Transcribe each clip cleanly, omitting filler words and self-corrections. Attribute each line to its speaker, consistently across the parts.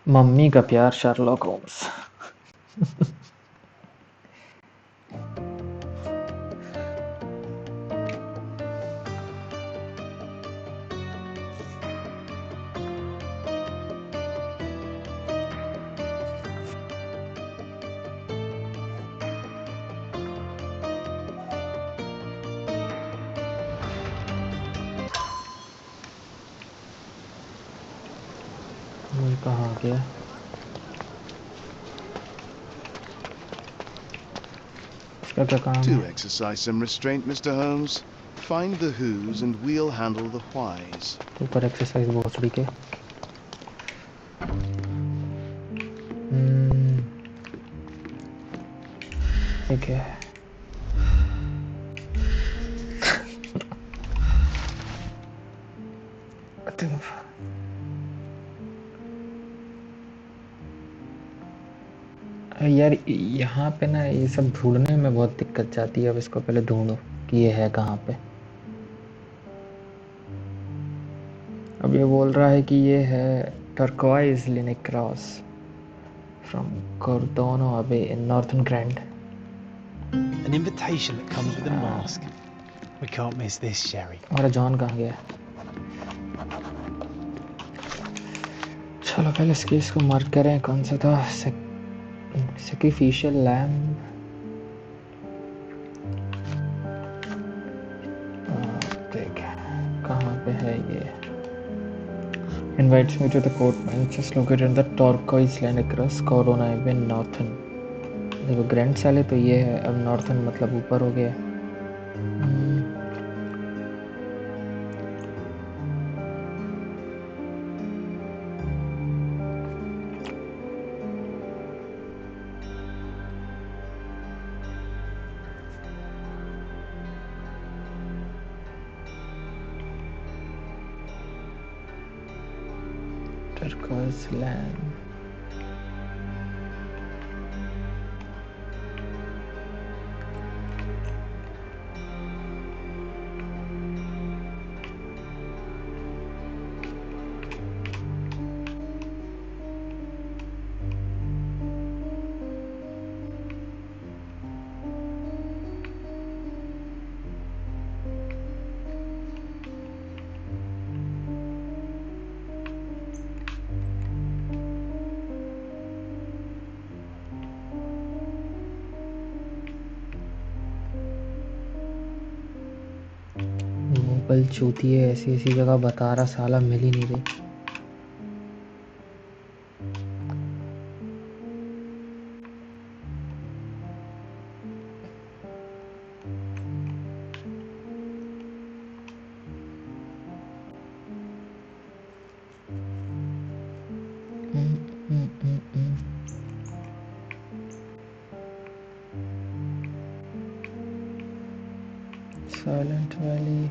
Speaker 1: Mummy का प्यार Sherlock Holmes. ये कहाँ गया? इसका क्या काम
Speaker 2: Do
Speaker 1: है?
Speaker 2: exercise some restraint, Mr. Holmes. Find the who's and we'll handle the why's.
Speaker 1: ऊपर एक्सरसाइज भोसड़ी के। ठीक है। यार यहाँ पे ना ये सब ढूंढने में बहुत दिक्कत जाती है। अब इसको पहले ढूंढो कि ये है कहाँ पे। अब ये बोल रहा है कि ये है टर्कोइज लिनिक क्रॉस फ्रॉम कोर्डोनो abbey in northern grand.
Speaker 3: An invitation that comes with a mask. We can't miss this, Sherry.
Speaker 1: हमारा जॉन कहाँ गया? चलो पहले इसके इसको मार्क करें। कौन सा था? Sacrificial lamb. देख कहाँ पे है ये? Invites me to the court benches located in the turquoise land across Corona in Northern। देखो ग्रैंड साले तो ये है। अब नॉर्थन मतलब ऊपर हो गया। turquoise land। मोबाइल चूती है। ऐसी ऐसी जगह बता रहा साला, मिल ही नहीं रही। साइलेंट वैली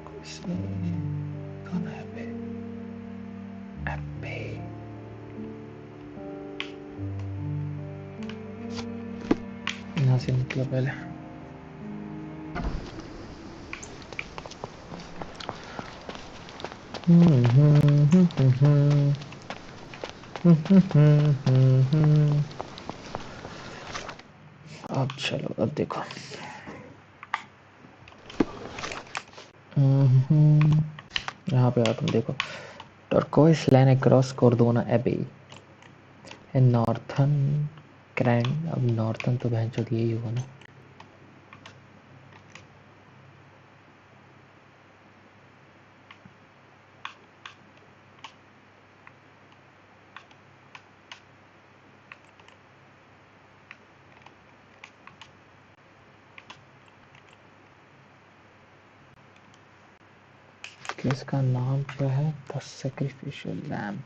Speaker 1: कुछ नहीं। कौन है बे? अबे यहाँ से निकला पहले। अब चलो अब देखो। यहाँ पे आओ तुम देखो। टर्कोइस लाइन अक्रॉस कोर्डोना एबे इन नॉर्थन ग्रैंड। अब नॉर्थन तो बहन चोद यही होगा ना। इसका नाम क्या है? The sacrificial lamb.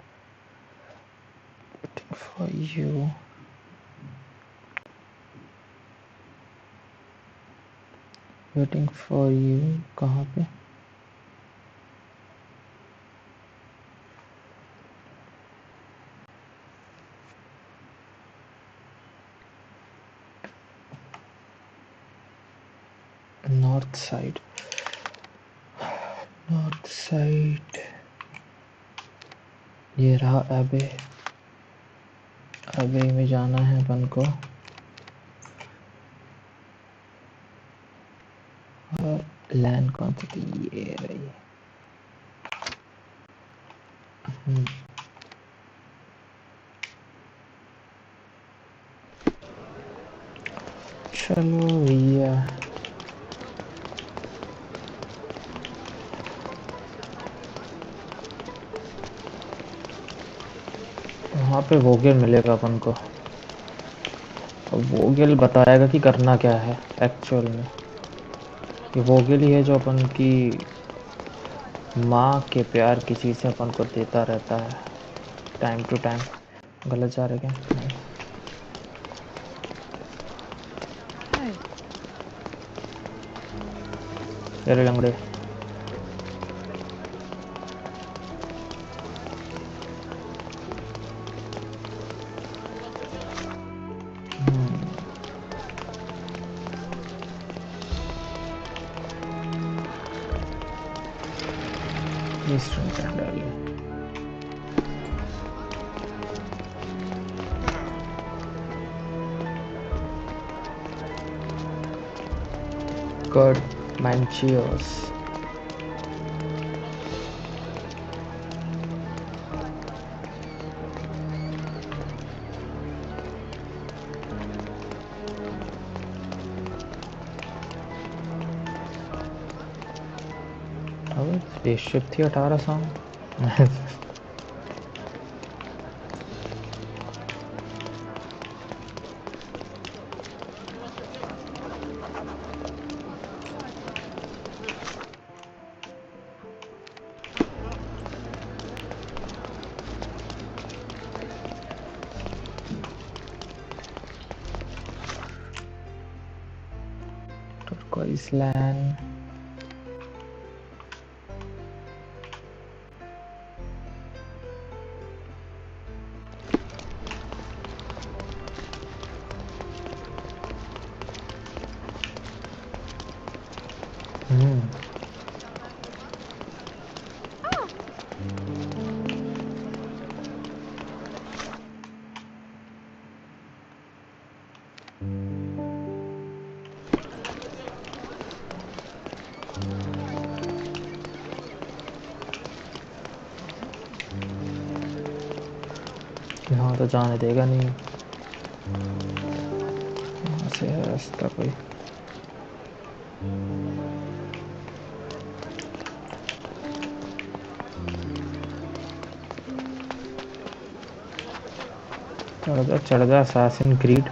Speaker 1: Waiting for you. Waiting for you कहाँ पे? North side. नॉर्थ साइड ये रहा एबे। एबे में जाना है अपन को। और लैंड कौन सी थी? ये रही। चलो भैया। वहाँ पे वोगेल मिलेगा अपन को। अब वोगेल बताएगा कि करना क्या है एक्चुअल में। ये वोगेल ही है जो अपन की माँ के प्यार की चीज़ें अपन को देता रहता है टाइम टू टाइम। गलत जा रहे क्या? नहीं। तेरे लंगड़े। Eastern candle. Good Manchios. अब स्पेसशिप थी 1800। turquoise land. यहाँ तो जाने देगा नहीं। यहाँ से है रास्ता कोई। चढ़ जा assassin creed।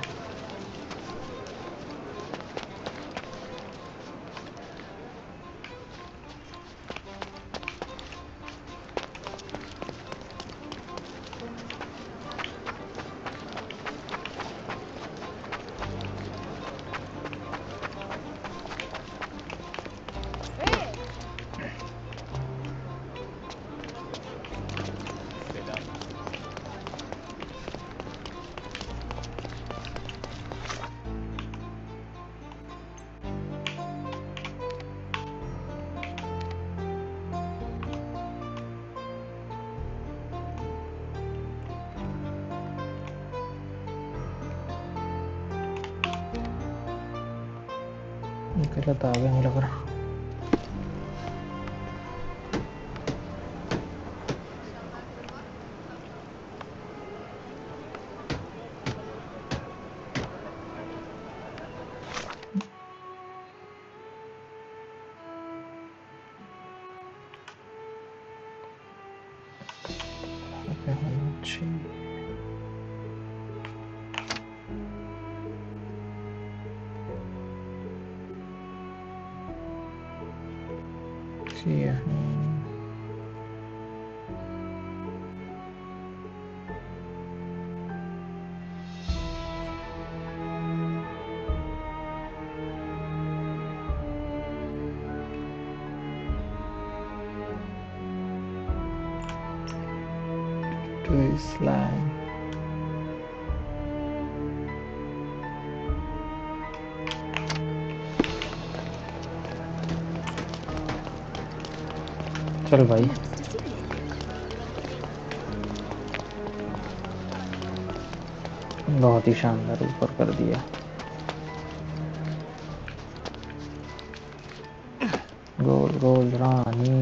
Speaker 1: गलत आ गया मेरा पर। Yeah. To Islam. चल भाई। बहुत ही शानदार ऊपर कर दिया। गोल गोल रानी।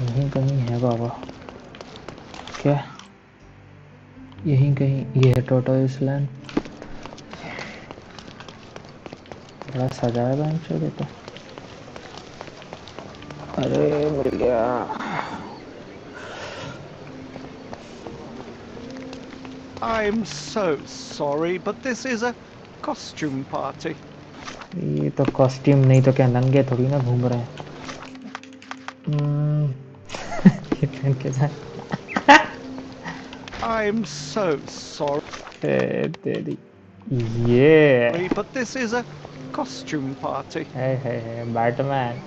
Speaker 1: यहीं कहीं है बाबा। क्या यहीं कहीं ये है टोटोइस लैंड। बड़ा सजाया बेंच है तो। अरे मिल गया।
Speaker 4: I'm so sorry, but this is a costume party.
Speaker 1: ये तो कॉस्ट्यूम नहीं तो क्या नंगे थोड़ी ना घूम रहे हैं। ये पहन के जाए।
Speaker 4: I'm so sorry,
Speaker 1: तेरी ये
Speaker 4: but this is a costume party.
Speaker 1: है Batman.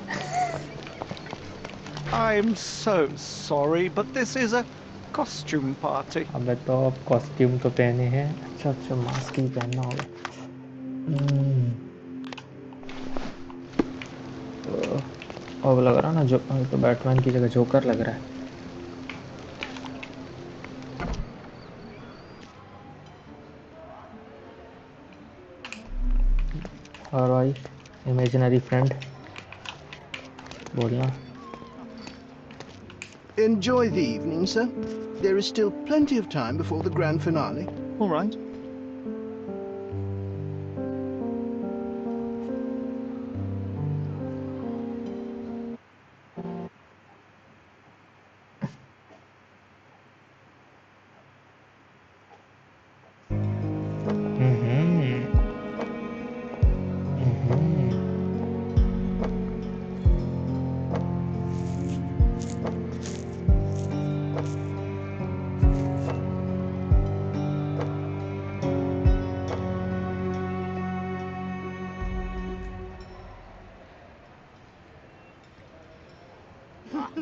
Speaker 4: I'm so sorry, but this is a costume party.
Speaker 1: अबे तो अब कॉस्ट्यूम तो पहने हैं। अच्छा अच्छा मास्क ही पहनना होगा। तो अब लग रहा ना जो तो बैटमैन की जगह जोकर लग रहा है। और भाई इमेजिनरी फ्रेंड बोलना।
Speaker 2: Enjoy the evening, sir. There is still plenty of time before the grand finale.
Speaker 4: All right.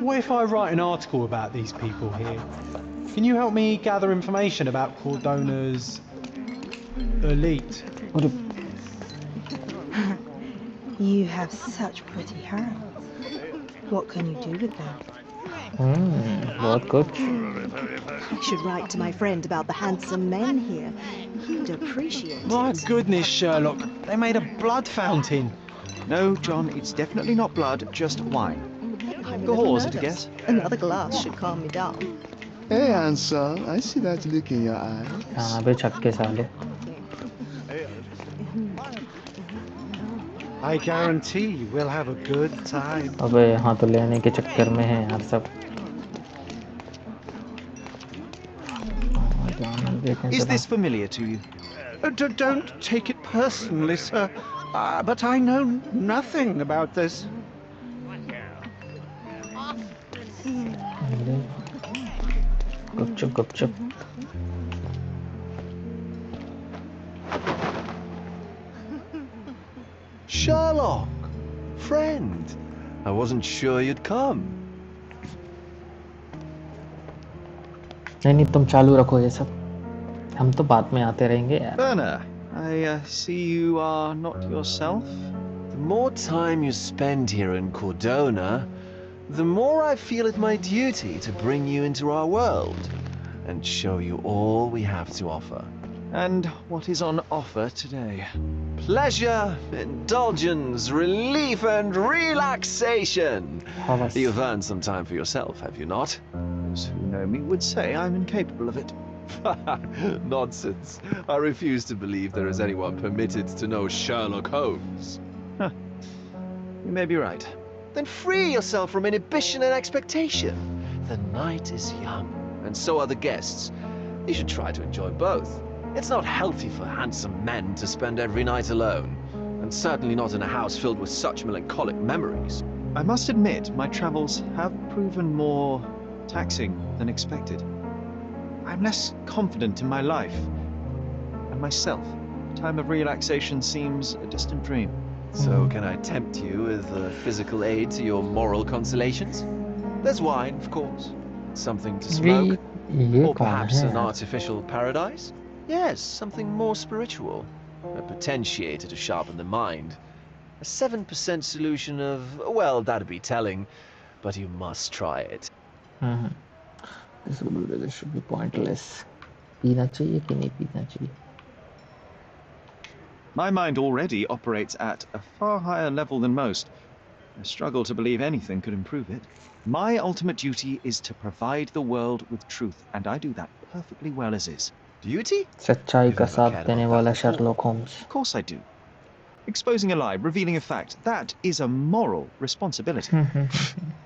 Speaker 4: What if I write an article about these people here? Can you help me gather information about Cordona's elite?
Speaker 5: You have such pretty hands. What can you do with them?
Speaker 1: बहुत कुछ।
Speaker 5: I should write to my friend about the handsome men here. He'd appreciate
Speaker 4: My
Speaker 5: it.
Speaker 4: goodness, Sherlock, they made a blood fountain.
Speaker 6: No, John, it's definitely not blood, just wine.
Speaker 5: I'm a
Speaker 6: Go
Speaker 5: little
Speaker 6: horse, I
Speaker 5: nervous.
Speaker 6: guess.
Speaker 5: Another glass should calm me down.
Speaker 2: Hey, handsome, I see that look in your eyes.
Speaker 1: हाँ बे छक्के साले।
Speaker 4: I guarantee we'll have a good time.
Speaker 1: अबे यहाँ तो लेने के चक्कर में है यार सब।
Speaker 6: Is this familiar to you?
Speaker 4: Don't take it personally, sir. But I know nothing about this.
Speaker 1: Gupchup gupchup.
Speaker 7: Sherlock, friend, I wasn't sure you'd come.
Speaker 1: नहीं तुम चालू रखो ये सब, हम तो बाद में आते रहेंगे यार।
Speaker 6: Berner, I see you are not yourself.
Speaker 7: The more time you spend here in Cordona, the more I feel it my duty to bring you into our world and show you all we have to offer.
Speaker 6: And what is on offer today?
Speaker 7: Pleasure, indulgence, relief, and relaxation.
Speaker 1: हवस।
Speaker 7: You've earned some time for yourself, have you not?
Speaker 6: Those who know me would say I'm incapable of it.
Speaker 7: Nonsense. I refuse to believe there is anyone permitted to know Sherlock Holmes.
Speaker 6: You may be right.
Speaker 7: Then free yourself from inhibition and expectation. The night is young, and so are the guests. You should try to enjoy both. It's not healthy for handsome men to spend every night alone, and certainly not in a house filled with such melancholic memories.
Speaker 6: I must admit, my travels have proven more taxing than expected. I'm less confident in my life and myself. A time of relaxation seems a distant dream.
Speaker 7: So can I tempt you with a physical aid to your moral consolations? There's wine, of course. Something to smoke.
Speaker 1: ये
Speaker 7: Or
Speaker 1: कौन
Speaker 7: perhaps
Speaker 1: है
Speaker 7: an
Speaker 1: यार?
Speaker 7: artificial paradise? Yes, something more spiritual. A potentiator to sharpen the mind. A 7% solution of, well, that'd be telling, but you must try it.
Speaker 1: This would really should be pointless. पीना चाहिए कि नहीं पीना चाहिए?
Speaker 6: My mind already operates at a far higher level than most. I struggle to believe anything could improve it. My ultimate duty is to provide the world with truth, and I do that perfectly well as is.
Speaker 7: Duty?
Speaker 1: सच्चाई
Speaker 7: You've
Speaker 1: का
Speaker 7: never
Speaker 1: साथ
Speaker 7: cared
Speaker 1: देने
Speaker 7: about
Speaker 1: वाला
Speaker 7: that before.
Speaker 1: Sherlock Holmes.
Speaker 6: Of course I do. Exposing a lie, revealing a fact, that is a moral responsibility.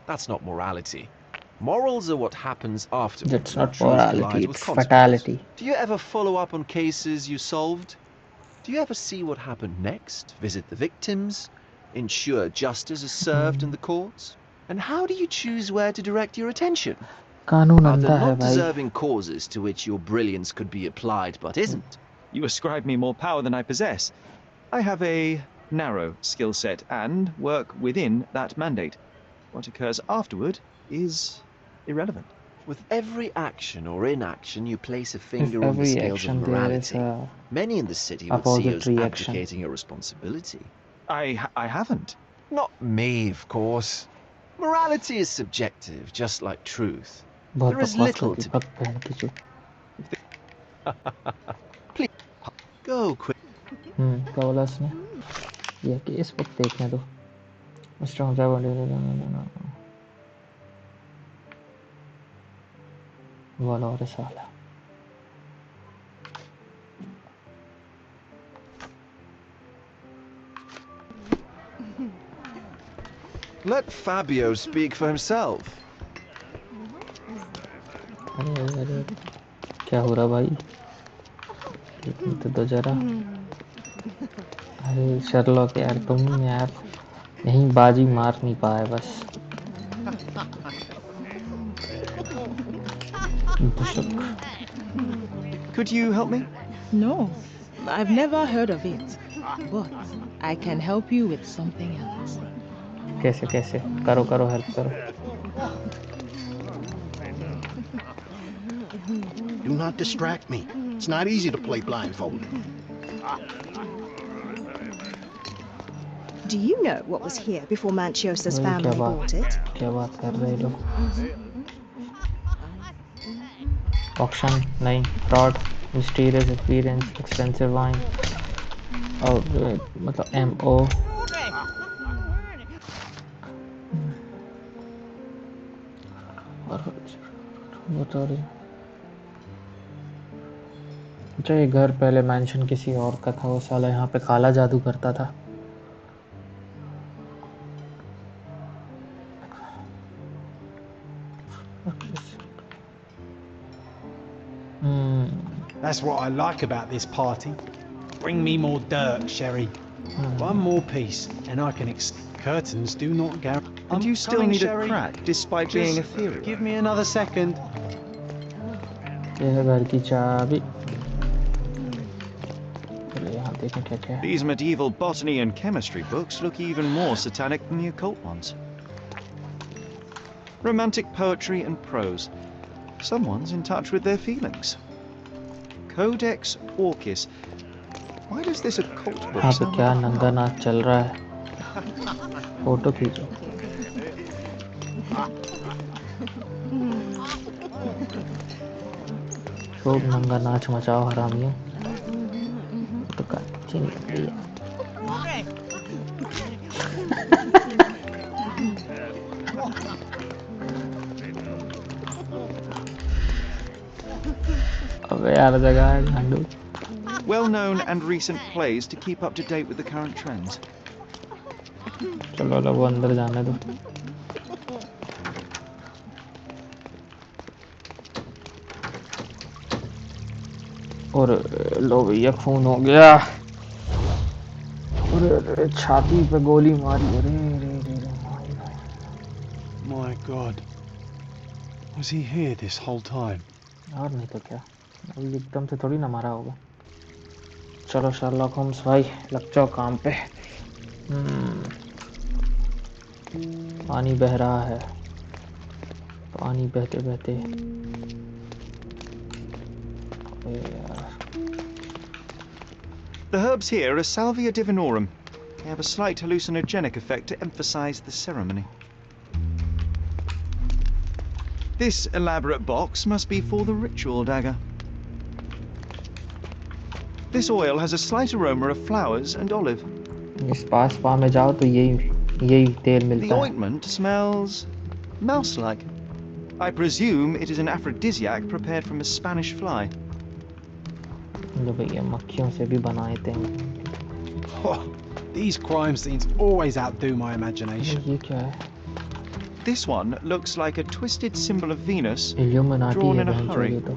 Speaker 7: That's not morality. Morals are what happens afterwards.
Speaker 1: That's
Speaker 7: when
Speaker 1: not
Speaker 7: truth
Speaker 1: morality,
Speaker 7: collides with
Speaker 1: it's
Speaker 7: consequence.
Speaker 1: fatality.
Speaker 7: Do you ever follow up on cases you solved? Do you ever see what happened next? Visit the victims? Ensure justice is served in the courts? And how do you choose where to direct your attention?
Speaker 1: कानून
Speaker 7: Are
Speaker 1: अंधा
Speaker 7: there
Speaker 1: है
Speaker 7: not
Speaker 1: भाई.
Speaker 7: deserving causes to which your brilliance could be applied but isn't?
Speaker 6: You ascribe me more power than I possess. I have a narrow skill set and work within that mandate. What occurs afterward is irrelevant.
Speaker 7: With every action or inaction, you place a
Speaker 1: With
Speaker 7: finger on the
Speaker 1: every
Speaker 7: scales of
Speaker 1: action there is
Speaker 7: morality.
Speaker 1: a
Speaker 7: Many in the city would see you
Speaker 1: opposite
Speaker 7: as
Speaker 1: reaction.
Speaker 7: abdicating your responsibility.
Speaker 6: I haven't.
Speaker 7: Not me, of course. Morality is subjective, just like truth.
Speaker 1: बहुत
Speaker 7: There is
Speaker 1: बकवास
Speaker 7: little
Speaker 1: करती
Speaker 7: to
Speaker 1: पक बहन की चुप.
Speaker 7: go quick.
Speaker 1: क्या बोला उसने? ये कि इस वक्त देखने दो. Strong driver. No. वाला और साला.
Speaker 7: Let Fabio speak for himself.
Speaker 1: अरे क्या हो रहा भाई? देखने तो जरा. अरे शर्लॉक यार तुम यार यहीं बाजी मार नहीं पाए बस.
Speaker 6: Could you help me?
Speaker 8: No, I've never heard of it. But I can help you with something else.
Speaker 1: कैसे करो हेल्प करो.
Speaker 9: Do not distract me. It's not easy to play blindfolded.
Speaker 5: Do you know what was here before Manchiosa's
Speaker 1: Oi,
Speaker 5: family
Speaker 1: kya baat-
Speaker 5: bought it?
Speaker 1: क्या बात कर रहे हो? Auction नहीं, fraud, mysterious appearance, expensive wine, और मतलब MO. बता रही. अच्छा ये घर पहले मेंशन किसी और का था, वो साला यहाँ पे काला जादू करता था.
Speaker 4: That's what I like about this party. Bring me more dirt, Sherry. One more piece, and I can curtains do not guarantee.
Speaker 6: And you still need
Speaker 4: Sherry.
Speaker 6: a crack, despite being
Speaker 4: Just
Speaker 6: ethereal.
Speaker 4: give me another second.
Speaker 1: ये है घर की चाबी. चलो यहाँ देखें क्या क्या है.
Speaker 6: These medieval botany and chemistry books look even more satanic than the occult ones. Romantic poetry and prose. Someone's in touch with their feelings. Codex Orchis. Why does this occult book
Speaker 1: यहाँ पे
Speaker 6: sound
Speaker 1: क्या
Speaker 6: like a
Speaker 1: नंगा
Speaker 6: harp?
Speaker 1: नाच चल रहा है. Photo खींचो. खूब नंगा नाच मचाओ हरामियों. तो का अच्छी नहीं लग रही है. अबे यार जगह है गांडू.
Speaker 6: Well-known and recent plays to keep up to date with the current trends.
Speaker 1: चलो लो वो अंदर जाने दो. और लो भैया खून हो गया. और छाती पे गोली मारी. अरे
Speaker 3: My God. Was he here this whole time?
Speaker 1: और नहीं तो क्या. अभी एकदम से थोड़ी ना मारा होगा. चलो शर्लॉक होम्स भाई लग जाओ काम पे. पानी बह रहा है, पानी बहते बहते।
Speaker 6: The herbs here are Salvia divinorum. They have a slight hallucinogenic effect to emphasize the ceremony. This elaborate box must be for the ritual dagger. This oil has a slight aroma of flowers and olive.
Speaker 1: इस spa में जाओ तो यही तेल
Speaker 6: The
Speaker 1: मिलता है।
Speaker 6: ointment smells mouse-like. I presume it is an aphrodisiac prepared from a Spanish fly.
Speaker 1: जो भैया मक्खियों से भी बनाए थे।
Speaker 4: Oh, these crime scenes always outdo my imagination.
Speaker 1: ये क्या है?
Speaker 6: This one looks like a twisted symbol of Venus
Speaker 1: illuminati
Speaker 6: drawn
Speaker 1: है
Speaker 6: in a
Speaker 1: बहन चोद
Speaker 6: hurry.
Speaker 1: ये तो।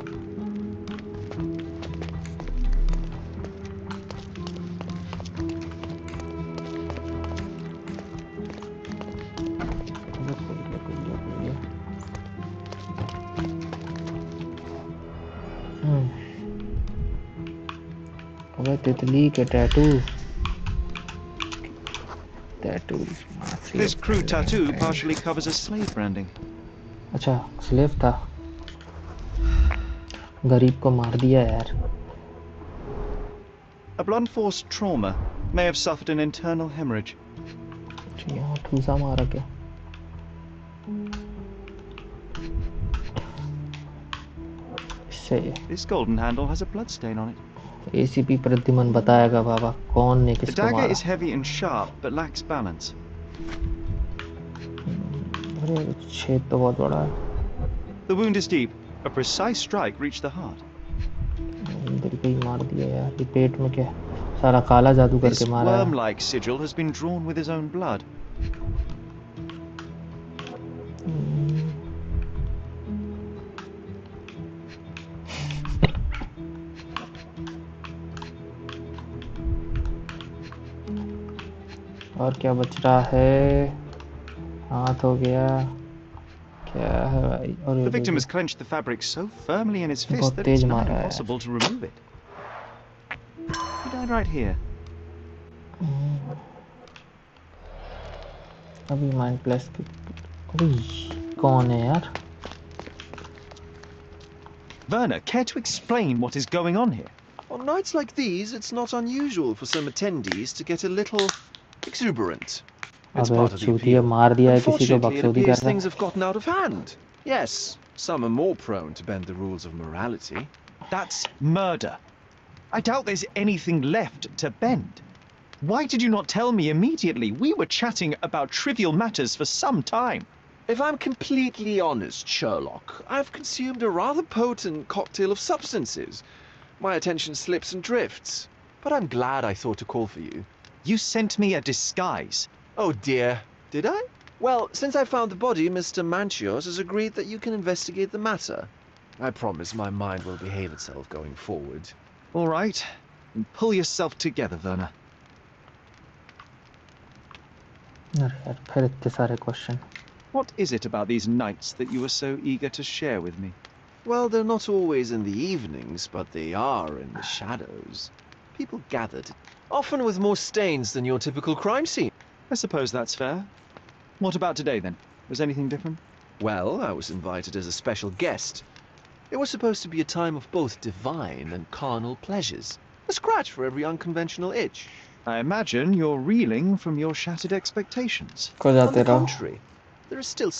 Speaker 1: अबे तितली के tattoos.
Speaker 6: This crude tattoo partially covers a slave branding.
Speaker 1: अच्छा स्लेव था, गरीब को मार दिया यार।
Speaker 6: A blunt force trauma may have suffered an internal hemorrhage.
Speaker 1: यहाँ ठूसा मारा क्या? इससे
Speaker 6: This golden handle has a bloodstain on it.
Speaker 1: ACP Pradyuman बताएगा बाबा कौन ने
Speaker 6: The
Speaker 1: किसको
Speaker 6: dagger
Speaker 1: मारा।
Speaker 6: is heavy and sharp but lacks balance.
Speaker 1: अरे छेद तो बहुत बड़ा है।
Speaker 6: The wound is deep. A precise strike reached the heart.
Speaker 1: दिल पे ही मार दिया यार। ये पेट में क्या सारा काला जादू
Speaker 6: This
Speaker 1: करके मारा है।
Speaker 6: worm-like sigil has been drawn with his own blood.
Speaker 1: और क्या बच रहा है? हाथ हो गया। क्या है भाई? और
Speaker 6: The victim has clenched the fabric so firmly in his fist
Speaker 1: बहुत
Speaker 6: that it's
Speaker 1: तेज
Speaker 6: now
Speaker 1: मारा है।
Speaker 6: impossible to remove it. He died right here.
Speaker 1: अभी माइंड प्लस की अभी कौन है यार?
Speaker 6: Werner, care to explain what is going on here?
Speaker 7: On nights like these, it's not unusual for some attendees to get a little exuberant. It's
Speaker 1: अबे
Speaker 7: part of the
Speaker 1: चूतिया
Speaker 7: appeal.
Speaker 1: मार दिया है किसी को
Speaker 7: Unfortunately, it
Speaker 1: बकचोदी कर
Speaker 7: appears
Speaker 1: रहा
Speaker 7: things
Speaker 1: है।
Speaker 7: have gotten out of hand. Yes, some are more prone to bend the rules of morality.
Speaker 6: That's murder. I doubt there's anything left to bend. Why did you not tell me immediately? We were chatting about trivial matters for some time.
Speaker 7: If I'm completely honest, Sherlock, I've consumed a rather potent cocktail of substances. My attention slips and drifts. But I'm glad I thought to call for you.
Speaker 6: You sent me a disguise.
Speaker 7: Oh dear, did I? Well, since I found the body, Mr. Manchios has agreed that you can investigate the matter. I promise my mind will behave itself going forward.
Speaker 6: All right. Then pull yourself together, Werner.
Speaker 1: अरे यार फिर इतने सारे question.
Speaker 6: What is it about these nights that you were so eager to share with me?
Speaker 7: Well, they're not always in the evenings, but they are in the shadows. People gathered, often with more stains than your typical crime scene.
Speaker 6: I suppose that's fair. What about today, then? Was anything different?
Speaker 7: Well, I was invited as a special guest. It was supposed to be a time of both divine and carnal pleasures. A scratch for every unconventional itch.
Speaker 6: I imagine you're reeling from your shattered expectations.
Speaker 1: को
Speaker 7: On
Speaker 1: जाते
Speaker 7: the
Speaker 1: रहो।
Speaker 7: contrary, there is still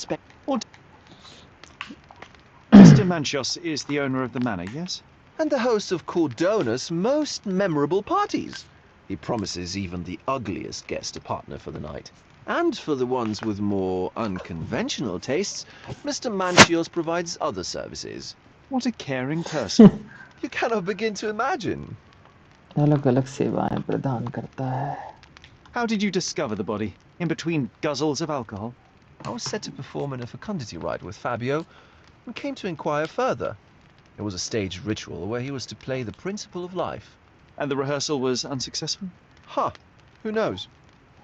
Speaker 6: Mr. Manchios is the owner of the manor, yes?
Speaker 7: and the host of Cordona's most memorable parties. He promises even the ugliest guest a partner for the night. And for the ones with more unconventional tastes, Mr. Manchios provides other services.
Speaker 6: What a caring person.
Speaker 7: You cannot begin to imagine.
Speaker 1: अलग-अलग सेवाएं प्रदान करता है।
Speaker 6: How did you discover the body? In between guzzles of alcohol?
Speaker 7: I was set to perform in a fecundity rite with Fabio and came to inquire further. It was a staged ritual where he was to play the principle of life.
Speaker 6: And the rehearsal was unsuccessful?
Speaker 7: Huh, who knows?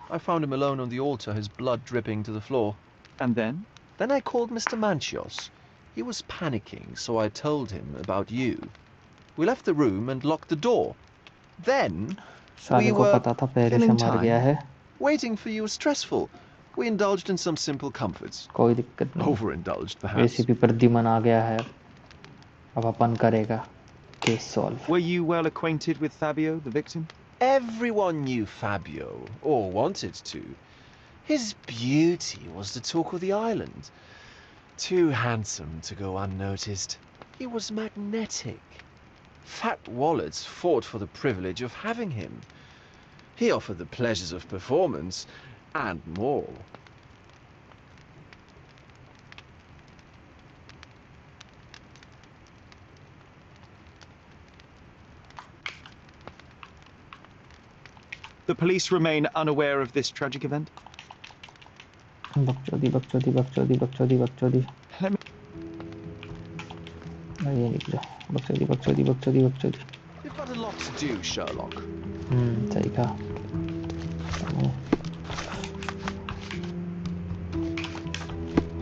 Speaker 7: I found him alone on the altar, his blood dripping to the floor.
Speaker 6: And then?
Speaker 7: Then I called Mr. Manchios. He was panicking, so I told him about you. We left the room and locked the door. Then
Speaker 1: साले
Speaker 7: we
Speaker 1: को
Speaker 7: were
Speaker 1: पता था पहले से
Speaker 6: killing
Speaker 1: मर
Speaker 6: time.
Speaker 1: गया है।
Speaker 7: Waiting for you was stressful. We indulged in some simple comforts.
Speaker 1: कोई दिक्कत नहीं,
Speaker 7: Overindulged, perhaps.
Speaker 1: रेसिपी पर दिमन आ गया है, अब अपन करेगा case solve.
Speaker 6: Were you well acquainted with Fabio, the victim?
Speaker 7: Everyone knew Fabio, or wanted to. His beauty was the talk of the island. Too handsome to go unnoticed. He was magnetic. Fat wallets fought for the privilege of having him. He offered the pleasures of performance, and more.
Speaker 6: The police remain unaware of this tragic event?
Speaker 1: बकचोदी बकचोदी बकचोदी बकचोदी बकचोदी,
Speaker 6: Let me...
Speaker 1: ये निकलो, बकचोदी बकचोदी बकचोदी बकचोदी।
Speaker 7: You've got a lot to do, Sherlock.
Speaker 1: सही कहा।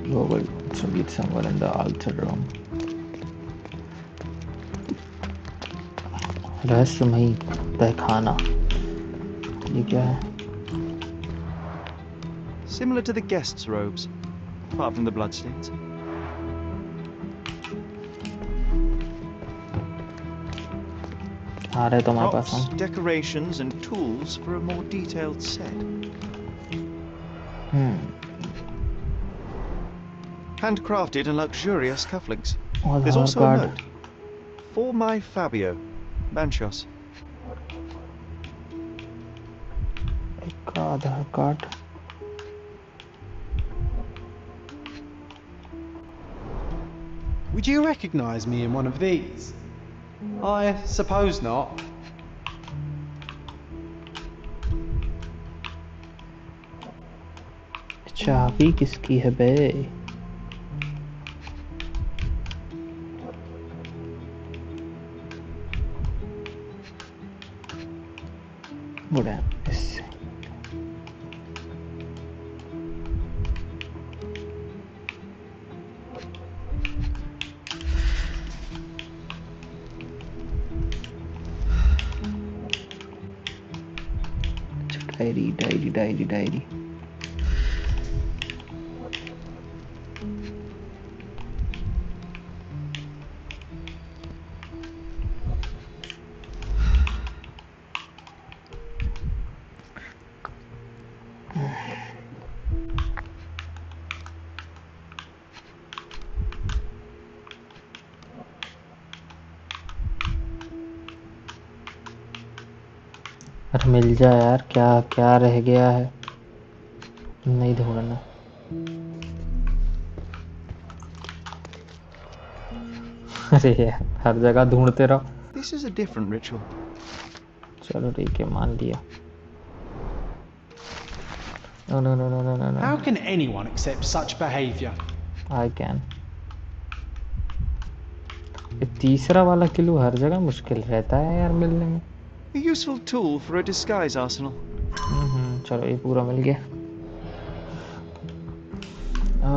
Speaker 1: Google should be somewhere in the altar room. रहस्यमयी तहखाना, ये क्या है?
Speaker 6: Similar to the guests' robes, apart from the bloodstains.
Speaker 1: आ रहे तो हमारे पास
Speaker 6: Props,
Speaker 1: हम।
Speaker 6: decorations, and tools for a more detailed set. Handcrafted and luxurious cufflinks. There's also a note. For my Fabio, Banchos.
Speaker 1: एक आधार card.
Speaker 4: Would you recognise me in one of these? I suppose not.
Speaker 1: चाबी किसकी है बे? बुढ़ा इससे। Diary diary diary diary. अरे मिल जा यार, क्या क्या रह गया है? नहीं ढूंढना। अरे यार हर जगह ढूंढते रहो।
Speaker 6: This is a different ritual.
Speaker 1: चलो ठीक है, मान लिया। No no no no no no no.
Speaker 4: How can anyone accept such behaviour?
Speaker 1: I can. ये तीसरा वाला किलो हर जगह मुश्किल रहता है यार मिलने में।
Speaker 6: A useful tool for a disguise arsenal.
Speaker 1: चलो ये पूरा मिल गया।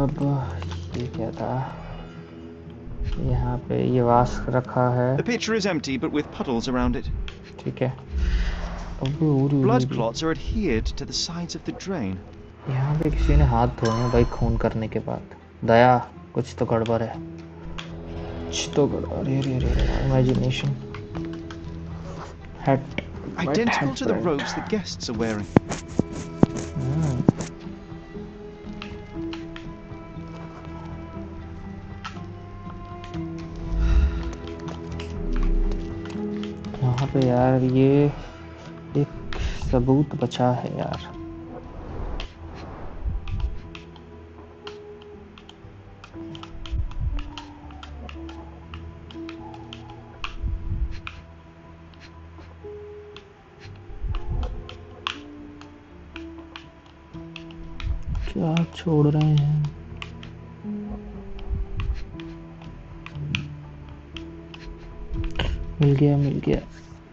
Speaker 1: अब ये क्या था? यहाँ पे ये वास्क रखा है।
Speaker 6: The pitcher is empty, but with puddles around it.
Speaker 1: ठीक है।
Speaker 6: Blood clots are adhered to the sides of the drain.
Speaker 1: यहाँ पे किसी ने हाथ धोए हैं भाई खून करने के बाद। दया, कुछ तो गड़बड़ है। कुछ तो गड़बड़। अरे imagination. Hat.
Speaker 6: Identical to the robes the guests are wearing. यहाँ पे यार ये एक सबूत बचा है यार। क्या छोड़ रहे हैं? मिल गया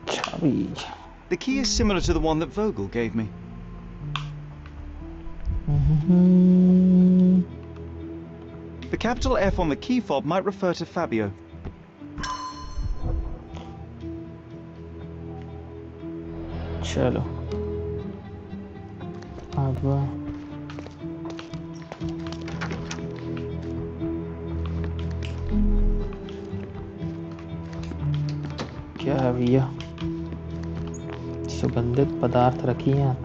Speaker 6: चाबी। The key is similar to the one that Vogel gave me. The capital F on the key fob might refer to Fabio.
Speaker 1: चलो अब क्या है भैया? सुगंधित पदार्थ रखी हैं आप?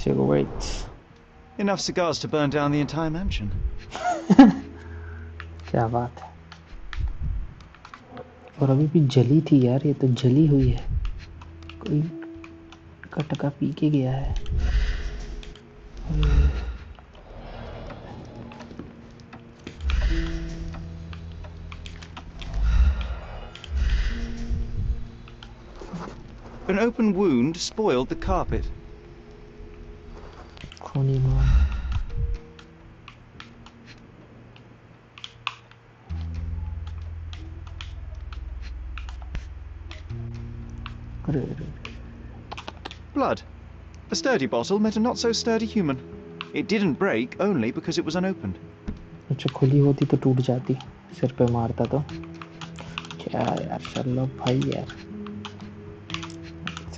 Speaker 1: Cigarettes.
Speaker 6: Enough cigars to burn down the entire mansion.
Speaker 1: क्या बात है? और अभी भी जली थी यार, ये तो जली हुई है। कोई कटका पी के गया है।
Speaker 6: An open wound spoiled the carpet.
Speaker 1: खूनी मां।
Speaker 6: Blood. A sturdy bottle met a not so sturdy human. It didn't break only because it was unopened.
Speaker 1: अच्छा, खुली होती तो टूट जाती, सिर पे मारता तो। क्या यार शर्लॉक भाई यार।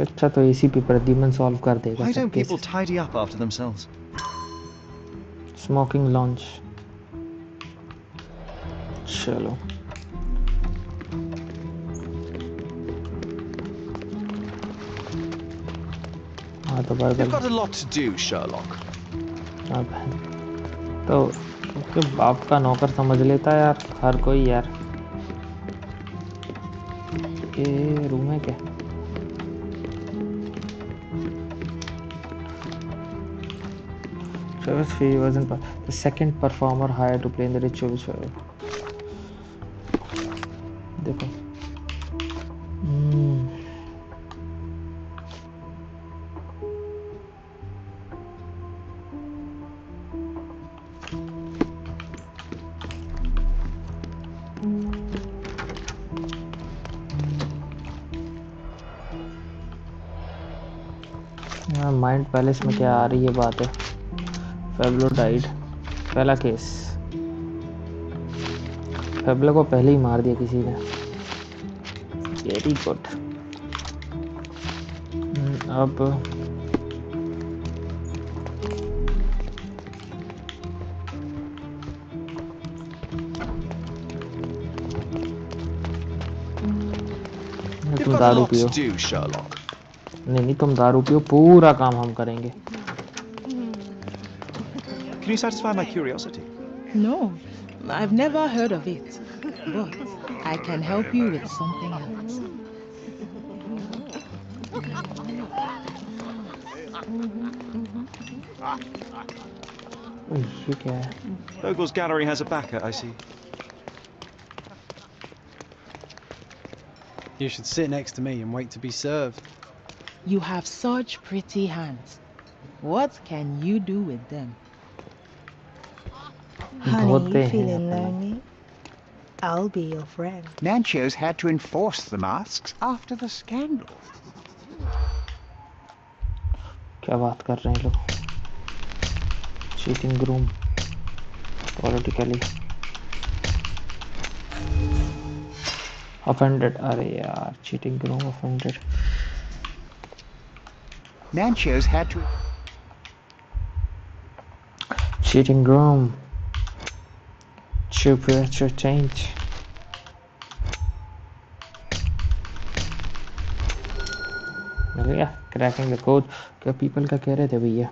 Speaker 1: अच्छा तो इसी पे प्रद्युमन सॉल्व कर देगा।
Speaker 6: Why don't people tidy up after themselves?
Speaker 1: Smoking launch. चलो हाँ तो
Speaker 7: You've
Speaker 1: burger.
Speaker 7: got a lot to do, Sherlock.
Speaker 1: अब तो उसके बाप का नौकर समझ लेता है यार हर कोई यार। ये रूम है क्या? Travis fee wasn't the second performer hired to play in the ritual show. देखो माइंड पैलेस में क्या आ रही है बात है। फेब्लो डाइड, पहला केस। फेब्लो को पहले ही मार दिया किसी ने। Very good. अब तुम दारू पियो। नहीं तुम दारू पियो, पूरा काम हम करेंगे।
Speaker 6: Can you satisfy my curiosity?
Speaker 8: No, I've never heard of it. But I can help you with something else.
Speaker 1: ये क्या है?
Speaker 6: Vogel's gallery has a backer, I see.
Speaker 4: You should sit next to me and wait to be served.
Speaker 8: You have such pretty hands. What can you do with them?
Speaker 5: Honey, you feeling lonely? I'll be your friend.
Speaker 9: Nancho's had to enforce the masks after the scandal.
Speaker 1: क्या बात कर रहे हैं लोग? Cheating groom politically offended. अरे यार cheating groom offended.
Speaker 9: Nancho's had to.
Speaker 1: Cheating groom. Super change. मिल गया cracking the code. क्या पीपल का कह रहे थे भैया?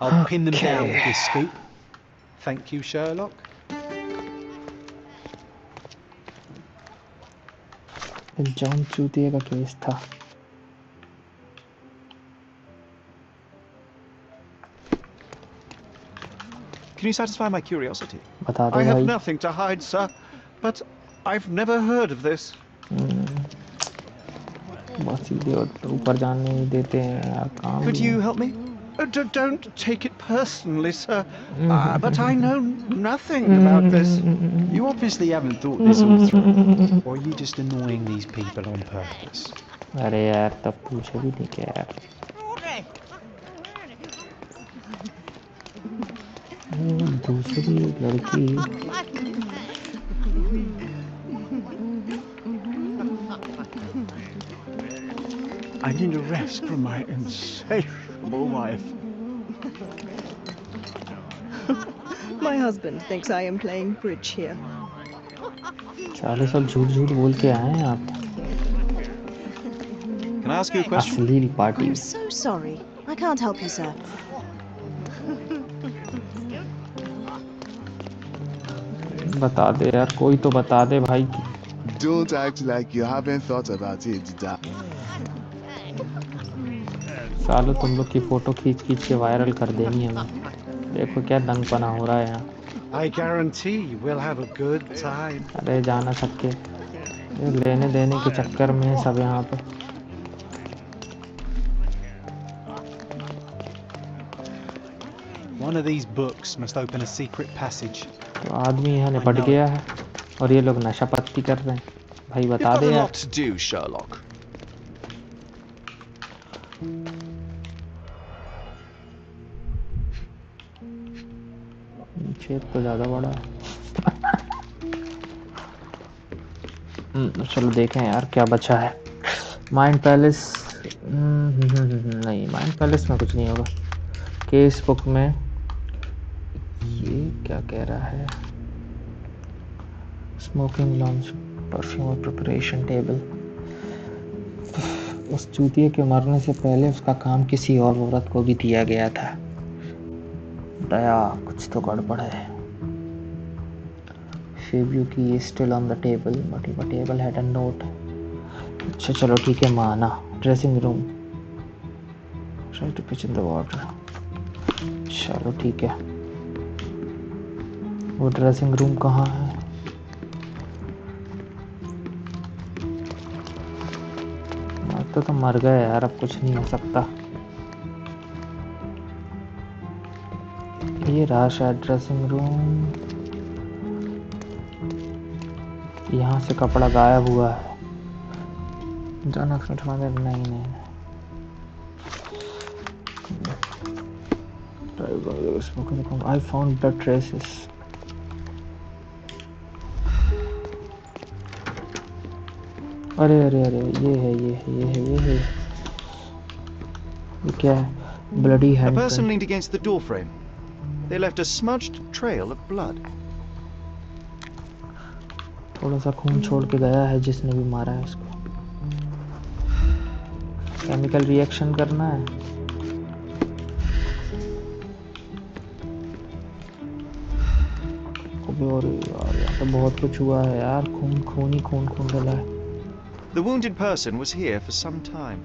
Speaker 4: I'll pin them down with this scoop. Thank you, Sherlock.
Speaker 1: John चूतिया का केस था।
Speaker 6: Can you satisfy my curiosity?
Speaker 1: बता दे
Speaker 9: I have
Speaker 1: भाई।
Speaker 9: nothing to hide, sir, but I've never heard of this.
Speaker 1: बहुत सीधे ऊपर जाने नहीं देते हैं यार काम।
Speaker 6: Could you help me?
Speaker 9: Don't take it personally, sir, but I know nothing about this.
Speaker 4: You obviously haven't thought this all through. Or are you just annoying these people on purpose?
Speaker 1: अरे यार तब पूछे भी नहीं क्या यार। वो दूसरी लड़की
Speaker 9: I need a rest from my insatiable wife.
Speaker 5: My husband thinks I am playing bridge here.
Speaker 1: साले सब झूठ झूठ बोल के आए हैं आप।
Speaker 6: Can I ask you a question?
Speaker 1: असली party.
Speaker 5: I'm so sorry. I can't help you, sir.
Speaker 1: बता दे यार, कोई तो बता दे भाई।
Speaker 2: Don't act like you haven't thought about it, Dad.
Speaker 1: सालों तुम लोग की फोटो खींच खींच के वायरल कर देनी है हमें। देखो क्या दंगपना हो रहा है यहाँ।
Speaker 9: I guarantee we'll have a good time.
Speaker 1: अरे जाना सबके, ये लेने देने के चक्कर में है सब यहाँ पे।
Speaker 4: One of these books must open a secret passage.
Speaker 1: तो आदमी यहाँ निपट गया है और ये लोग नशा पत्ती कर रहे हैं। भाई
Speaker 7: You've
Speaker 1: बता
Speaker 7: got
Speaker 1: दे
Speaker 7: a
Speaker 1: यार।
Speaker 7: lot to do, Sherlock.
Speaker 1: छेद तो ज्यादा बड़ा है। चलो देखें यार क्या बचा है। माइंड पैलेस, नहीं माइंड पैलेस में कुछ नहीं होगा। केस बुक में ये क्या कह रहा है? स्मोकिंग लॉन्च, परफ्यूम और प्रिपरेशन टेबल। उस चूतिए के मरने से पहले उसका काम किसी और औरत को भी दिया गया था। दया, कुछ तो गड़बड़ है। Fabio key is still on the table, but the table had a note. अच्छा चलो ठीक है, माना। Dressing room, try to pitch in the water. चलो ठीक है। वो ड्रेसिंग रूम कहाँ है? तो मर गए यार, अब कुछ नहीं हो सकता। ये रहा शायद ड्रेसिंग रूम। यहाँ से कपड़ा गायब हुआ है। जाना नहीं। I found blood traces. अरे ये है। ये क्या है? Bloody
Speaker 6: A
Speaker 1: handprint.
Speaker 6: person leaned against the door frame. They left a smudged trail of blood.
Speaker 1: थोड़ा सा खून छोड़ के गया है जिसने भी मारा है उसको। केमिकल रिएक्शन करना है। और यार यहाँ पे बहुत कुछ हुआ है यार। खून गला है।
Speaker 6: The wounded person was here for some time.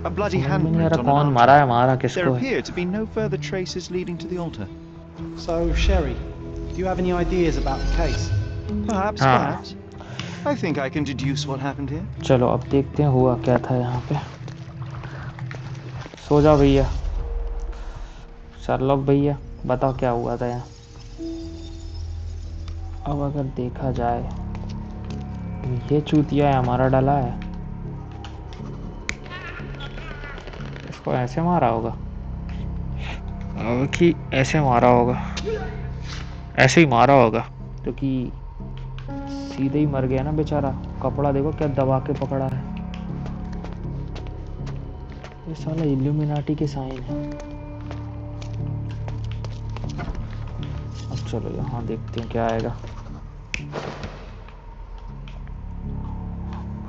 Speaker 6: A bloody handprint on
Speaker 1: कौन
Speaker 6: an
Speaker 1: मारा है,
Speaker 6: altar.
Speaker 1: मारा
Speaker 6: There
Speaker 1: किसको है?
Speaker 6: appear to be no further traces leading to the altar.
Speaker 4: So, Sherry, do you have any ideas about the case?
Speaker 6: Perhaps. I think I can deduce what happened here.
Speaker 1: चलो अब देखते हैं हुआ क्या था यहाँ पे। सो जाओ भैया। शर्लॉक भैया बताओ क्या हुआ था यहाँ। अब अगर देखा जाए ये चूतिया है हमारा डला है। इसको ऐसे मारा होगा कि ऐसे मारा होगा, ऐसे ही मारा होगा क्योंकि सीधे ही मर गया ना बेचारा। कपड़ा देखो क्या दबा के पकड़ा है। ये साला इल्यूमिनाटी के साइन है। अब चलो यहाँ देखते हैं क्या आएगा।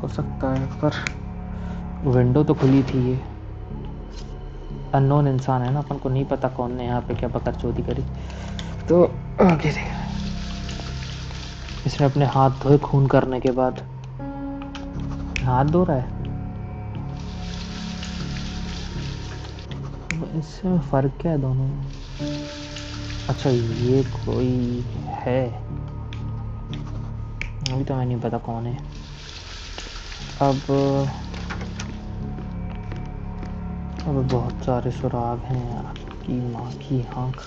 Speaker 1: हो सकता है पर विंडो तो खुली थी। ये अननोन इंसान है ना, अपन को नहीं पता कौन ने यहाँ पे क्या बकचोदी करी। तो आगे इसने अपने हाथ धोए खून करने के बाद। हाथ धो रहा है। इसमें फर्क क्या है दोनों में? अच्छा ये कोई है, अभी तो मैं नहीं पता कौन है। अब बहुत सारे सुराग हैं आपकी माँ की आँख।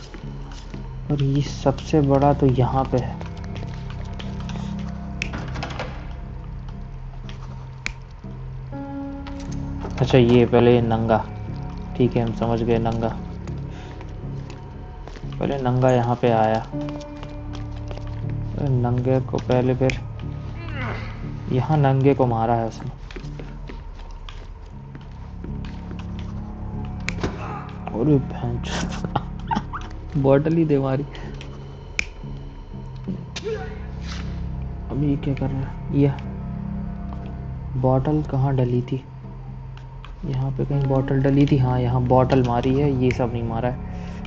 Speaker 1: और ये सबसे बड़ा तो यहाँ पे है। अच्छा ये पहले ये नंगा, ठीक है हम समझ गए नंगा। पहले नंगा यहाँ पे आया, नंगे को पहले फिर यहाँ नंगे को मारा है उसने। अरे बॉटल ही दे मारी। अब ये क्या कर रहा है? ये बॉटल कहाँ डली थी? यहाँ पे कहीं बॉटल डली थी। हाँ यहाँ बॉटल मारी है, ये सब नहीं मारा है।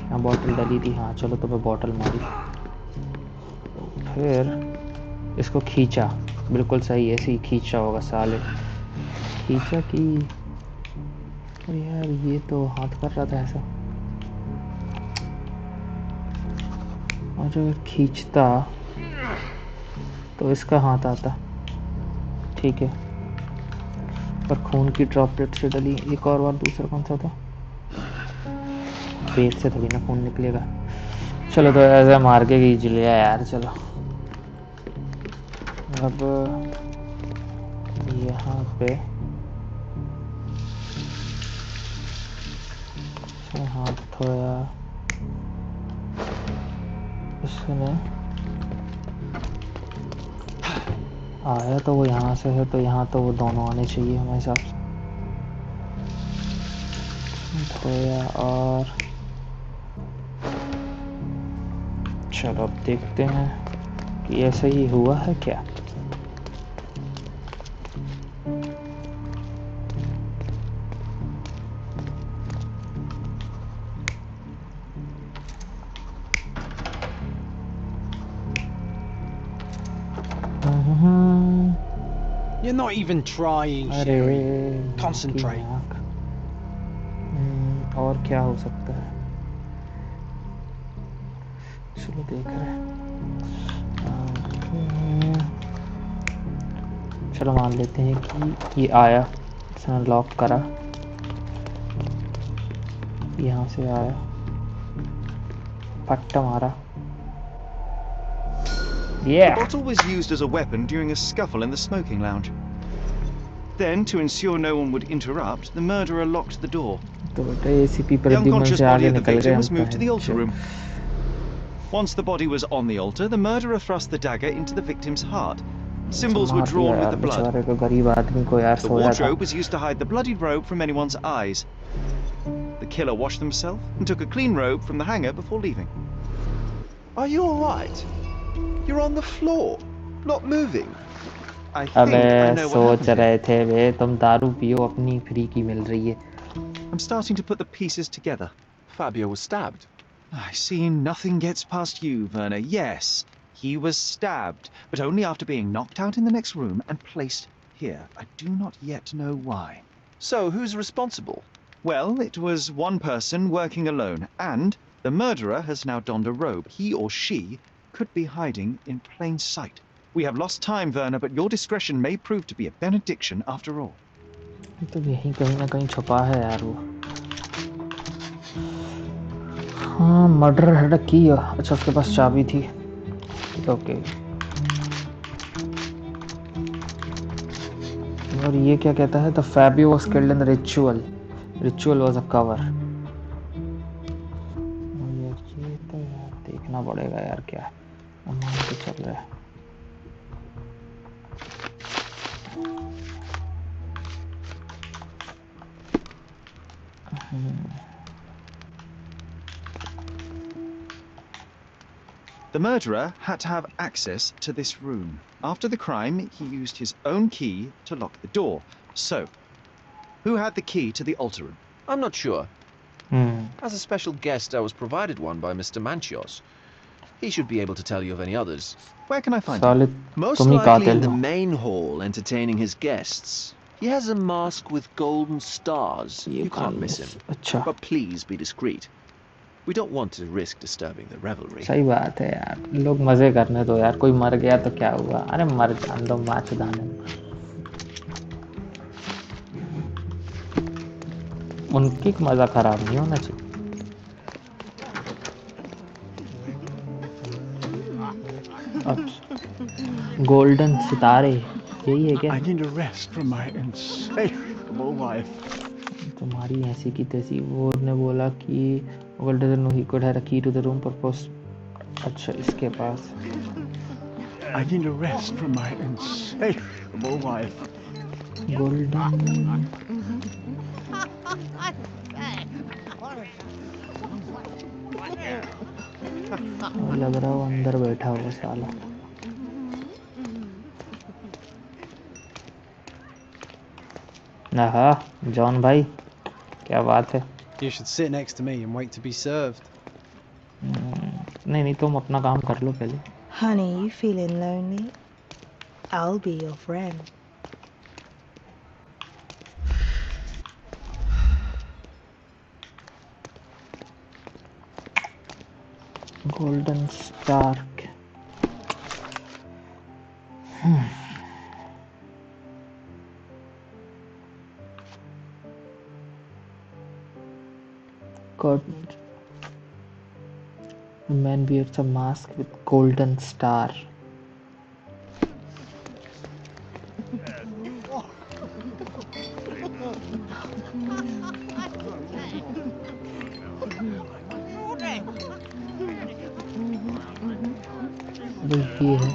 Speaker 1: यहाँ बॉटल डली थी। हाँ चलो तो मैं बॉटल मारी, फिर इसको खींचा। बिल्कुल सही, ऐसे ही खींचा होगा साले। खींचा कि यार ये तो हाथ कर रहा था ऐसा, और जो खींचता तो इसका हाथ आता, ठीक है। पर खून की ड्रॉपलेट से डली। एक और बार दूसरा कौन सा था? पेट से थोड़ी ना खून निकलेगा। चलो तो ऐसे मार के खींच लिया यार। चलो अब यहाँ पे हाथ धोया उसने, आया तो वो यहाँ से है, तो यहाँ तो वो दोनों आने चाहिए हमारे हिसाब से। धोया और चलो अब देखते हैं कि ऐसा ही हुआ है क्या।
Speaker 4: You're not even trying, Sherry. Concentrate.
Speaker 1: और क्या हो सकता है? चलो देख रहे हैं। चलो मान लेते हैं कि ये आया, इसने लॉक करा, यहाँ से आया, पट्टा मारा।
Speaker 6: The bottle was used as a weapon during a scuffle in the smoking lounge. Then, to ensure no one would interrupt, the murderer locked the door. The unconscious body of the victim was moved to the altar room. Once the body was on the altar, the murderer thrust the dagger into the victim's heart. Symbols were drawn with the blood. The wardrobe was used to hide the bloodied robe from anyone's eyes. The killer washed himself and took a clean robe from the hanger before leaving.
Speaker 7: Are you all right? You're on the floor, not moving.
Speaker 6: I think I know what
Speaker 1: सोच रहे थे वे तुम दारू पियो, अपनी free की मिल रही है।
Speaker 6: I'm starting to put the pieces together.
Speaker 7: Fabio was stabbed.
Speaker 6: I see nothing gets past you, Werner. Yes, he was stabbed, but only after being knocked out in the next room and placed here. I do not yet know why.
Speaker 7: So, who's responsible?
Speaker 6: Well, it was one person working alone, and the murderer has now donned a robe. He or she could be hiding in plain sight. We have lost time, Werner, but your discretion may prove to be a benediction after all.
Speaker 1: तो यहीं कहीं ना कहीं छुपा है यार वो। हाँ मर्डर हैड अ की। अच्छा उसके पास चाबी थी। ओके और ये क्या कहता है? The Fabio was killed in the ritual. Ritual was a cover. ये तो यार देखना पड़ेगा यार क्या मान के चल रहा है।
Speaker 6: The murderer had to have access to this room. After the crime, he used his own key to lock the door. So, who had the key to the altar room?
Speaker 7: I'm not sure. As a special guest, I was provided one by Mr. Manchios. He should be able to tell you of any others.
Speaker 6: Where can I find him?
Speaker 7: Most likely in the main hall, entertaining his guests. He has a mask with golden stars. You can't miss him. But please be discreet. We don't want to risk disturbing the revelry.
Speaker 1: सही बात है यार, लोग मजे करने दो यार। कोई मर गया तो क्या हुआ? अरे मर जान दो, माच दाने। उनकी मजा खराब नहीं होना चाहिए। अब गोल्डन सितारे यही है क्या?
Speaker 9: I need a rest from my insatiable insatiable wife.
Speaker 1: तुम्हारी ऐसी की तैसी। वो ने बोला कि Google doesn't know he could have a key to the room purpose. अच्छा इसके पास
Speaker 9: I need a rest from my insatiable wife.
Speaker 1: golden लग रहा वो अंदर बैठा हुआ साला। आहा जॉन भाई क्या बात है।
Speaker 4: You should sit next to me and wait to be served.
Speaker 1: नहीं तुम अपना काम कर लो पहले।
Speaker 5: Honey, you feeling lonely? I'll be your friend.
Speaker 1: Golden Stark. God. The man wears a mask with golden star. ये है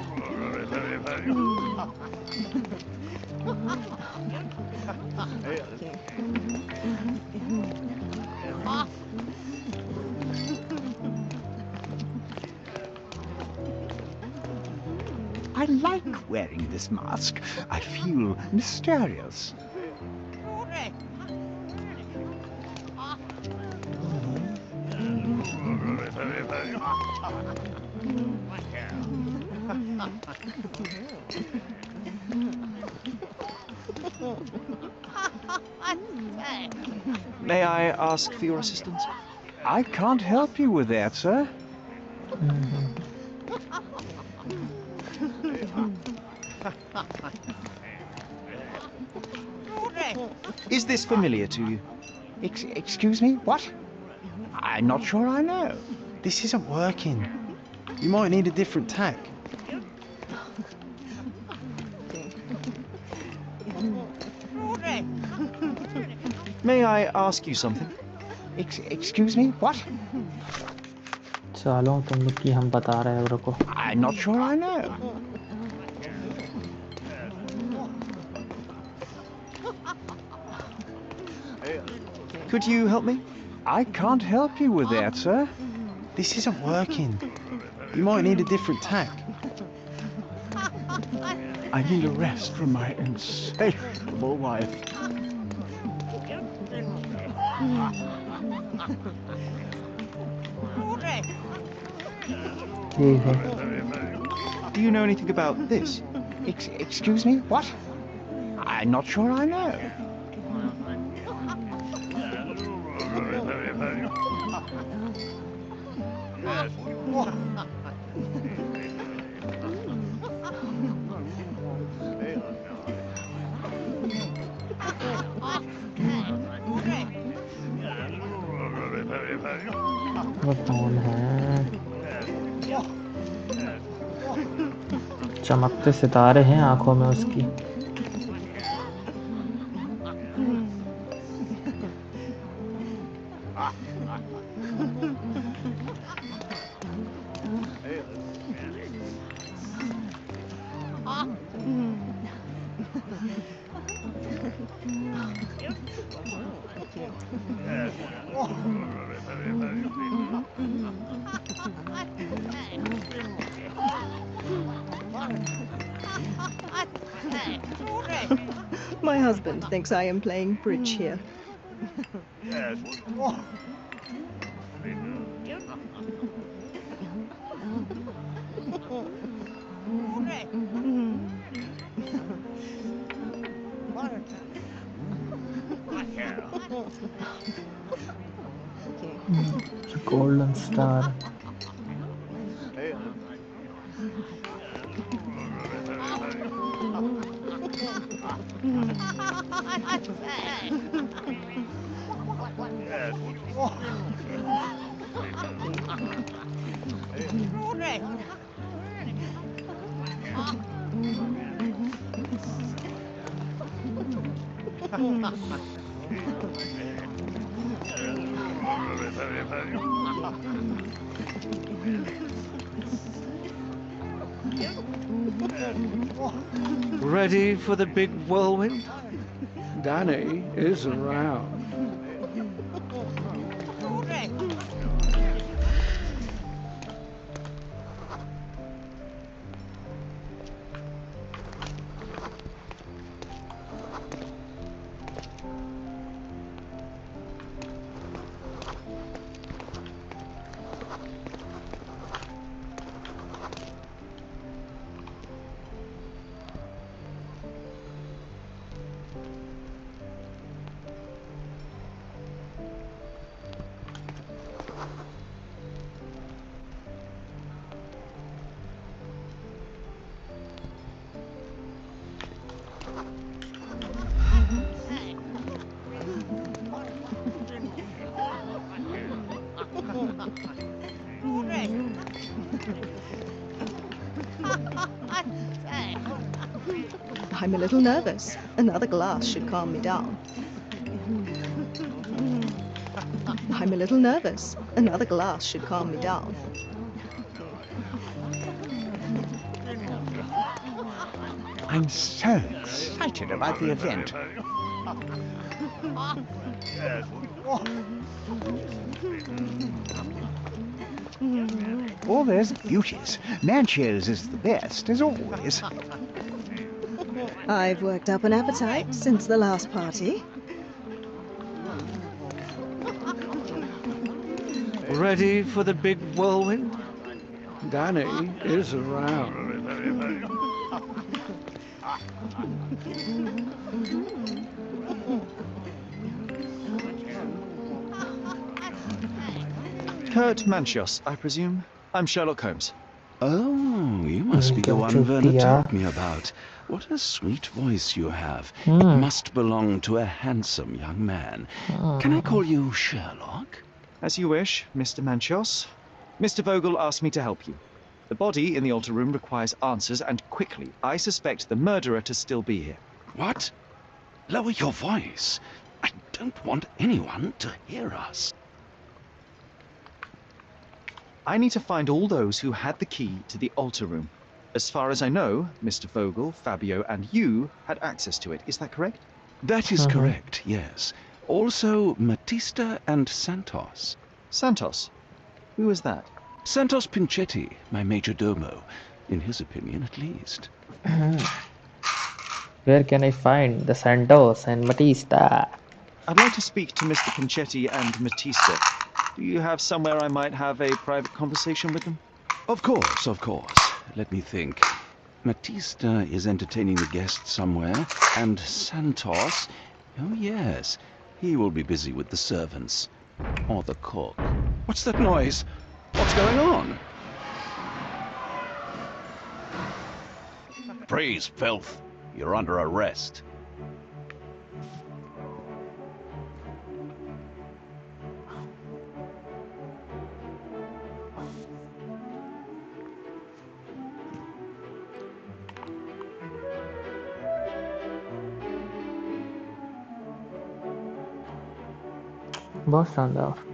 Speaker 9: I like wearing this mask. I feel mysterious.
Speaker 6: May I ask for your assistance?
Speaker 9: I can't help you with that, sir.
Speaker 6: Is this familiar to you?
Speaker 9: Excuse me? What? I'm not sure I know.
Speaker 4: This isn't working. You might need a different tack.
Speaker 6: May I ask you something?
Speaker 9: Excuse me? What?
Speaker 1: चलो तुम लोग की हम बता रहे हैं रुको।
Speaker 9: I'm not sure I know.
Speaker 6: Could you help me?
Speaker 9: I can't help you with that, sir.
Speaker 4: This isn't working. You might need a different tack.
Speaker 9: I need a rest from my insatiable wife.
Speaker 6: Do you know anything about this?
Speaker 9: Excuse me? What? I'm not sure I know.
Speaker 1: वो कौन है? चमकते सितारे हैं आंखों में उसकी।
Speaker 5: My husband thinks I am playing bridge here.
Speaker 1: Golden Star.
Speaker 9: Ready for the big whirlwind? Danny is around.
Speaker 5: I'm a little nervous. Another glass should calm me down. I'm a little nervous. Another glass should calm me down.
Speaker 9: I'm so excited about the event. All those beauties. Manchier's is the best, as always.
Speaker 5: I've worked up an appetite since the last party.
Speaker 9: Ready for the big whirlwind? Danny is around.
Speaker 6: Kurt Manchios, I presume. I'm Sherlock Holmes.
Speaker 10: Oh, you must be the one Werner told me about. What a sweet voice you have. It must belong to a handsome young man. Can I call you Sherlock?
Speaker 6: As you wish, Mr. Manchios. Mr. Vogel asked me to help you. The body in the altar room requires answers, and quickly. I suspect the murderer to still be here.
Speaker 10: What? Lower your voice. I don't want anyone to hear us.
Speaker 6: I need to find all those who had the key to the altar room. As far as I know, Mr. Vogel, Fabio, and you had access to it. Is that correct?
Speaker 10: That is correct, yes. Also, Matista and Santos.
Speaker 6: Santos? Who is that?
Speaker 10: Santos Pinchetti, my major domo. In his opinion, at least.
Speaker 1: Where can I find the Santos and Matista?
Speaker 6: I'd like to speak to Mr. Pinchetti and Matista. Do you have somewhere I might have a private conversation with them?
Speaker 10: Of course, of course. Let me think. Matista is entertaining the guests somewhere, and Santos... Oh, yes. He will be busy with the servants. Or the cook. What's that noise? What's going on? Freeze, filth. You're under arrest.
Speaker 1: बहुत शानदार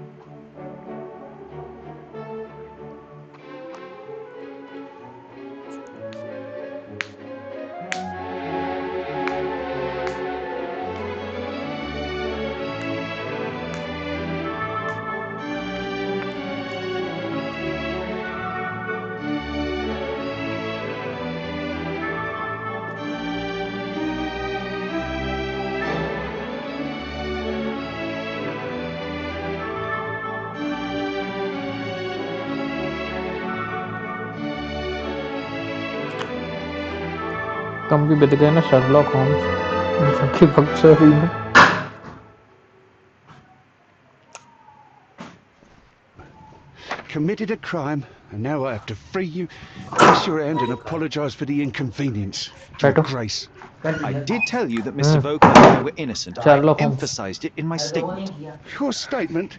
Speaker 1: कम भी बिक गए ना Sherlock Holmes सबकी बकचोदी में
Speaker 9: Committed a crime, and now I have to free you, kiss your hand, and apologise for the inconvenience. Your Grace.
Speaker 6: I did tell you that Mr. Vogel and I were innocent.
Speaker 1: Sherlock
Speaker 6: I
Speaker 1: Holmes.
Speaker 6: emphasized it in my statement.
Speaker 9: Your statement?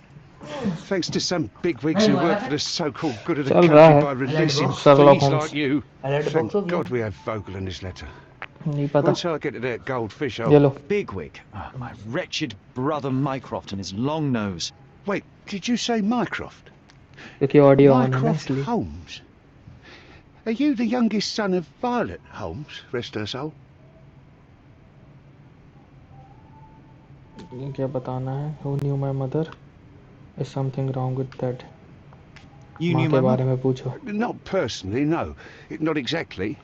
Speaker 9: Thanks to some bigwigs who work for the so-called good of the
Speaker 1: चल
Speaker 9: country
Speaker 1: रहा है
Speaker 9: by releasing
Speaker 1: Sherlock
Speaker 9: thieves
Speaker 1: Holmes.
Speaker 9: like you. Thank God we have Vogel in his letter.
Speaker 1: नहीं पता.
Speaker 9: Once I get to that goldfish,
Speaker 1: ये लो.
Speaker 6: Bigwig. Oh, my wretched brother Mycroft and his long nose.
Speaker 9: Wait, did you say Mycroft?
Speaker 1: क्योंकि audio on है ना
Speaker 9: Mycroft
Speaker 1: इसलिए.
Speaker 9: Holmes? Are you the youngest son of Violet Holmes, rest her soul?
Speaker 1: क्या बताना है? Who knew my mother? Is something wrong with that?
Speaker 6: You
Speaker 1: माँ
Speaker 6: knew
Speaker 1: के
Speaker 6: my
Speaker 1: बारे
Speaker 6: mother?
Speaker 1: में पूछो.
Speaker 9: Not personally, no. Not exactly.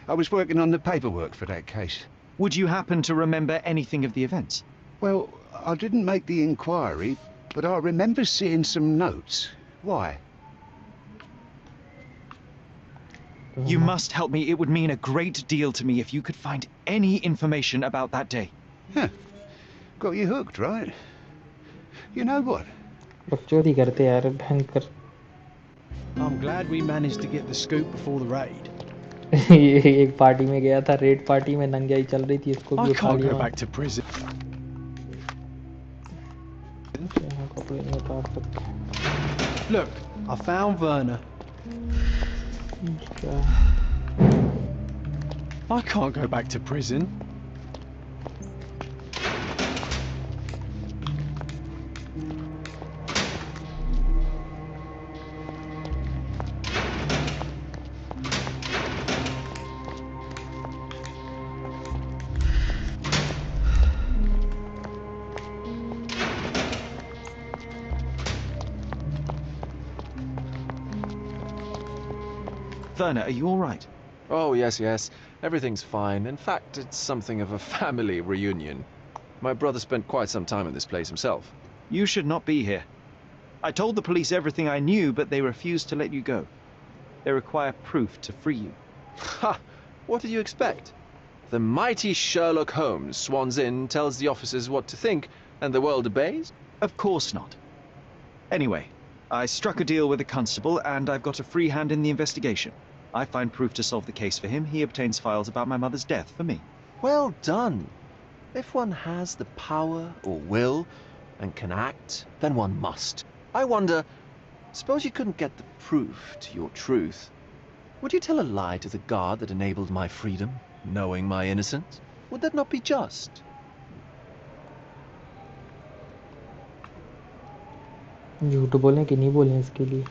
Speaker 9: I was working on the paperwork for that case.
Speaker 6: Would you happen to remember anything of the events?
Speaker 9: Well, I didn't make the inquiry, but I remember seeing some notes. Why?
Speaker 6: You must help me. It would mean a great deal to me if you could find any information about that day.
Speaker 9: Huh. Got you hooked, right? You know what?
Speaker 1: बकचोदी करते यार भयंकर.
Speaker 4: I'm glad we managed to get the scoop before the raid.
Speaker 1: ये एक party में गया था, red party में नंगाई चल रही थी, इसको भी
Speaker 4: I
Speaker 1: उठा
Speaker 4: can't
Speaker 1: लिया.
Speaker 4: go back to prison.
Speaker 1: यहाँ कपड़े नहीं उतार सकते.
Speaker 4: Look, I found Werner.
Speaker 1: क्या?
Speaker 4: I can't go back to prison.
Speaker 6: Werner, are you all right?
Speaker 7: Oh, yes. Everything's fine. In fact, it's something of a family reunion. My brother spent quite some time in this place himself.
Speaker 6: You should not be here. I told the police everything I knew, but they refused to let you go. They require proof to free you.
Speaker 7: Ha! What did you expect? The mighty Sherlock Holmes swans in, tells the officers what to think, and the world obeys?
Speaker 6: Of course not. Anyway, I struck a deal with a constable, and I've got a free hand in the investigation. I find proof to solve the case for him. He obtains files about my mother's death for me.
Speaker 7: Well done. If one has the power or will and can act, then one must. I wonder, suppose you couldn't get the proof to your truth. Would you tell a lie to the guard that enabled my freedom, knowing my innocence? Would that not be just?
Speaker 1: झूठ बोलें कि नहीं बोलें इसके लिए.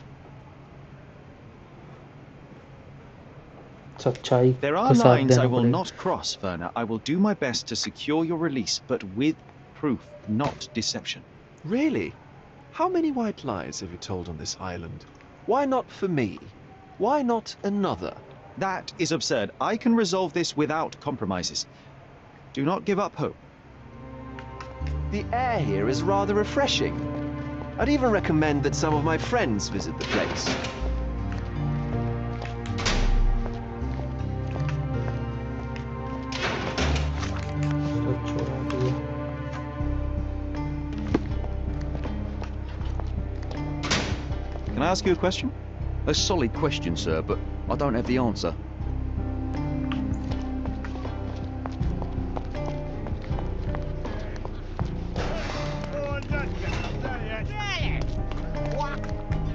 Speaker 1: सच्चाई
Speaker 6: There
Speaker 1: के
Speaker 6: are
Speaker 1: साथ
Speaker 6: lines I
Speaker 1: देना
Speaker 6: will
Speaker 1: पड़ेगा.
Speaker 6: not cross, Werner. I will do my best to secure your release, but with proof, not deception.
Speaker 7: Really? How many white lies have you told on this island? Why not for me? Why not another?
Speaker 6: That is absurd. I can resolve this without compromises. Do not give up hope.
Speaker 7: The air here is rather refreshing. I'd even recommend that some of my friends visit the place.
Speaker 6: Can I ask you a question?
Speaker 11: A solid question, sir, but I don't have the answer.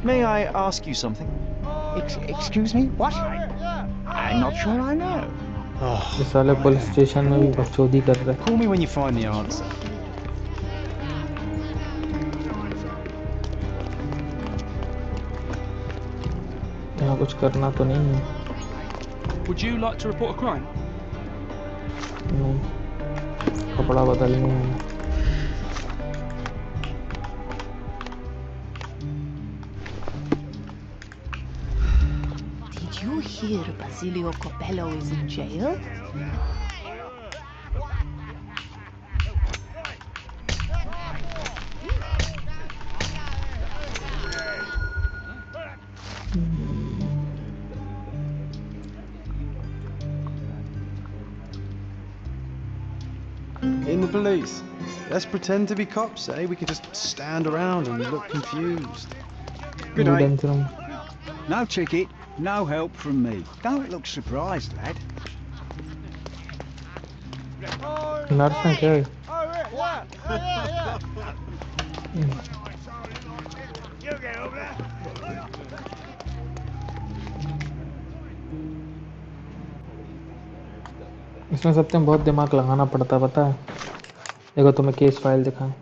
Speaker 6: May I ask you something?
Speaker 11: Excuse me? What? I'm not sure I know.
Speaker 1: ये साले police station में भी बकचोदी कर रहे हैं.
Speaker 4: Call me when you find the answer.
Speaker 1: यहाँ कुछ करना तो नहीं है.
Speaker 12: Would you like to report a crime?
Speaker 1: नहीं. कपड़ा बदलने हैं.
Speaker 8: Did you hear Basilio Copello is in jail?
Speaker 4: In the police. Let's pretend to be cops, eh? We can just stand around and look confused.
Speaker 9: Good day.
Speaker 1: Evidence room.
Speaker 9: No ticket, no help from me. Don't look surprised, lad.
Speaker 1: Nurse है क्या? इसमें सबसे बहुत दिमाग लगाना पड़ता, पता है। देखो तुम्हें केस फाइल दिखाएं।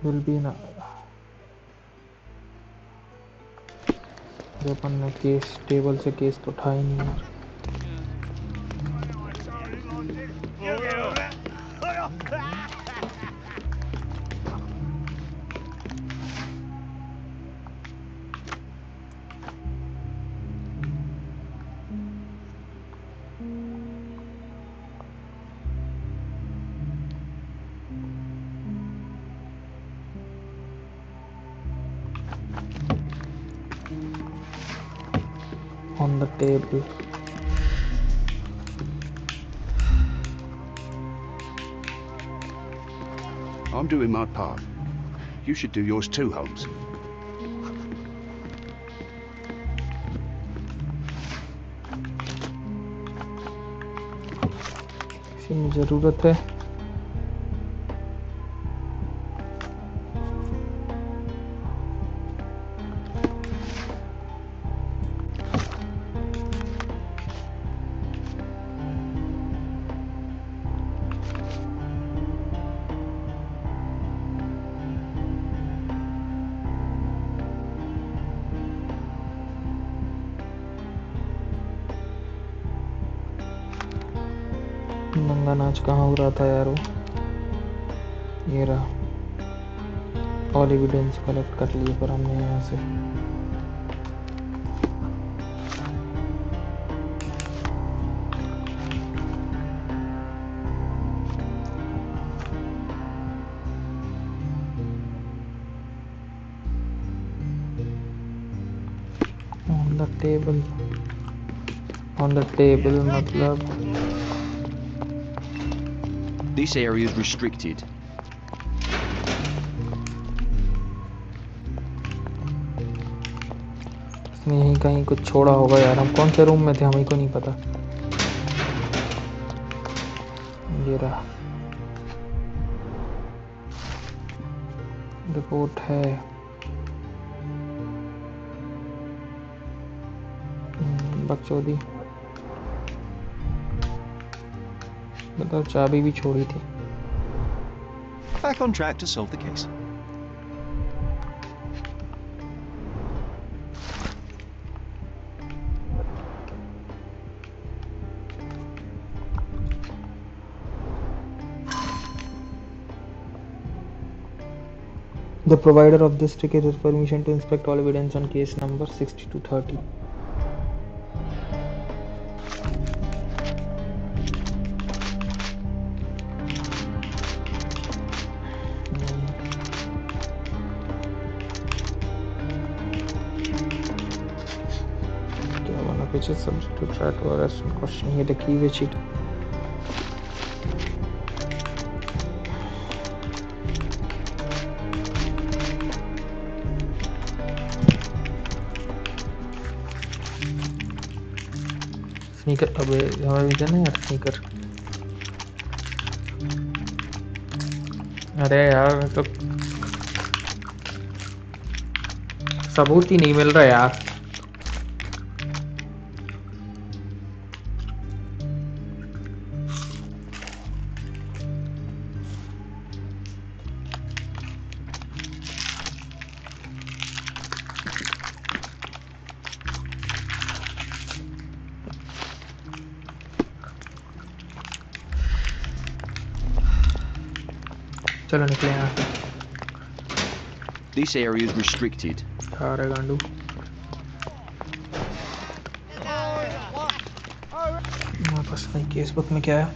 Speaker 1: विल बी ना, जो अपन ने केस टेबल से केस तो उठा ही नहीं यार। On the table.
Speaker 9: I'm doing my part. You should do yours too, Holmes.
Speaker 1: किसी में जरूरत है? नंगा नाच कहाँ हो रहा था यार वो? ये रहा। ऑल एविडेंस कलेक्ट कर लिए पर हमने यहाँ से। On the table मतलब
Speaker 6: This area is restricted.
Speaker 1: इसने यहीं कहीं कुछ छोड़ा होगा यार। हम कौन से रूम में थे हमें को नहीं पता। ये रहा, रिपोर्ट है। बकचोदी, बताओ चाबी भी छोड़ी थी।
Speaker 6: Back on track to solve the case.
Speaker 1: The provider of this ticket has permission to inspect all evidence on case number 6230. Which is subject to try to arrest and question. Here the key which it sneaker. अबे हमें भी जाना यार sneaker. अरे यार तो सबूत ही नहीं मिल रहा यार। चलो निकले यहाँ से।
Speaker 6: This area is restricted.
Speaker 1: अरे गांडू, वापस नहीं। केस बुक में क्या है?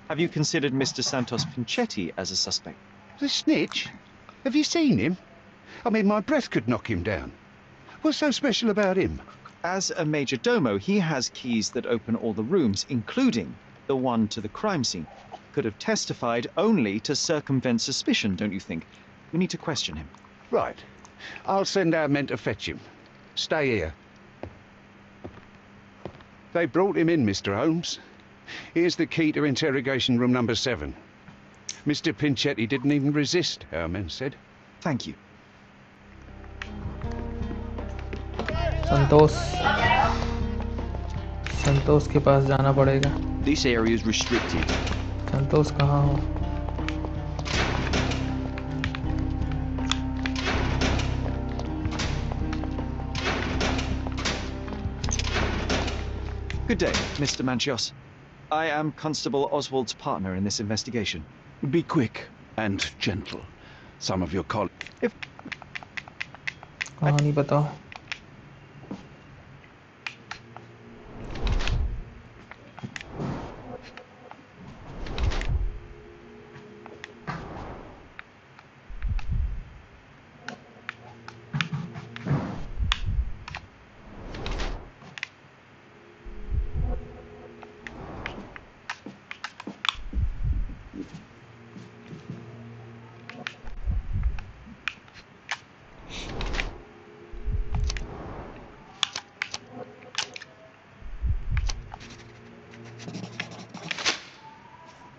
Speaker 6: Have you considered Mr. Santos Pinchetti as a suspect?
Speaker 9: The snitch? Have you seen him? I mean, my breath could knock him down. What's so special about him?
Speaker 6: As a major domo, he has keys that open all the rooms, including the one to the crime scene, could have testified only to circumvent suspicion, don't you think? We need to question him.
Speaker 9: Right. I'll send our men to fetch him. Stay here. They brought him in, Mr. Holmes. Here's the key to interrogation room number 7. Mr. Pinchetti didn't even resist, our men said.
Speaker 6: Thank you.
Speaker 1: संतोष के पास जाना पड़ेगा.
Speaker 6: This area is restricted.
Speaker 1: संतोष कहाँ हो?
Speaker 6: Good day, Mr. Manchios. I am Constable Oswald's partner in this investigation.
Speaker 10: Be quick and gentle. Some of your colleagues...
Speaker 1: कहानी बताओ.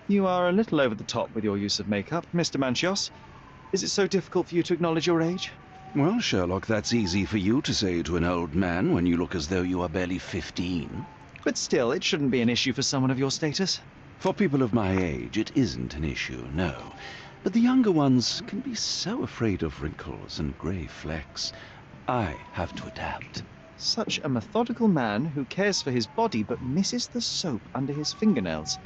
Speaker 6: You are a little over the top with your use of makeup, Mr. Manchios. Is it so difficult for you to acknowledge your age?
Speaker 10: Well, Sherlock, that's easy for you to say to an old man when you look as though you are barely 15.
Speaker 6: But still, it shouldn't be an issue for someone of your status.
Speaker 10: For people of my age, it isn't an issue, no. But the younger ones can be so afraid of wrinkles and grey flecks. I have to adapt.
Speaker 6: Such a methodical man who cares for his body but misses the soap under his fingernails.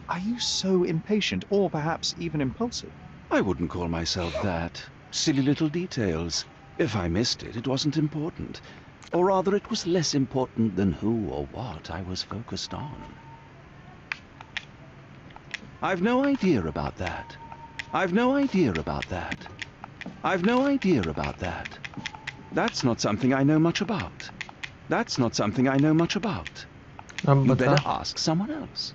Speaker 6: Are you so impatient, or perhaps even impulsive?
Speaker 10: I wouldn't call myself that. Silly little details. If I missed it, it wasn't important. Or rather, it was less important than who or what I was focused on. I've no idea about that. I've no idea about that. I've no idea about that. That's not something I know much about. That's not something I know much about. You better ask someone else.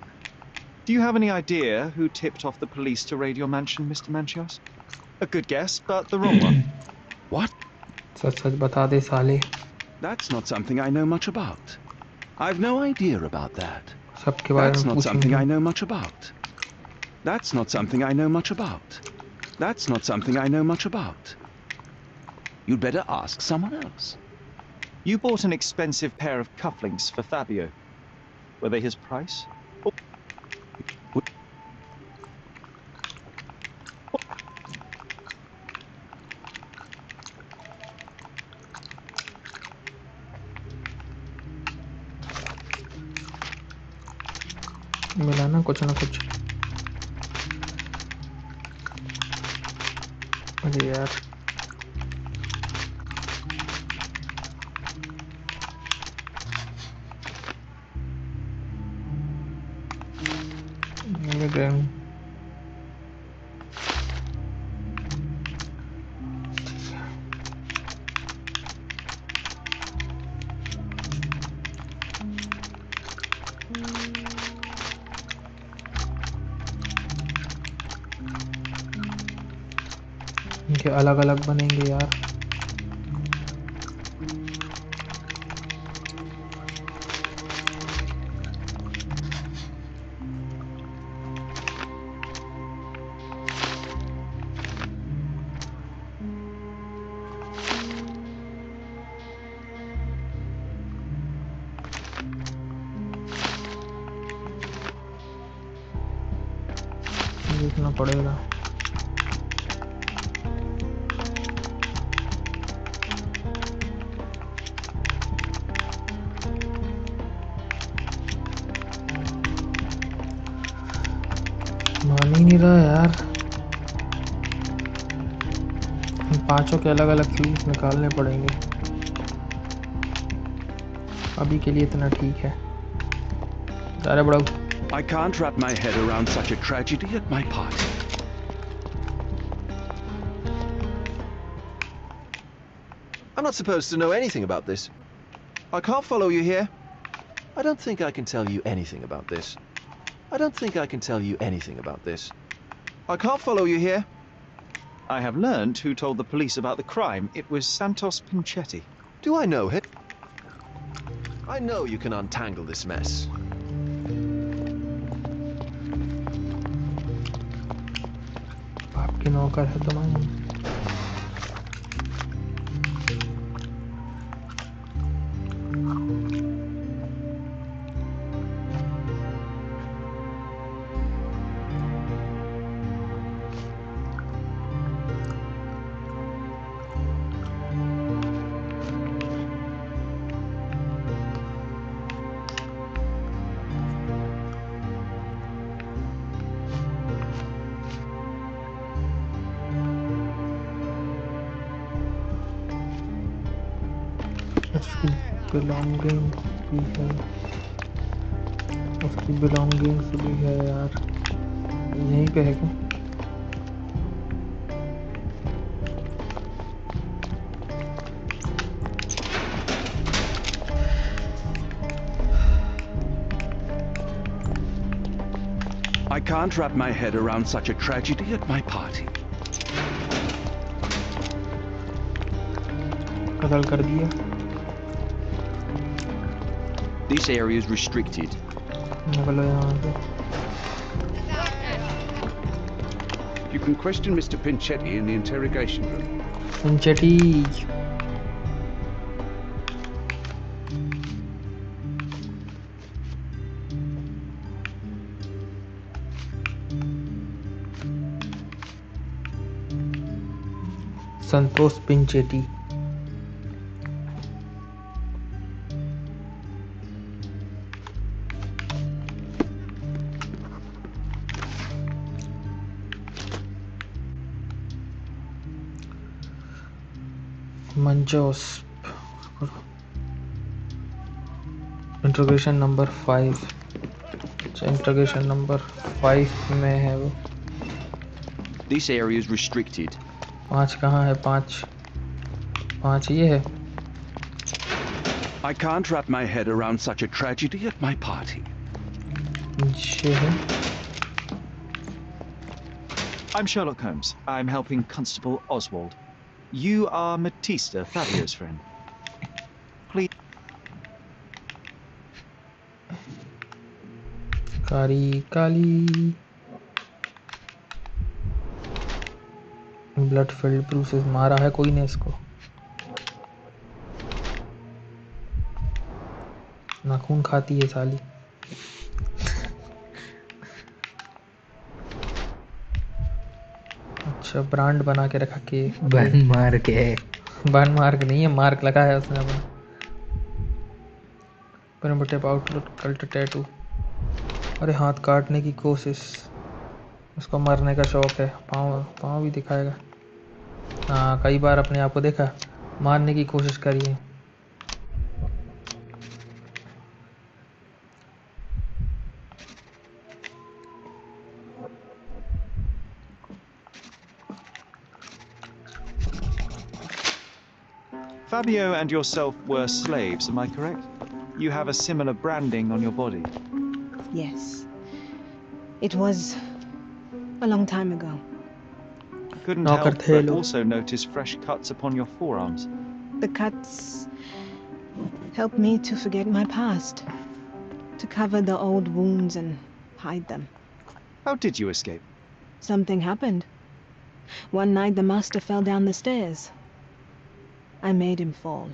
Speaker 6: Do you have any idea who tipped off the police to raid your mansion, Mr. Manchios? A good guess, but the wrong one.
Speaker 10: What?
Speaker 1: सच बता दे साले.
Speaker 10: That's not something I know much about. I've no idea about that.
Speaker 1: सबके बारे
Speaker 10: That's
Speaker 1: में
Speaker 10: not something
Speaker 1: पूछेंगे.
Speaker 10: I know much about. That's not something I know much about. That's not something I know much about. You'd better ask someone else.
Speaker 6: You bought an expensive pair of cufflinks for Fabio. Were they his price?
Speaker 1: मिला ना कुछ अरे यार इनके अलग अलग बनेंगे यार. देखना पड़ेगा. मान ही नहीं रहा यार. इन पांचों के अलग अलग क्लूज निकालने पड़ेंगे. अभी के लिए इतना ठीक है. जा रहे बड़ा.
Speaker 10: I can't wrap my head around such a tragedy at my party.
Speaker 7: I'm not supposed to know anything about this. I can't follow you here. I don't think I can tell you anything about this. I don't think I can tell you anything about this.
Speaker 6: I can't follow you here. I have learned who told the police about the crime. It was Santos Pinchetti.
Speaker 7: Do I know him? I know you can untangle this mess.
Speaker 1: आपकी नौकर है तो मैं belonging भी है उसकी belongings भी है यार यहीं पे है क्या
Speaker 10: I can't wrap my head around such a tragedy at my party.
Speaker 1: कत्ल कर दिया
Speaker 6: This area is restricted.
Speaker 1: निकलो यहाँ से
Speaker 9: You can question Mr. Pinchetti in the interrogation room.
Speaker 1: Pinchetti. Santos Pinchetti. Manjos. Interrogation number 5. Interrogation number 5 में है वो.
Speaker 6: This area is restricted.
Speaker 1: 5 कहाँ है 5 ये है.
Speaker 10: I can't wrap my head around such a tragedy at my party.
Speaker 1: ये है.
Speaker 6: I'm Sherlock Holmes. I'm helping Constable Oswald. You are Matista, Fabio's friend. Please.
Speaker 1: Kali. Blood filled bruises. मारा है कोई ने इसको. नाखून खाती है साली. अच्छा ब्रांड बना के रखा के
Speaker 13: बन मार के
Speaker 1: नहीं है मार्क लगा है उसने अपना. Primitive outlook cult tattoo. अरे हाथ काटने की कोशिश. उसको मरने का शौक है. पाँव भी दिखाएगा. हाँ कई बार अपने आप को देखा मारने की कोशिश करी है.
Speaker 6: Fabio and yourself were slaves, am I correct? You have a similar branding on your body.
Speaker 5: Yes. It was a long time ago.
Speaker 6: Couldn't help but also notice fresh cuts upon your forearms.
Speaker 5: The cuts helped me to forget my past, to cover the old wounds and hide them.
Speaker 6: How did you escape?
Speaker 5: Something happened. One night the master fell down the stairs. I made him fall,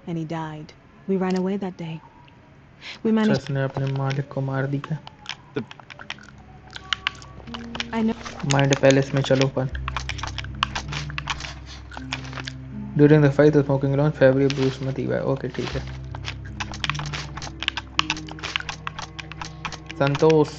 Speaker 5: and he died. We ran away that day. We managed.
Speaker 1: उसने अपने मालिक को मार दिया.
Speaker 5: I know.
Speaker 1: Mind Palace में चलो पर. During the fight, the smoking launch, Fabio Bruce मत ही भाई. Okay ठीक है. संतोष.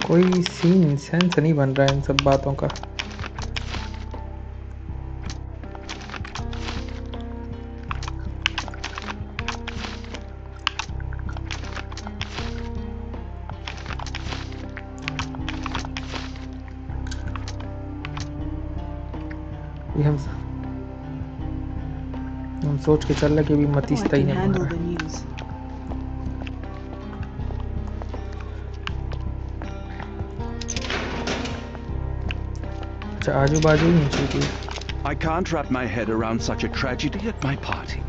Speaker 1: कोई सीन सेंस नहीं बन रहा है इन सब बातों का. ये हम सोच के चल रहे कि अभी
Speaker 5: Oh, I
Speaker 1: मतीस्ता ही
Speaker 5: can
Speaker 1: नहीं
Speaker 5: handle
Speaker 1: मारा
Speaker 5: the news.
Speaker 1: अच्छा आजू बाजू ही नहीं चाहिए
Speaker 10: I can't wrap my head around such a tragedy at my party.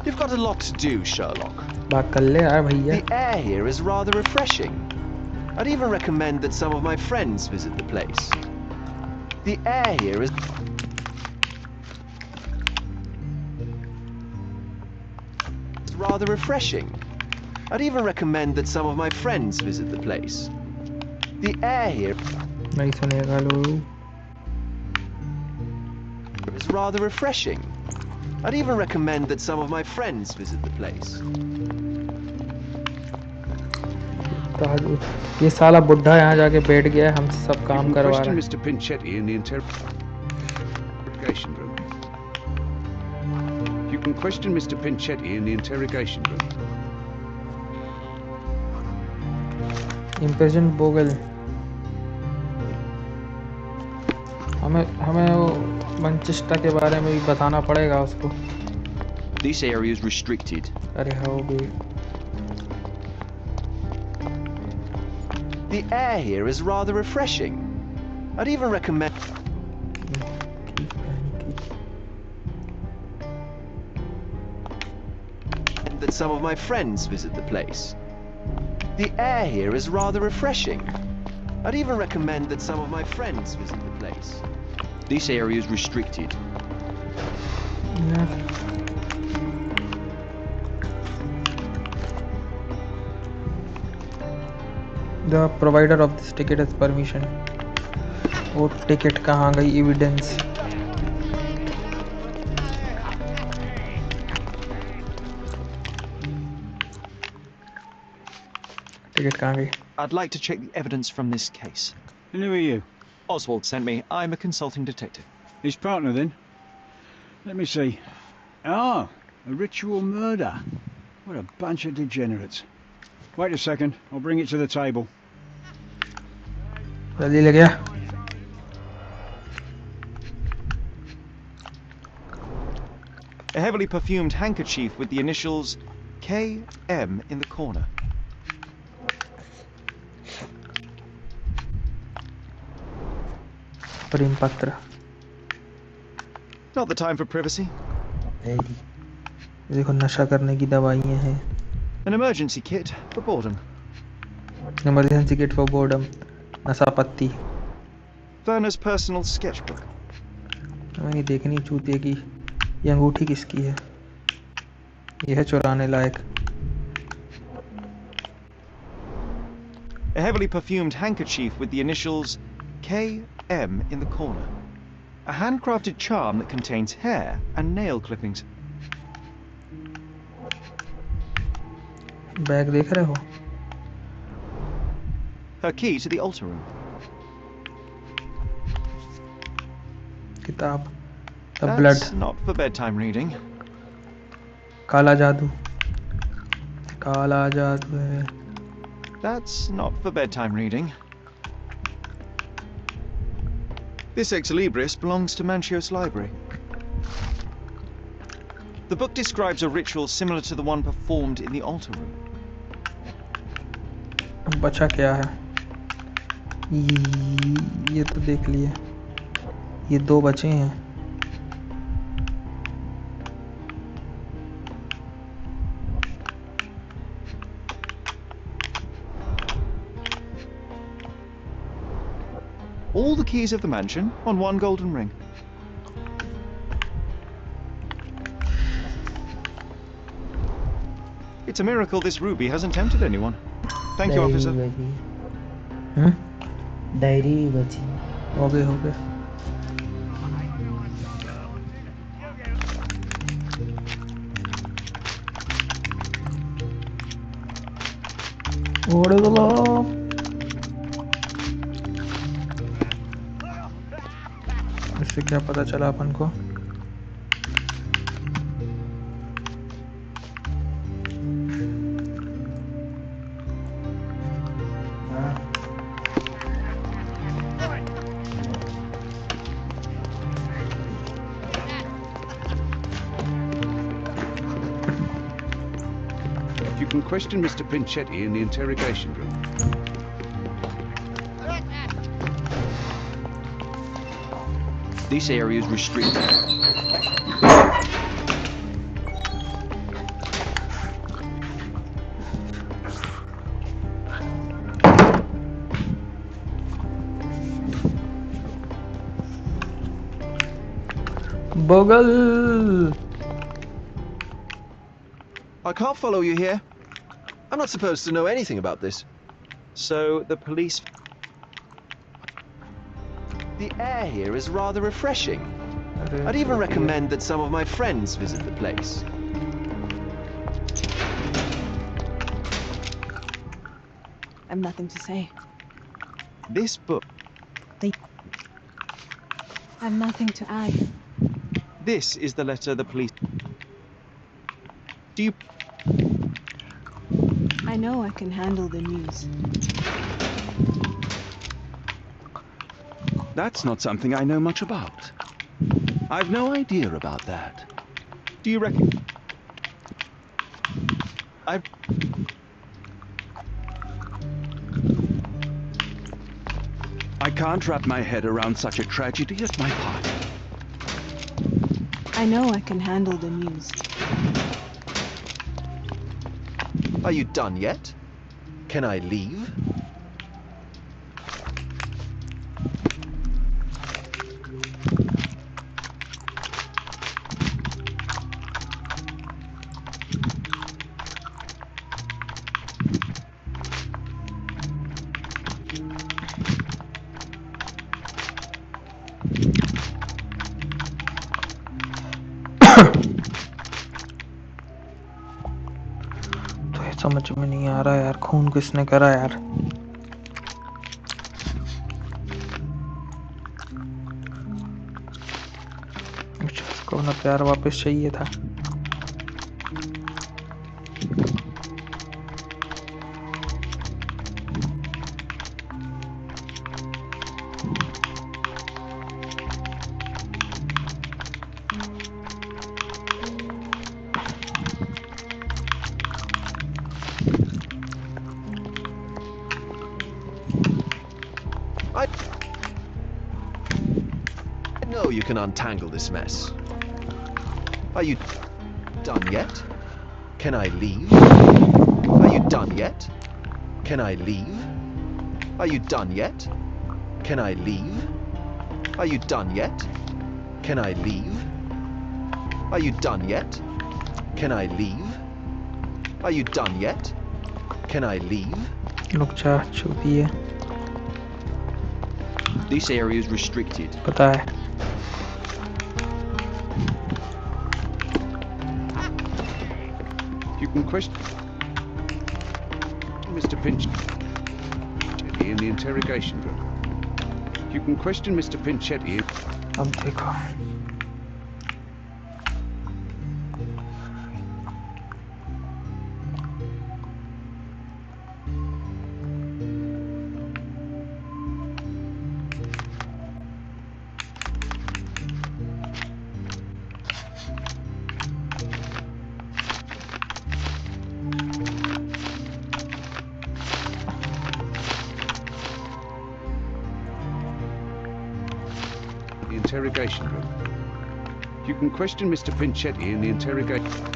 Speaker 7: You've got a lot to do, Sherlock.
Speaker 1: बात कर ले यार भैया
Speaker 7: The air here is rather refreshing. I'd even recommend that some of my friends visit the place. The air here is rather refreshing. I'd even recommend that some of my friends visit the place. The air here
Speaker 1: नहीं सुनेगा लोग
Speaker 7: is rather refreshing. I'd even recommend that some of my friends visit the place.
Speaker 1: ताजू ये साला बुढ़ा यहाँ जाके बैठ गया है हमसे सब काम
Speaker 9: You can
Speaker 1: करवा
Speaker 9: question
Speaker 1: रहा है
Speaker 9: Mr. Pinchetti in the interrogation room. You can question Mr. Pinchetti in the interrogation room.
Speaker 1: Impression Bogle हमें वो मंचेस्टर के बारे में भी बताना पड़ेगा उसको
Speaker 6: This area is restricted.
Speaker 1: अरे हाँ भी
Speaker 7: The air here is rather refreshing. I'd even recommend that some of my friends visit the place. The air here is rather refreshing. I'd even recommend that some of my friends visit the place.
Speaker 6: This area is restricted.
Speaker 1: The provider of this ticket has permission. वो ticket कहाँ गई evidence ticket कहाँ गई
Speaker 6: I'd like to check the evidence from this case.
Speaker 11: And who are you?
Speaker 6: Oswald sent me. I'm a consulting detective.
Speaker 11: His partner, then? Let me see. Ah, a ritual murder. What a bunch of degenerates. Wait a second. I'll bring it to the table.
Speaker 1: जल्दी ले गया
Speaker 6: A heavily perfumed handkerchief with the initials KM in the corner.
Speaker 1: प्रेम पत्र
Speaker 6: Not the time for privacy.
Speaker 1: देखो नशा करने की दवाइयाँ हैं
Speaker 6: An emergency kit for boredom.
Speaker 1: Emergency kit for boredom नशा पत्ती
Speaker 6: Werner's personal sketchbook.
Speaker 1: हमें नहीं देखनी चूतिए की ये अंगूठी किसकी है यह है चुराने लायक
Speaker 6: A heavily perfumed handkerchief with the initials KM in the corner. A handcrafted charm that contains hair and nail clippings.
Speaker 1: Bag देख रहे हो
Speaker 6: Her key to the altar room.
Speaker 1: किताब the blood
Speaker 6: That's not for bedtime reading.
Speaker 1: काला जादू है
Speaker 6: That's not for bedtime reading. This ex libris belongs to Manchios Library. The book describes a ritual similar to the one performed in the altar room.
Speaker 1: बचा क्या है ये तो देख लिए ये दो बचे हैं
Speaker 6: All the keys of the mansion on one golden ring. It's a miracle this ruby hasn't tempted anyone. Thank you, officer.
Speaker 1: Diary भी बची हो गए ओड़े दो इससे क्या पता चला अपन को
Speaker 9: can question Mr. Pinchetti in the interrogation room.
Speaker 6: This area is restricted.
Speaker 1: Bogle!
Speaker 7: I can't follow you here. I'm not supposed to know anything about this.
Speaker 6: So the police...
Speaker 7: The air here is rather refreshing. I'd even recommend that some of my friends visit the place.
Speaker 5: I've nothing to say.
Speaker 6: This book...
Speaker 5: I've nothing to add.
Speaker 6: This is the letter the police... Do you...
Speaker 5: I know I can handle the news.
Speaker 10: That's not something I know much about. I've no idea about that.
Speaker 6: Do you reckon...
Speaker 10: I can't wrap my head around such a tragedy at my party.
Speaker 5: I know I can handle the news.
Speaker 7: Are you done yet? Can I leave?
Speaker 1: समझ में नहीं आ रहा यार खून किसने करा यार उसको अपना प्यार वापस चाहिए था
Speaker 7: I know you can untangle this mess. Are you done yet? Can I leave? Are you done yet? Can I leave? Are you done yet? Can I leave? Are you done yet? Can I leave? Are you done yet? Can I leave? Are you done yet? Can I leave?
Speaker 1: रुक जा छुपी है
Speaker 6: This area is restricted.
Speaker 1: पता है
Speaker 9: You can question Mr. Pinchetti in the interrogation room. You can question Mr. Pinchetti.
Speaker 1: अब देखो
Speaker 9: Interrogation room. You can question Mr. Pinchetti in the interrogation.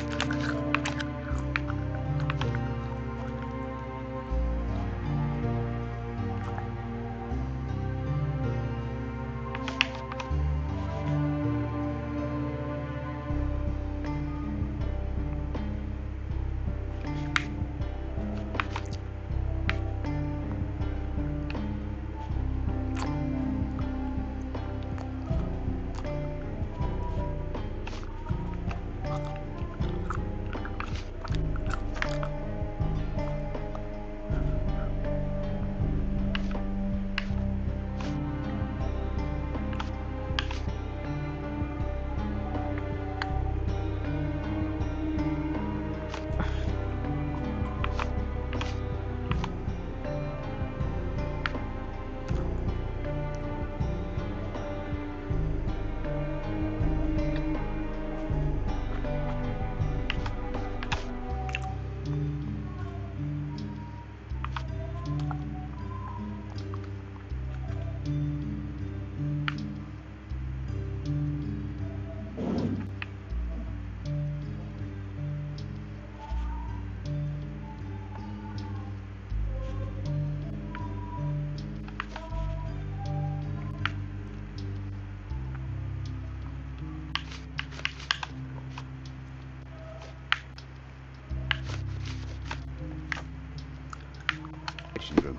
Speaker 9: Room.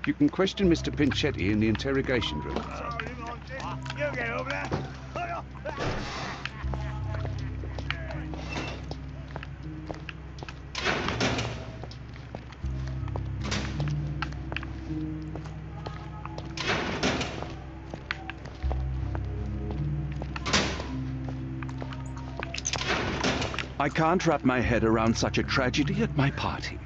Speaker 9: You can question Mr. Pinchetti in the interrogation room.
Speaker 13: You get over there.
Speaker 10: I can't wrap my head around such a tragedy at my party.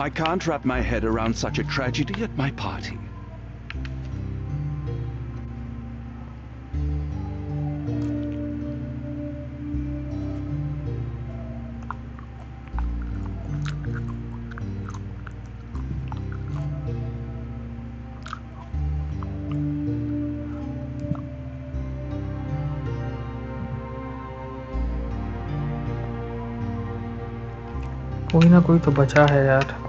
Speaker 10: I can't wrap my head around such a tragedy at my party.
Speaker 1: कोई ना कोई तो बचा है यार।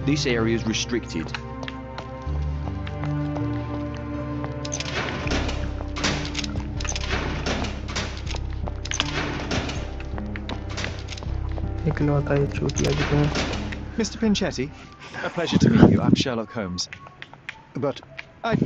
Speaker 6: This area is restricted.
Speaker 1: इकलौता ये चूतिया दिखा।
Speaker 6: Mr. Pinchetti, a pleasure to meet you. I'm Sherlock Holmes.
Speaker 2: But
Speaker 6: I...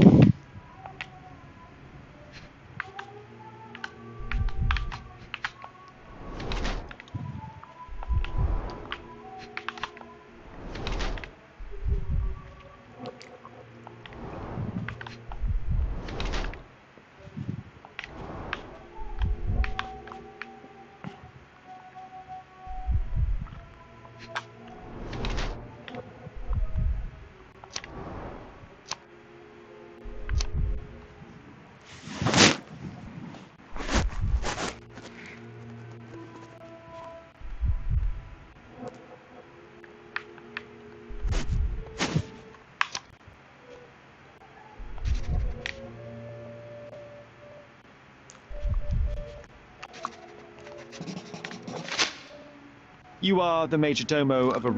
Speaker 6: You are the major domo of a...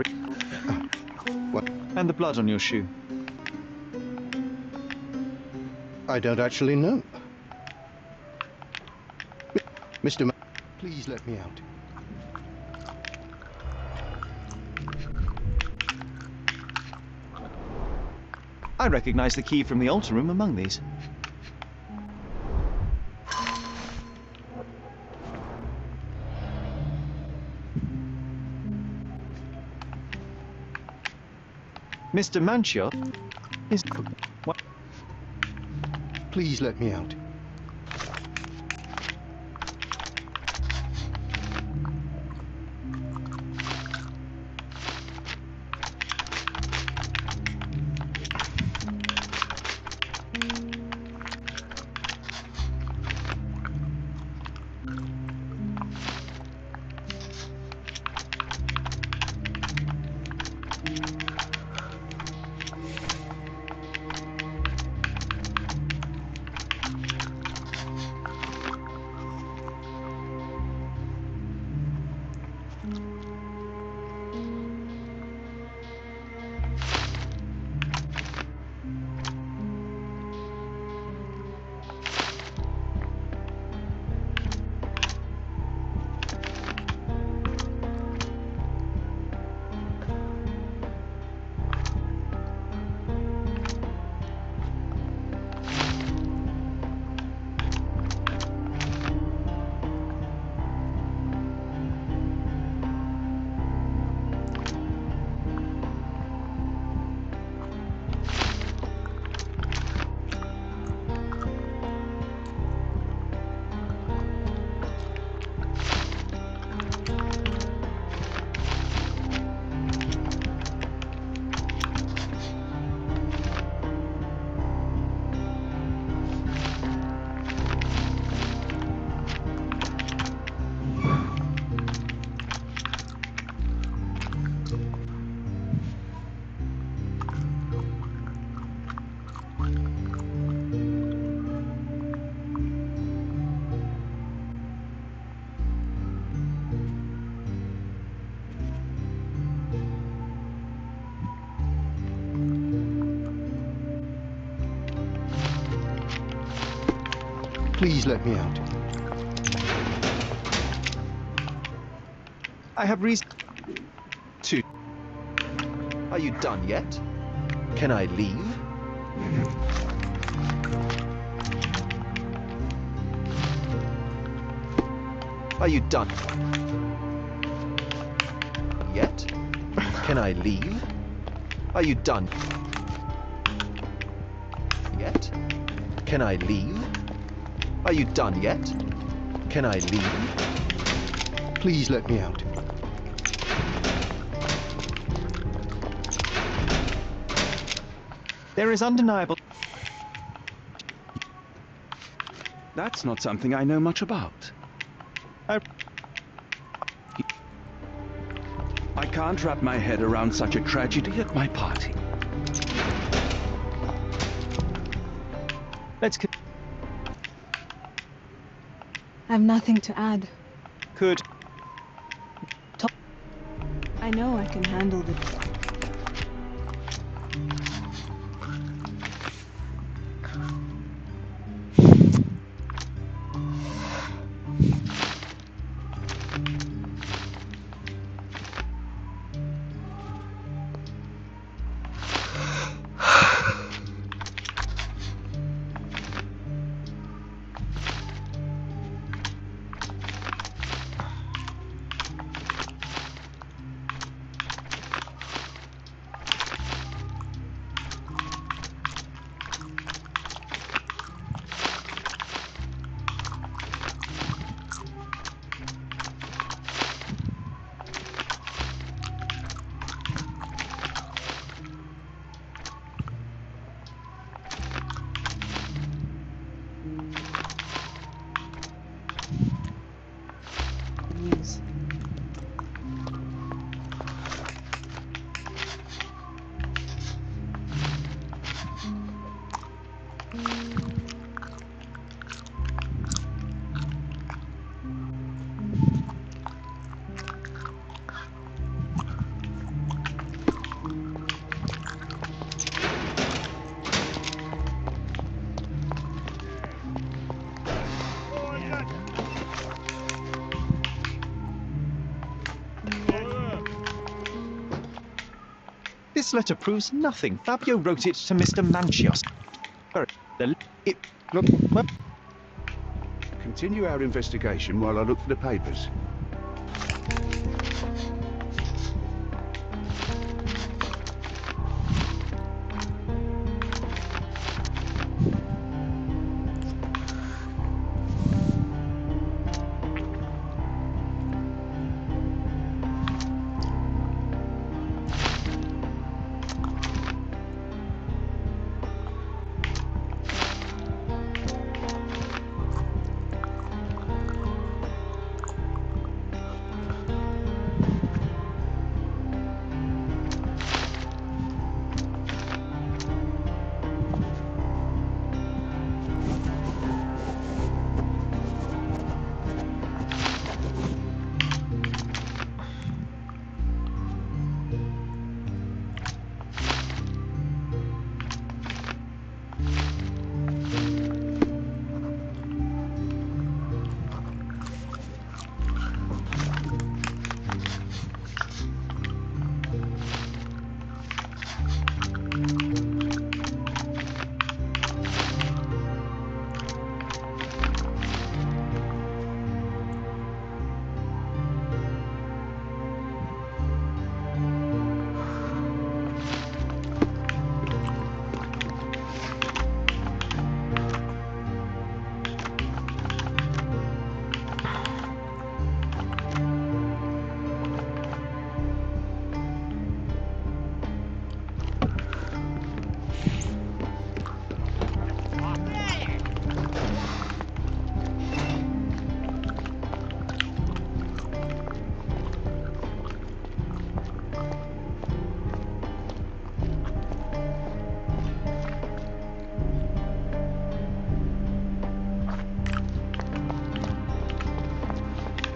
Speaker 2: What?
Speaker 6: And the blood on your shoe.
Speaker 2: I don't actually know. Mr. Please let me out.
Speaker 6: I recognize the key from the altar room among these. Mr. Manchio is... What?
Speaker 2: Please let me out. Please let me out.
Speaker 6: I have reason to.
Speaker 7: Are you done yet? Can I leave? Are you done yet? Can I leave? Are you done yet? Can I leave? Are you done yet? Can I leave?
Speaker 2: Please let me out.
Speaker 6: There is undeniable.
Speaker 10: That's not something I know much about. I can't wrap my head around such a tragedy at my party.
Speaker 6: Let's.
Speaker 5: I've nothing to add.
Speaker 6: Could.
Speaker 5: I know I can handle the... news.
Speaker 6: This letter proves nothing. Fabio wrote it to Mr. Manchios.
Speaker 9: Look, continue our investigation while I look for the papers.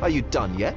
Speaker 7: Are you done yet?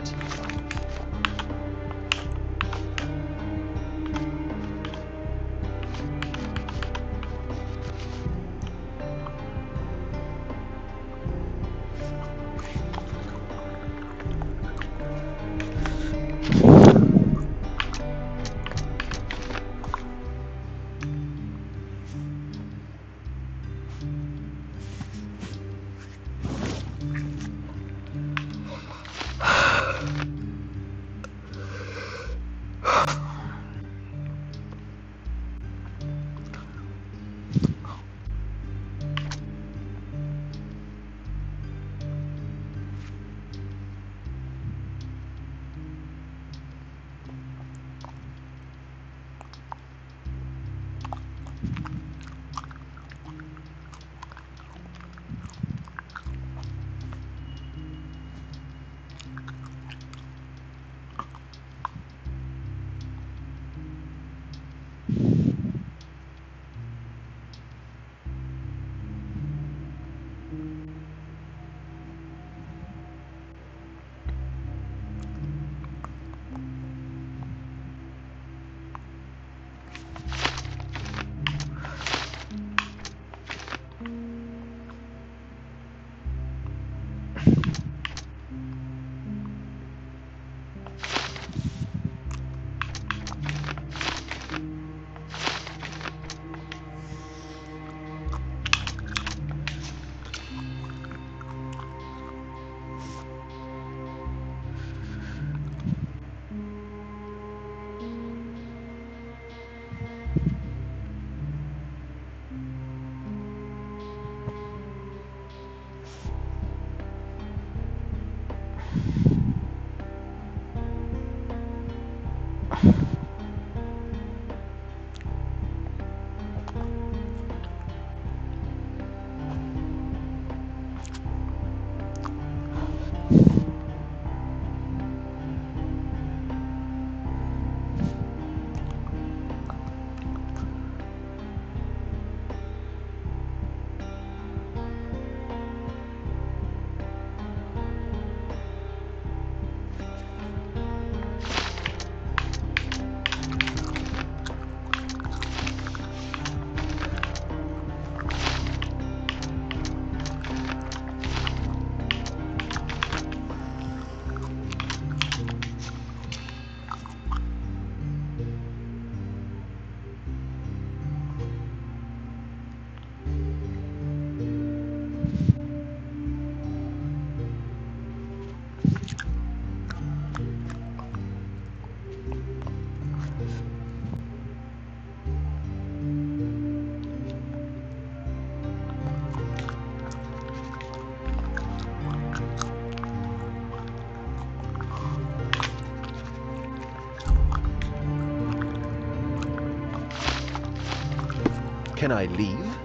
Speaker 7: Can I leave?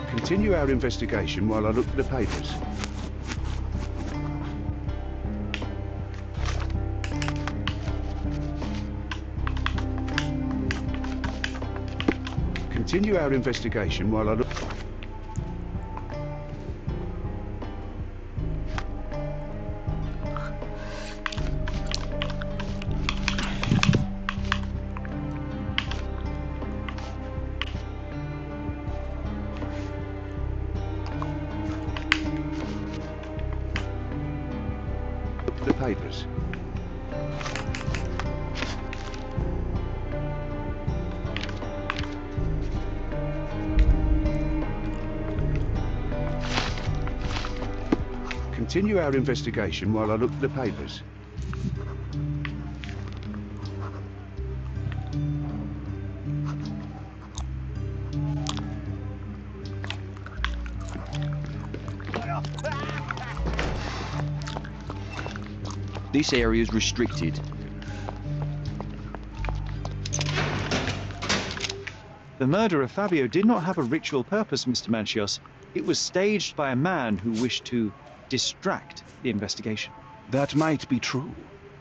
Speaker 9: Continue our investigation while I look at the papers. Continue our investigation while I look... the papers. Continue our investigation while I look at the papers.
Speaker 6: This area is restricted. The murder of Fabio did not have a ritual purpose, Mr. Manchios. It was staged by a man who wished to distract the investigation.
Speaker 10: That might be true.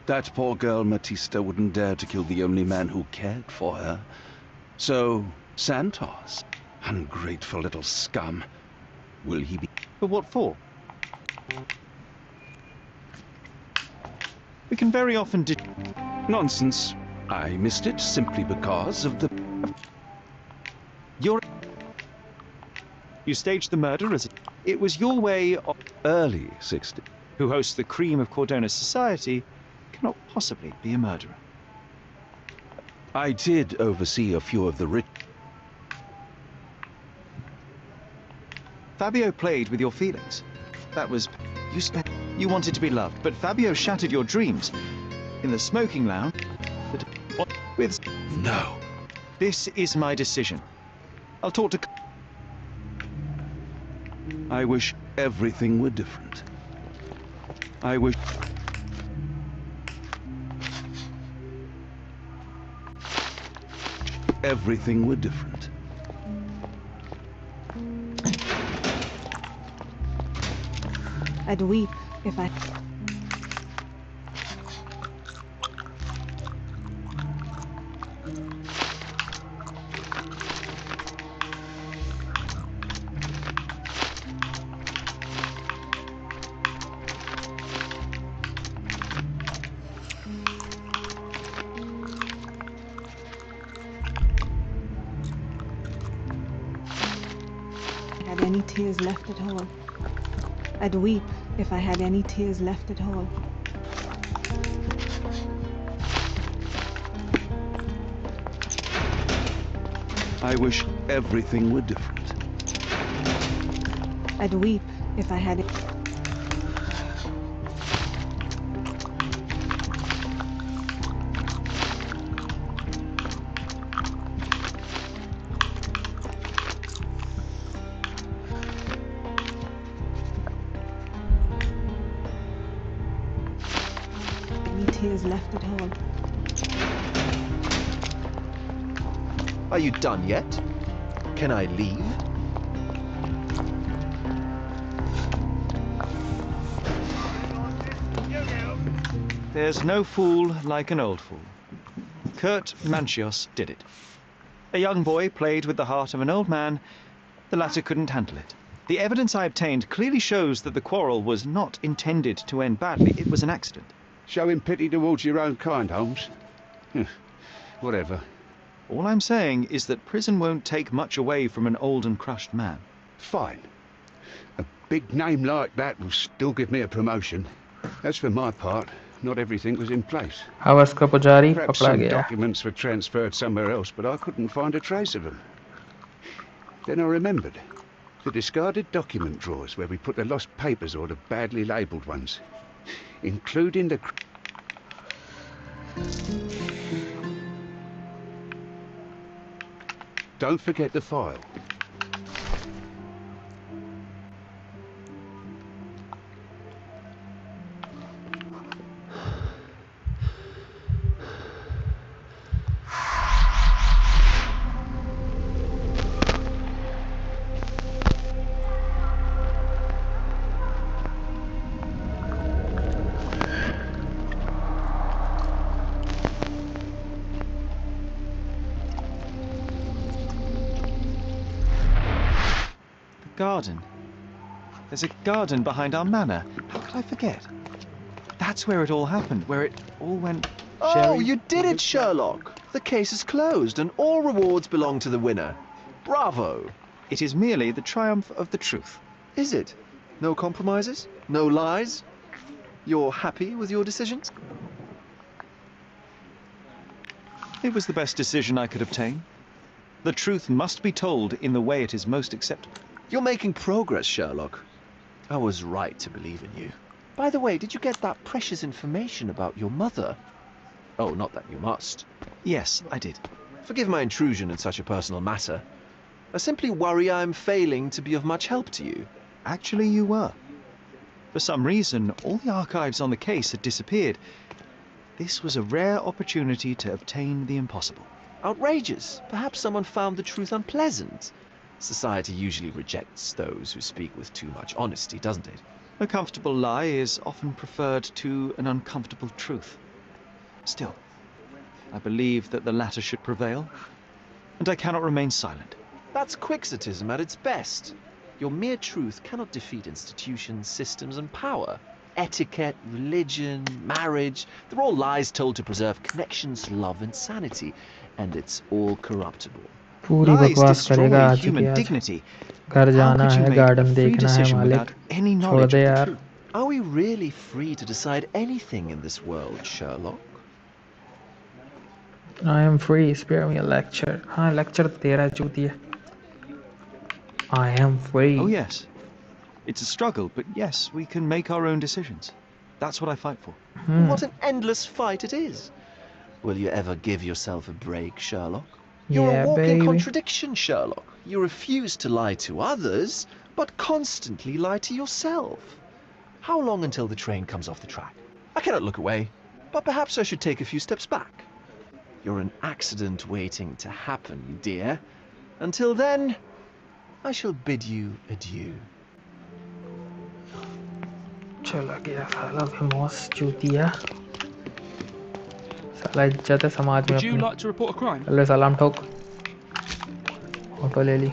Speaker 10: That poor girl Matista wouldn't dare to kill the only man who cared for her. So, Santos, ungrateful little scum, will he be...
Speaker 6: But what for? We can very often
Speaker 10: Nonsense. I missed it simply because of the...
Speaker 6: You staged the murder as... It was your way of...
Speaker 10: Early 60s.
Speaker 6: Who hosts the cream of Cordona's society cannot possibly be a murderer.
Speaker 10: I did oversee a few of the rich...
Speaker 6: Fabio played with your feelings. That was... You wanted to be loved, but Fabio shattered your dreams. In the smoking lounge... With...
Speaker 10: No.
Speaker 6: This is my decision. I'll talk to...
Speaker 10: I wish everything were different. I wish... everything were different.
Speaker 5: I'd weep if I... had any tears left at all. I'd weep if I had any tears left at all.
Speaker 10: I wish everything were different.
Speaker 5: I'd weep if I had... tears left at all.
Speaker 7: Are you done yet? Can I leave?
Speaker 6: There's no fool like an old fool. Kurt Manchios did it. A young boy played with the heart of an old man. The latter couldn't handle it. The evidence I obtained clearly shows that the quarrel was not intended to end badly. It was an accident.
Speaker 9: Showing pity towards your own kind, Holmes. Whatever.
Speaker 6: All I'm saying is that prison won't take much away from an old and crushed man.
Speaker 9: Fine. A big name like that will still give me a promotion. As for my part, not everything was in place.
Speaker 1: Hours का पुजारी
Speaker 9: Perhaps
Speaker 1: पकड़ा
Speaker 9: some
Speaker 1: गया.
Speaker 9: documents were transferred somewhere else, but I couldn't find a trace of them. Then I remembered. The discarded document drawers where we put the lost papers or the badly labelled ones. Including the... Don't forget the file.
Speaker 6: garden. There's a garden behind our manor. How could I forget? That's where it all happened, where it all went...
Speaker 7: Oh,
Speaker 6: Sherry,
Speaker 7: you did it, Sherlock! The case is closed and all rewards belong to the winner. Bravo!
Speaker 6: It is merely the triumph of the truth.
Speaker 7: Is it? No compromises? No lies? You're happy with your decisions?
Speaker 6: It was the best decision I could obtain. The truth must be told in the way it is most acceptable.
Speaker 7: You're making progress, Sherlock. I was right to believe in you. By the way, did you get that precious information about your mother? Oh, not that you must.
Speaker 6: Yes, I did.
Speaker 7: Forgive my intrusion in such a personal matter. I simply worry I'm failing to be of much help to you.
Speaker 6: Actually, you were. For some reason, all the archives on the case had disappeared. This was a rare opportunity to obtain the impossible.
Speaker 7: Outrageous. Perhaps someone found the truth unpleasant. Society usually rejects those who speak with too much honesty, doesn't it?
Speaker 6: A comfortable lie is often preferred to an uncomfortable truth. Still, I believe that the latter should prevail, and I cannot remain silent.
Speaker 7: That's quixotism at its best. Your mere truth cannot defeat institutions, systems, and power. Etiquette, religion, marriage, they're all lies told to preserve connections, love, and sanity, and it's all corruptible.
Speaker 1: पूरी बकवास करेगा आज की आज घर जाना है garden देखना है मालिक छोड़ दे यार
Speaker 7: Are we really free to decide anything in this world, Sherlock?
Speaker 1: I am free, spare me a lecture. हाँ lecture तेरा चूतिया. I am free.
Speaker 6: Oh yes, it's a struggle, but yes, we can make our own decisions. That's what I fight for.
Speaker 7: What an endless fight it is. Will you ever give yourself a break, Sherlock? You're
Speaker 1: Yeah,
Speaker 7: a walking
Speaker 1: baby.
Speaker 7: contradiction, Sherlock. You refuse to lie to others, but constantly lie to yourself. How long until the train comes off the track? I cannot look away, but perhaps I should take a few steps back. You're an accident waiting to happen, dear. Until then, I shall bid you adieu.
Speaker 1: चला गया साला famous चूतिया साला इज्जत है समाज में
Speaker 12: Would you
Speaker 1: अपनी
Speaker 12: like to report a crime?
Speaker 1: चले सलाम ठोक ऑटो ले ली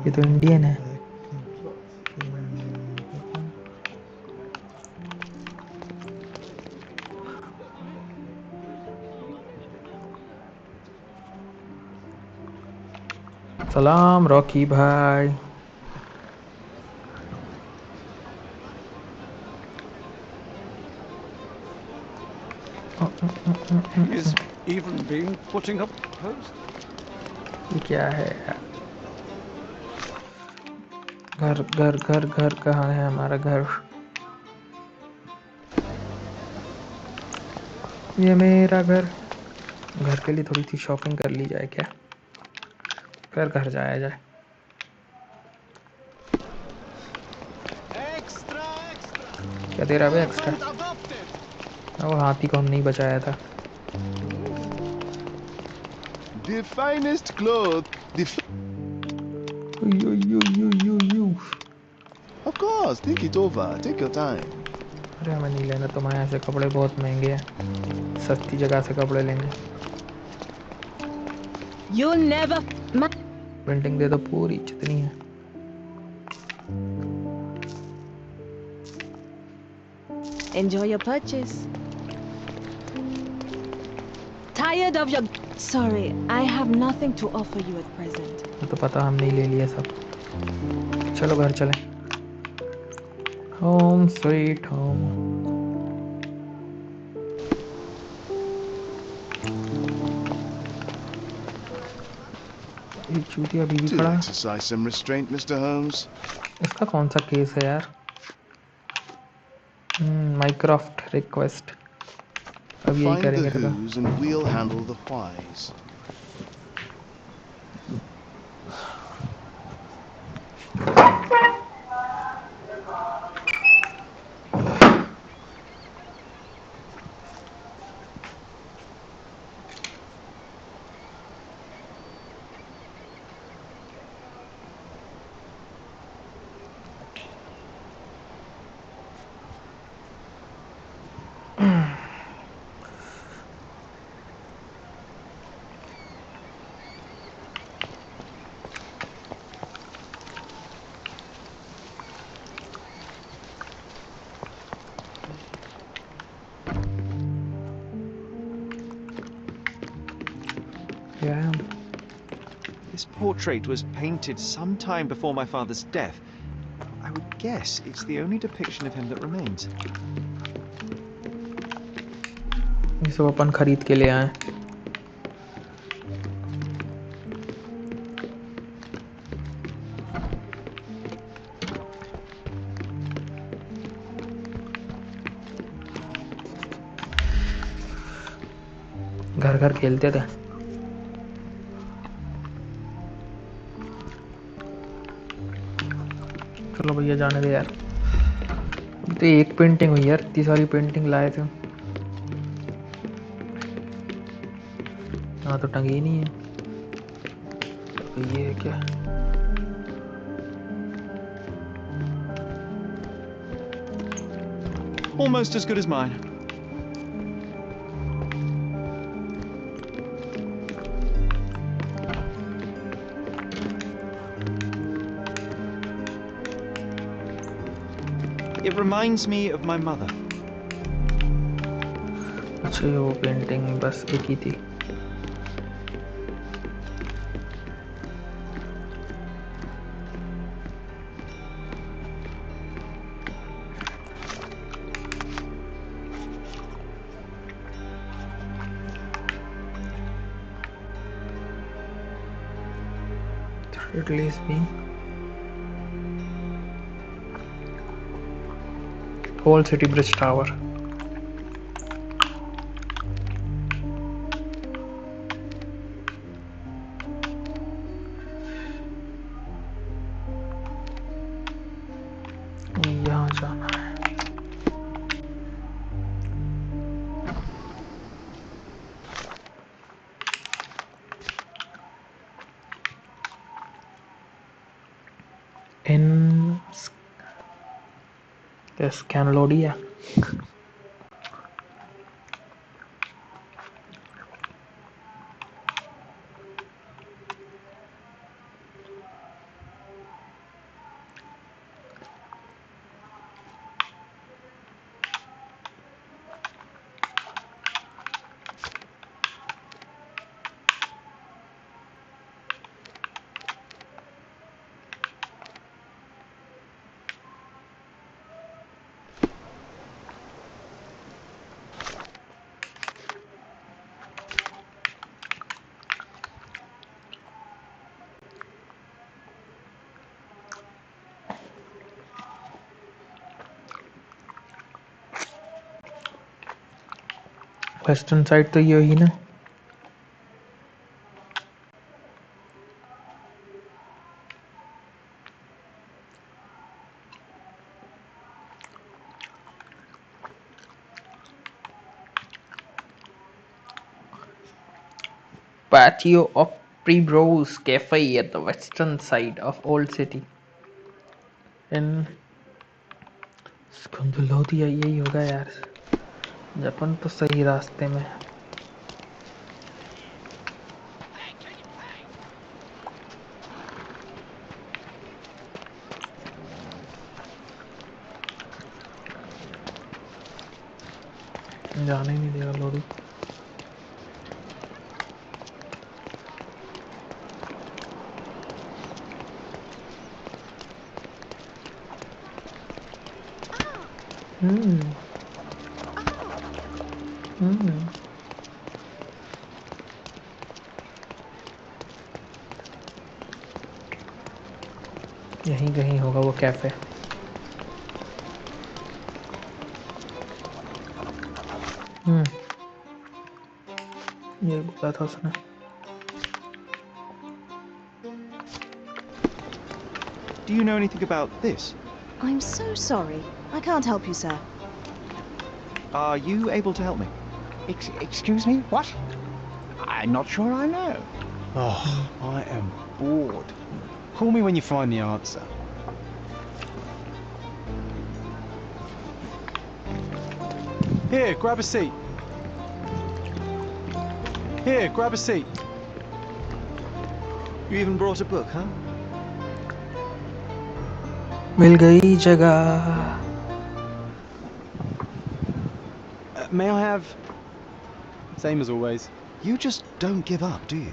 Speaker 1: ये तो इंडियन है सलाम रॉकी भाई
Speaker 11: Is even been putting up posts?
Speaker 1: ये क्या है यार घर घर घर घर कहाँ है हमारा घर ये मेरा घर घर के लिए थोड़ी सी शॉपिंग कर ली जाए क्या फिर घर जाया जाए क्या दे रहा है एक्स्ट्रा वो हाथी को हम नहीं बचाया था
Speaker 2: The finest cloth. Of course, think it over. Take your time.
Speaker 1: अरे हमें नहीं लेना तुम्हारे यहाँ से कपड़े बहुत महंगे हैं सस्ती जगह से कपड़े लेंगे
Speaker 5: You'll never.
Speaker 1: पेंटिंग दे दो पूरी जितनी है
Speaker 5: Enjoy your purchase. Tired of your. Sorry, I have nothing to offer you at present.
Speaker 1: तो पता हम नहीं ले लिया सब चलो घर चलें होम स्वीट होम ये चूतिया बीवी
Speaker 2: Do
Speaker 1: खड़ा है
Speaker 2: exercise some restraint, Mr. Holmes.
Speaker 1: इसका कौन सा केस है यार माइक्रोफ्ट रिक्वेस्ट अब यही
Speaker 2: Find the
Speaker 1: करेंगे तो
Speaker 2: who's and we'll handle the whys.
Speaker 1: Yeah.
Speaker 6: This portrait was painted some time before my father's death. I would guess it's the only depiction of him that remains.
Speaker 1: ये सब अपन खरीद के ले आए. घर घर खेलते थे. चलो भैया जाने दे यार. तो एक पेंटिंग हुई यार, इतनी सारी पेंटिंग लाए थे. हाँ तो टंगी नहीं है. तो ये है क्या?
Speaker 6: Almost as good as mine. It reminds me of my mother.
Speaker 1: अच्छा ये वो पेंटिंग बस एक ही थी. Release me. Whole city bridge tower. यहाँ जाना है. In this Cambodia. Western side तो ये ही ना. Patio of Pre-Bros Cafe at the western side of Old City. In स्कंदुलौदिया यही होगा यार. जापान तो सही रास्ते में. जाने नहीं देगा लोरी. यहीं कहीं होगा वो कैफे. ये बोला था उसने.
Speaker 6: Do you know anything about this?
Speaker 5: I'm so sorry. I can't help you, sir.
Speaker 6: Are you able to help me?
Speaker 11: Excuse me? What? I'm not sure I know.
Speaker 4: Oh, I am bored. Call me when you find the answer. Here, grab a seat. Here, grab a seat.
Speaker 6: You even brought a book, huh?
Speaker 1: मिल गई जगह.
Speaker 4: May I have... Same as always.
Speaker 6: You just don't give up, do you?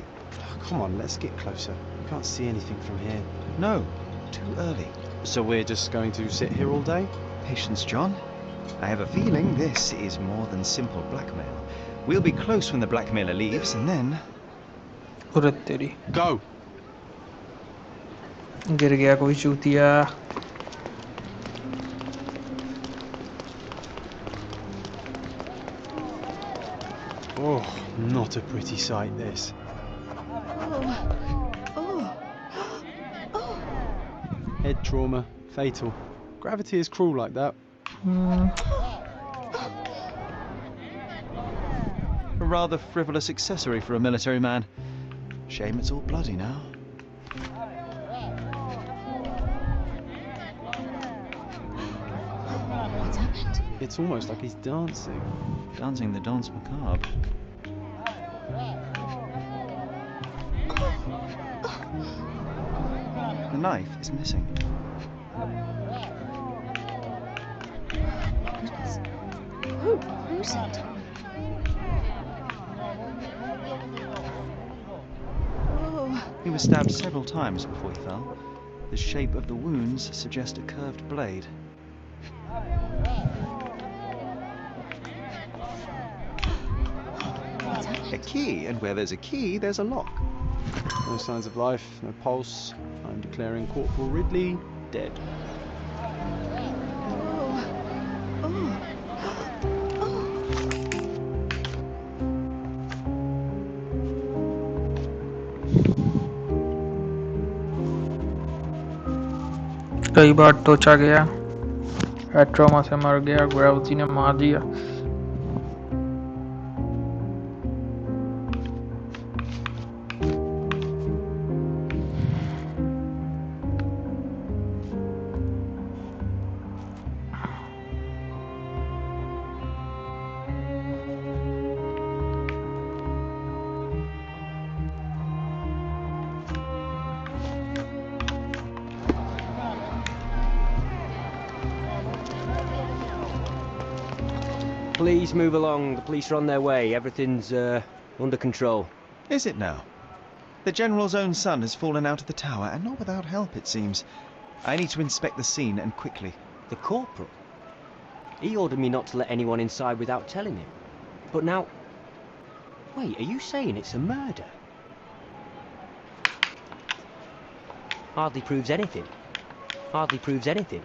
Speaker 4: Come on, let's get closer. We can't see anything from here.
Speaker 6: No, too early.
Speaker 4: So we're just going to sit here all day?
Speaker 6: Patience, John. I have a feeling this is more than simple blackmail. We'll be close when the blackmailer leaves, and then...
Speaker 4: Go!
Speaker 1: गिर गया कोई चूतिया.
Speaker 4: Oh, not a pretty sight, this. Head trauma, fatal. Gravity is cruel like that.
Speaker 6: A rather frivolous accessory for a military man. Shame it's all bloody now.
Speaker 8: What's happened?
Speaker 4: It's almost like he's dancing.
Speaker 6: Dancing the dance macabre. The knife is missing.
Speaker 8: Who's it?
Speaker 6: He was stabbed several times before he fell. The shape of the wounds suggest a curved blade. A key, and where there's a key, there's a lock.
Speaker 4: No signs of life, no pulse. I'm declaring Corporal Ridley dead.
Speaker 1: कई बार टोचा गया, head trauma से मर गया, gravity ने मार दिया.
Speaker 14: Please move along. The police are on their way. Everything's under control.
Speaker 6: Is it now? The General's own son has fallen out of the tower, and not without help, it seems. I need to inspect the scene, and quickly.
Speaker 14: The Corporal? He ordered me not to let anyone inside without telling him. But now... Wait, are you saying it's a murder? Hardly proves anything. Hardly proves anything.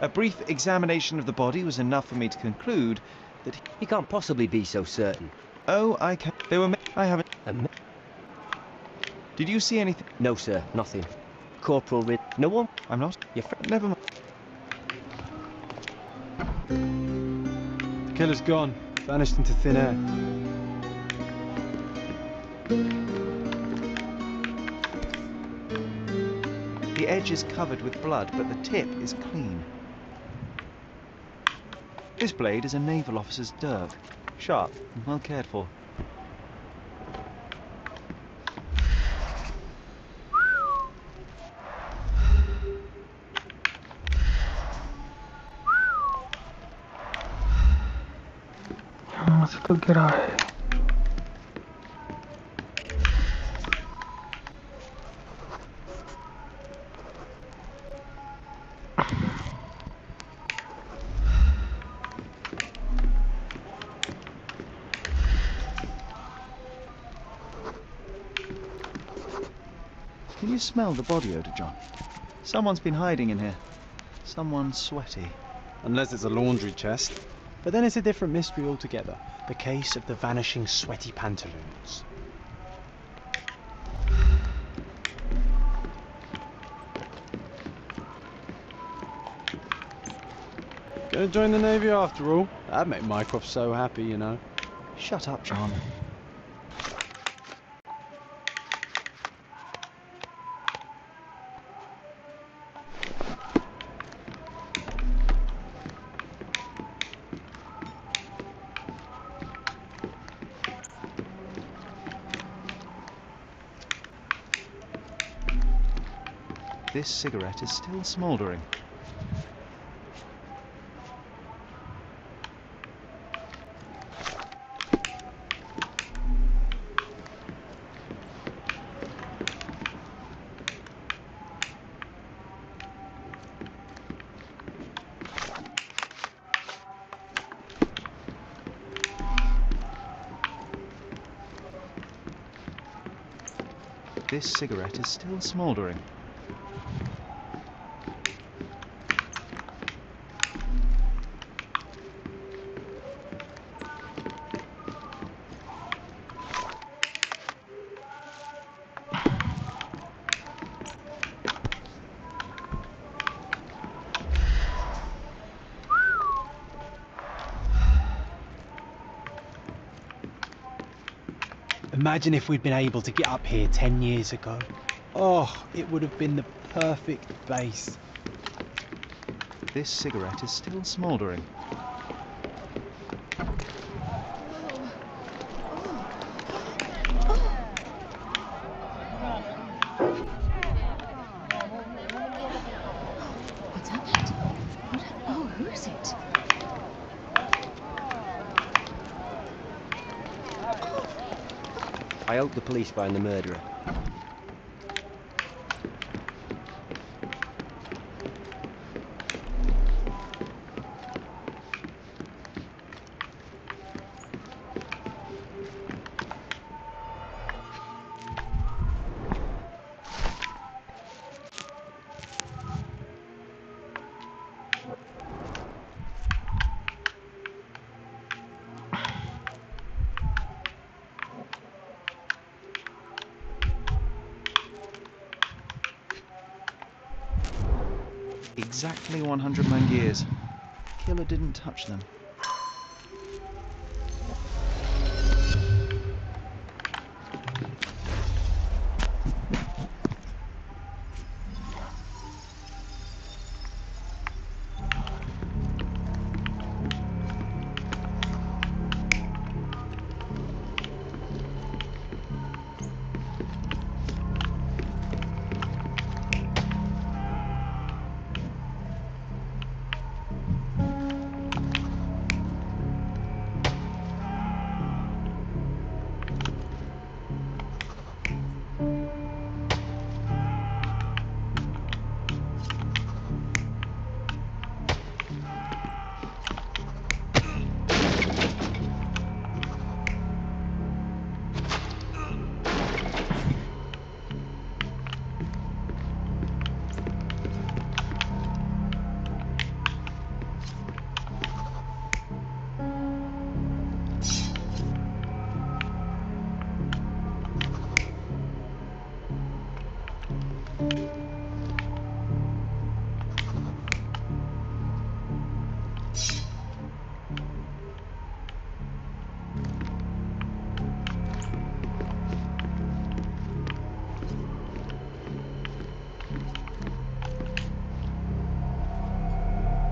Speaker 6: A brief examination of the body was enough for me to conclude that
Speaker 14: he can't possibly be so certain.
Speaker 6: Oh, I can. They were. I haven't. Did you see anything?
Speaker 14: No, sir, nothing. Corporal Rid. No one?
Speaker 6: I'm not.
Speaker 14: Your friend.
Speaker 6: Never mind.
Speaker 4: The killer's gone, vanished into thin air.
Speaker 6: The edge is covered with blood, but the tip is clean. This blade is a naval officer's dirk, sharp and well cared for.
Speaker 1: यहाँ से तो गिरा है.
Speaker 6: Can you smell the body odor, John? Someone's been hiding in here. Someone sweaty.
Speaker 4: Unless it's a laundry chest. But then it's a different mystery altogether. The case of the vanishing sweaty pantaloons. Gonna join the Navy after all. That'd make Mycroft so happy, you know.
Speaker 6: Shut up, John. This cigarette is still smouldering. This cigarette is still smouldering.
Speaker 3: Imagine if we'd been able to get up here 10 years ago. Oh, it would have been the perfect base.
Speaker 6: This cigarette is still smouldering.
Speaker 15: What's happened? Oh, who is it?
Speaker 14: I hope the police find the murderer.
Speaker 6: Exactly 109 years. The killer didn't touch them.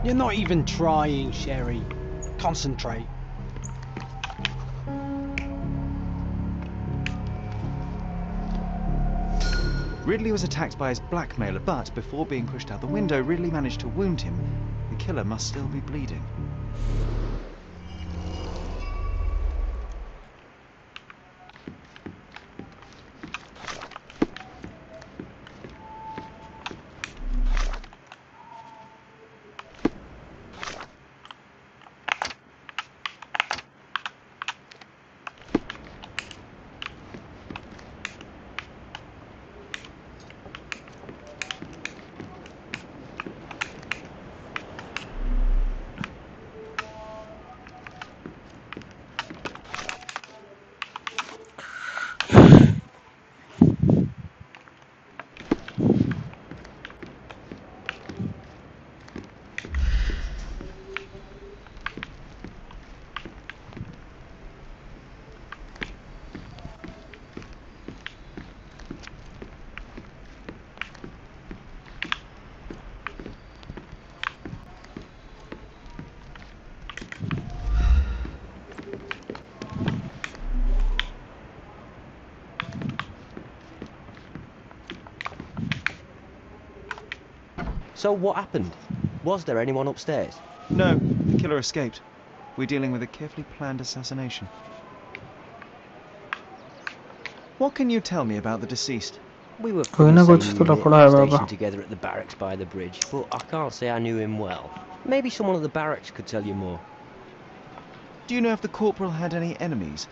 Speaker 3: You're not even trying, Sherry. Concentrate.
Speaker 6: Ridley was attacked by his blackmailer, but before being pushed out the window, Ridley managed to wound him. The killer must still be bleeding.
Speaker 14: So what happened? Was there anyone upstairs?
Speaker 6: No, the killer escaped. We're dealing with a carefully planned assassination. What can you tell me about the deceased?
Speaker 14: We were
Speaker 1: कोई
Speaker 14: from
Speaker 1: ना
Speaker 14: the
Speaker 1: कुछ
Speaker 14: same
Speaker 1: तो
Speaker 14: unit,
Speaker 1: लफड़ा है बाबा.
Speaker 14: stationed together at the barracks by the bridge, but I can't say I knew him well. Maybe someone at the barracks could tell you more.
Speaker 6: Do you know if the corporal had any enemies?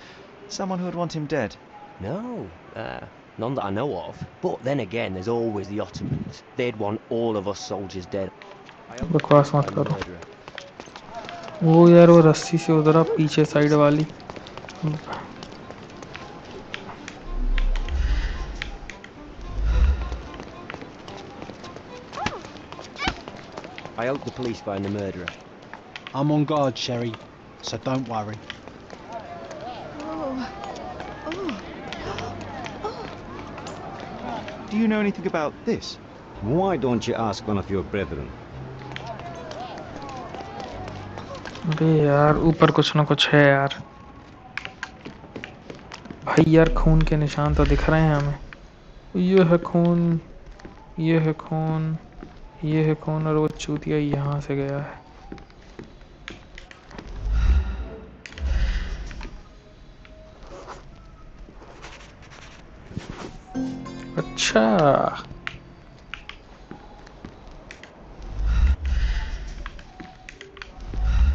Speaker 6: Someone who would want him dead?
Speaker 14: No, None that I know of. But then again, there's always the Ottomans. They'd want all of us soldiers dead.
Speaker 1: बकवास मत करो। वो यार वो रस्सी से उधर पीछे साइड वाली।
Speaker 14: I hope the police find the murderer.
Speaker 3: I'm on guard, Sherry, so don't worry.
Speaker 6: Do you know anything about this?
Speaker 16: Why don't you ask one of your brethren?
Speaker 1: अरे यार ऊपर कुछ ना कुछ है यार। भाई यार खून के निशान तो दिख रहे हैं हमें। ये है खून, ये है खून, ये है खून, और वो चूतिया यहाँ से गया है। अच्छा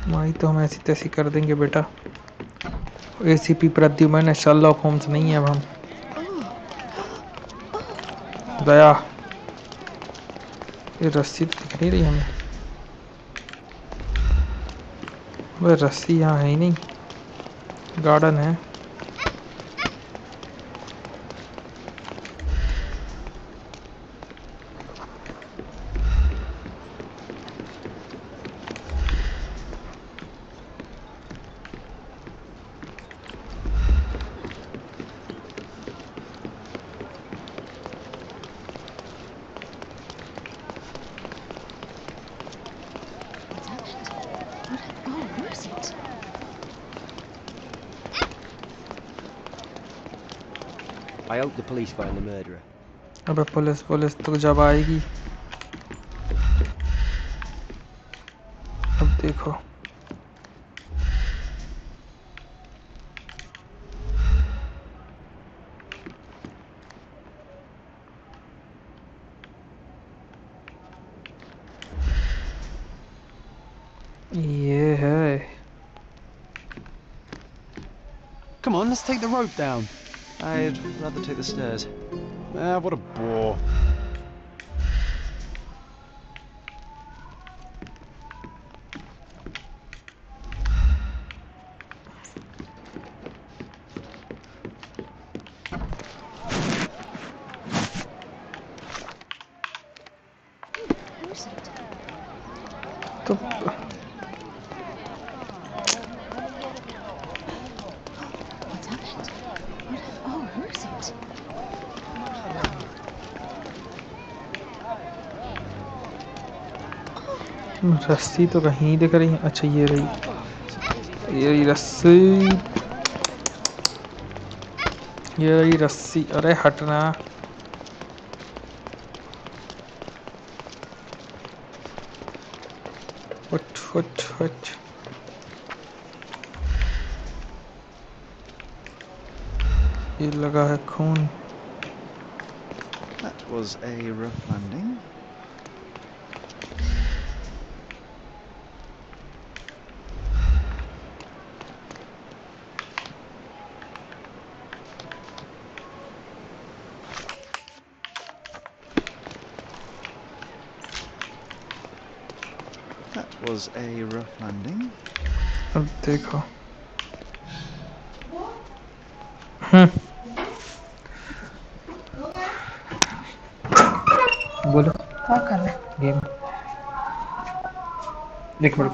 Speaker 1: माई तो हम ऐसी तैसी कर देंगे बेटा। एसीपी प्रद्युमन शर्लॉक होम्स नहीं है अब हम। दया ये रस्सी तो दिख नहीं रही हमें। वह रस्सी यहाँ है ही नहीं, गार्डन है।
Speaker 14: I hope the police find the murderer.
Speaker 1: अबे पुलिस तो जब आएगी। अब देखो ये है।
Speaker 3: Come on, let's take the rope down.
Speaker 6: I'd rather take the stairs.
Speaker 3: What a bore.
Speaker 1: तो रस्सी तो कहीं नहीं दिख रही है। अच्छा ये रही रस्सी, ये रही रस्सी। अरे हटना। उठ। ये लगा है खून।
Speaker 6: That was a rough landing. That was a rough landing.
Speaker 1: अब देखो बोलो क्या कर रहे गेम देख बड़े।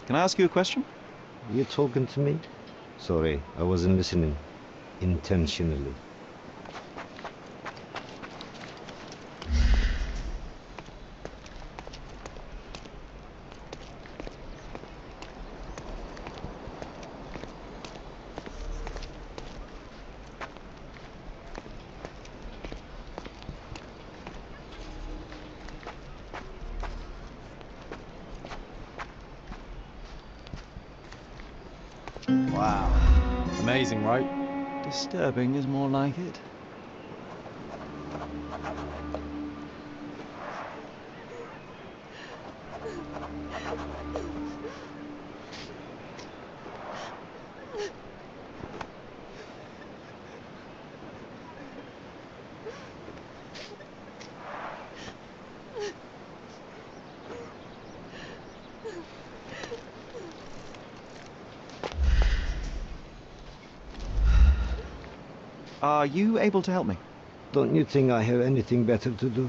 Speaker 6: Can I ask you a question?
Speaker 16: You talking to me? Sorry, I wasn't listening. Intentionally.
Speaker 3: Wow. Amazing, right?
Speaker 6: Disturbing is more like it. Are you able to help me?
Speaker 16: Don't you think I have anything better to do?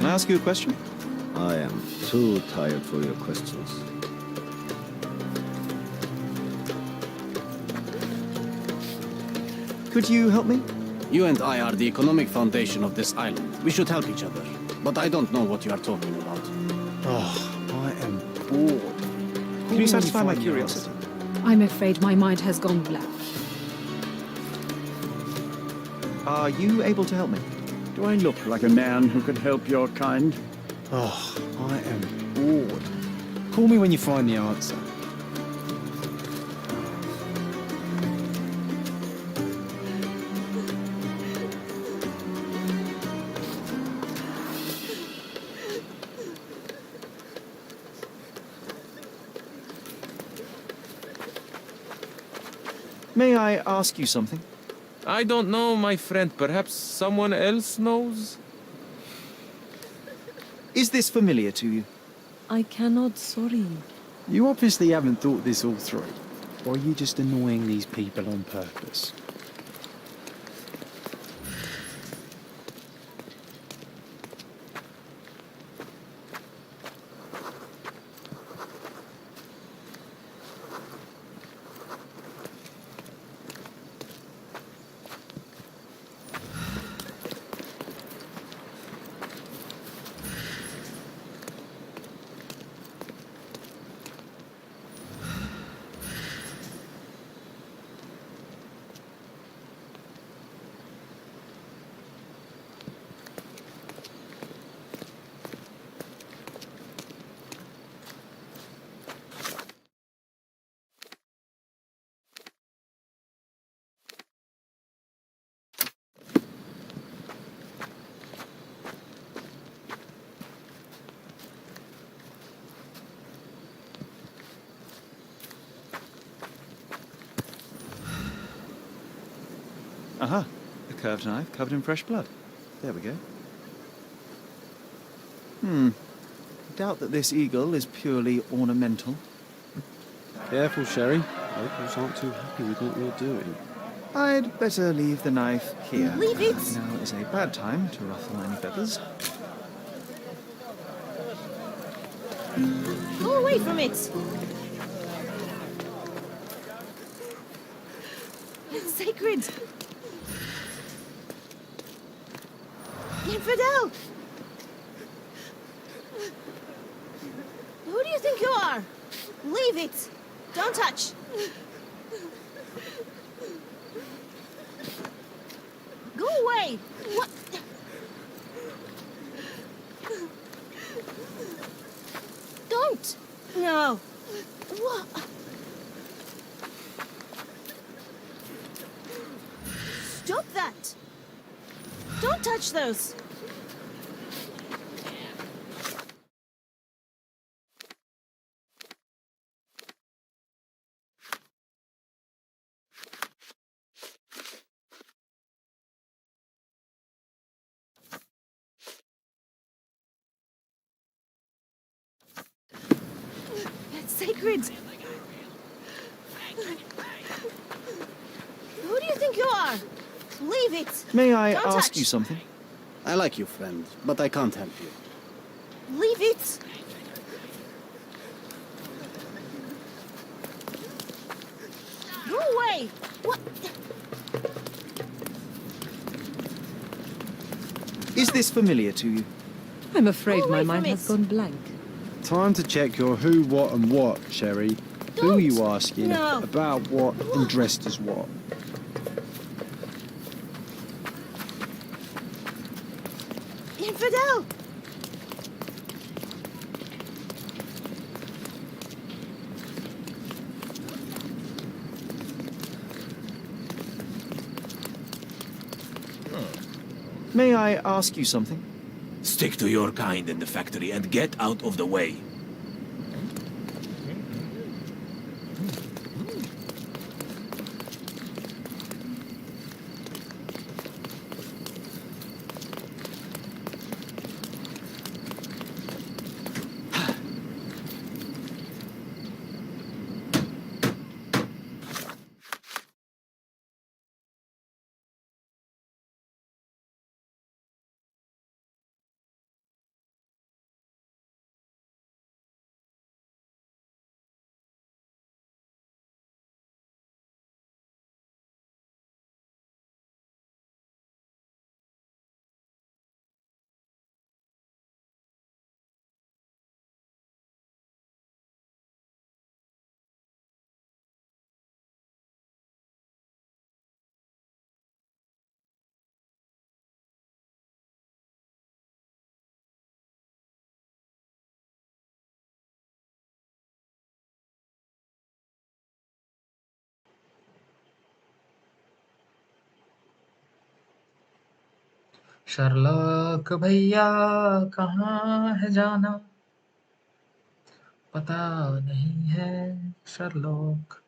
Speaker 6: Can I ask you a question?
Speaker 16: I am too tired for your questions.
Speaker 6: Could you help me?
Speaker 17: You and I are the economic foundation of this island. We should help each other. But I don't know what you are talking about.
Speaker 3: Oh, I am bored.
Speaker 6: Can you satisfy my curiosity?
Speaker 15: I'm afraid my mind has gone blank.
Speaker 6: Are you able to help me?
Speaker 11: Do I look like a man who could help your kind?
Speaker 3: Oh, I am bored. Call me when you find the answer.
Speaker 6: May I ask you something?
Speaker 18: I don't know, my friend. Perhaps someone else knows?
Speaker 6: Is this familiar to you?
Speaker 5: I cannot, sorry.
Speaker 3: You obviously haven't thought this all through. Or are you just annoying these people on purpose?
Speaker 6: Aha, a curved knife covered in fresh blood. There we go. Doubt that this eagle is purely ornamental.
Speaker 3: Careful, Sherry. Locals aren't too happy with what you're doing.
Speaker 6: I'd better leave the knife here.
Speaker 15: Leave it!
Speaker 6: Now is a bad time to ruffle any feathers.
Speaker 15: Go away from it! It's sacred! Infidel! Leave it! Don't touch! Go away! What? Don't! No! What? Stop that! Don't touch those! It's sacred! Who do you think you are? Leave it!
Speaker 6: May I
Speaker 15: Don't
Speaker 6: ask
Speaker 15: touch.
Speaker 6: you something?
Speaker 17: I like you, friend, but I can't help you.
Speaker 15: Leave it! Go away! What?
Speaker 6: Is this familiar to you?
Speaker 8: I'm afraid
Speaker 15: Go
Speaker 8: my
Speaker 15: away
Speaker 8: mind
Speaker 15: from
Speaker 8: has
Speaker 15: it.
Speaker 8: gone blank.
Speaker 3: Time to check your who, what, and what, Sherry. Who are you asking?
Speaker 15: No.
Speaker 3: About what and dressed as what?
Speaker 15: Infidel!
Speaker 6: May I ask you something?
Speaker 18: Stick to your kind in the factory and get out of the way.
Speaker 1: Sherlock भैया कहाँ है जाना पता नहीं है Sherlock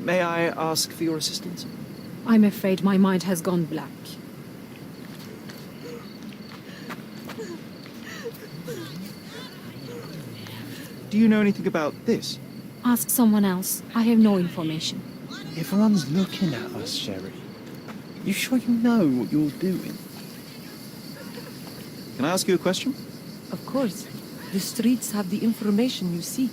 Speaker 6: May I ask for your assistance?
Speaker 15: I'm afraid my mind has gone blank.
Speaker 6: Do you know anything about this?
Speaker 15: Ask someone else. I have no information.
Speaker 3: Everyone's looking at us, Sherry. You sure you know what you're doing?
Speaker 6: Can I ask you a question?
Speaker 8: Of course. The streets have the information you seek.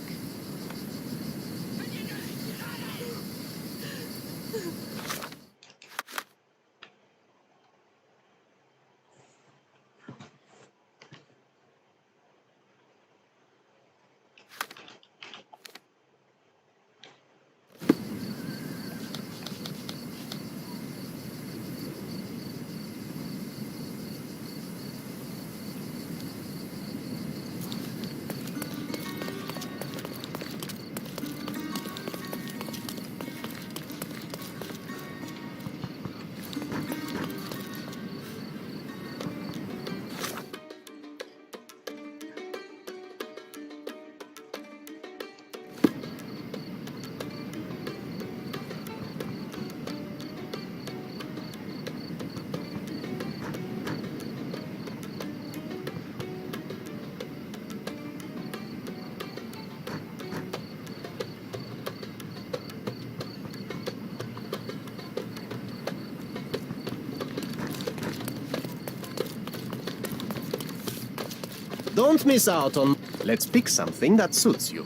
Speaker 17: Don't miss out on... Let's pick something that suits you.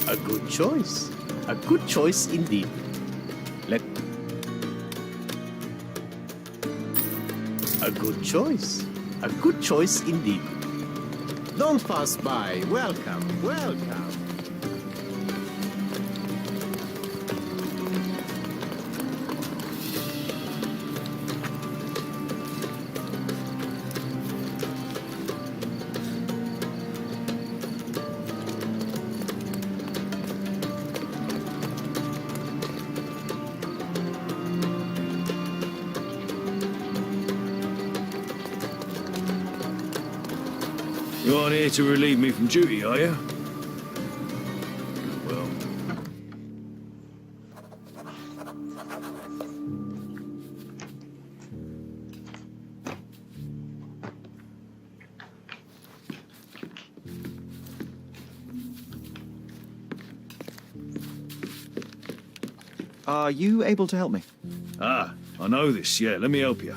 Speaker 17: A good choice. A good choice indeed. A good choice. A good choice indeed. Don't pass by. Welcome, welcome.
Speaker 19: You aren't here to relieve me from duty, are you? Well.
Speaker 6: Are you able to help me?
Speaker 19: Ah, I know this, yeah. Let me help you.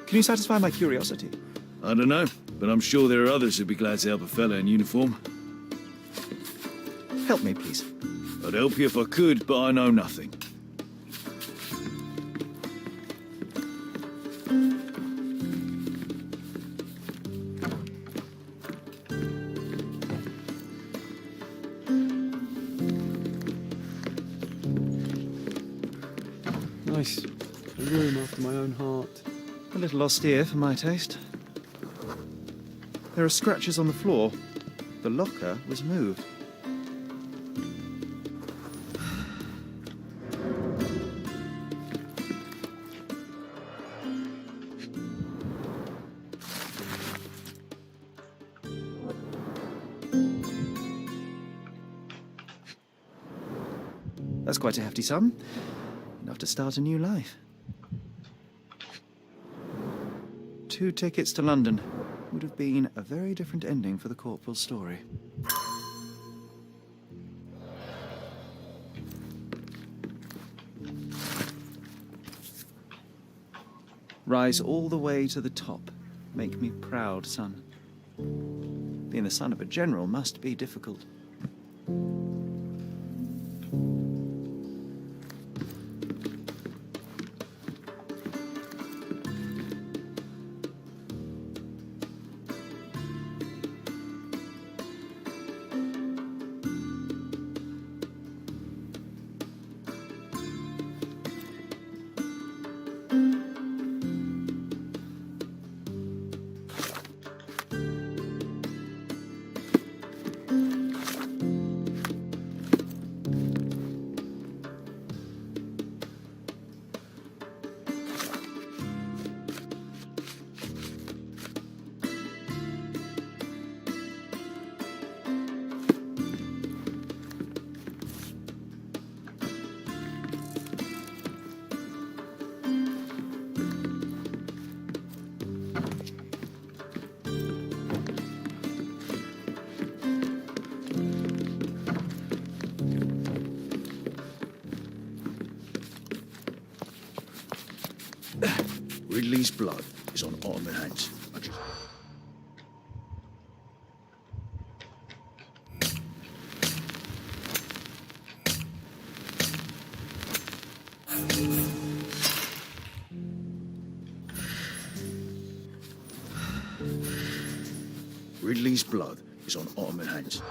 Speaker 6: Can you satisfy my curiosity?
Speaker 19: I don't know, but I'm sure there are others who'd be glad to help a fella in uniform.
Speaker 6: Help me, please.
Speaker 19: I'd help you if I could, but I know nothing.
Speaker 3: Nice. A room after my own heart.
Speaker 6: A little austere for my taste. There are scratches on the floor. The locker was moved. That's quite a hefty sum. Enough to start a new life. 2 tickets to London. Would have been a very different ending for the corporal's story. Rise all the way to the top. Make me proud, son. Being the son of a general must be difficult.
Speaker 19: Ridley's blood is on Ottoman hands. Ridley's blood is on Ottoman hands.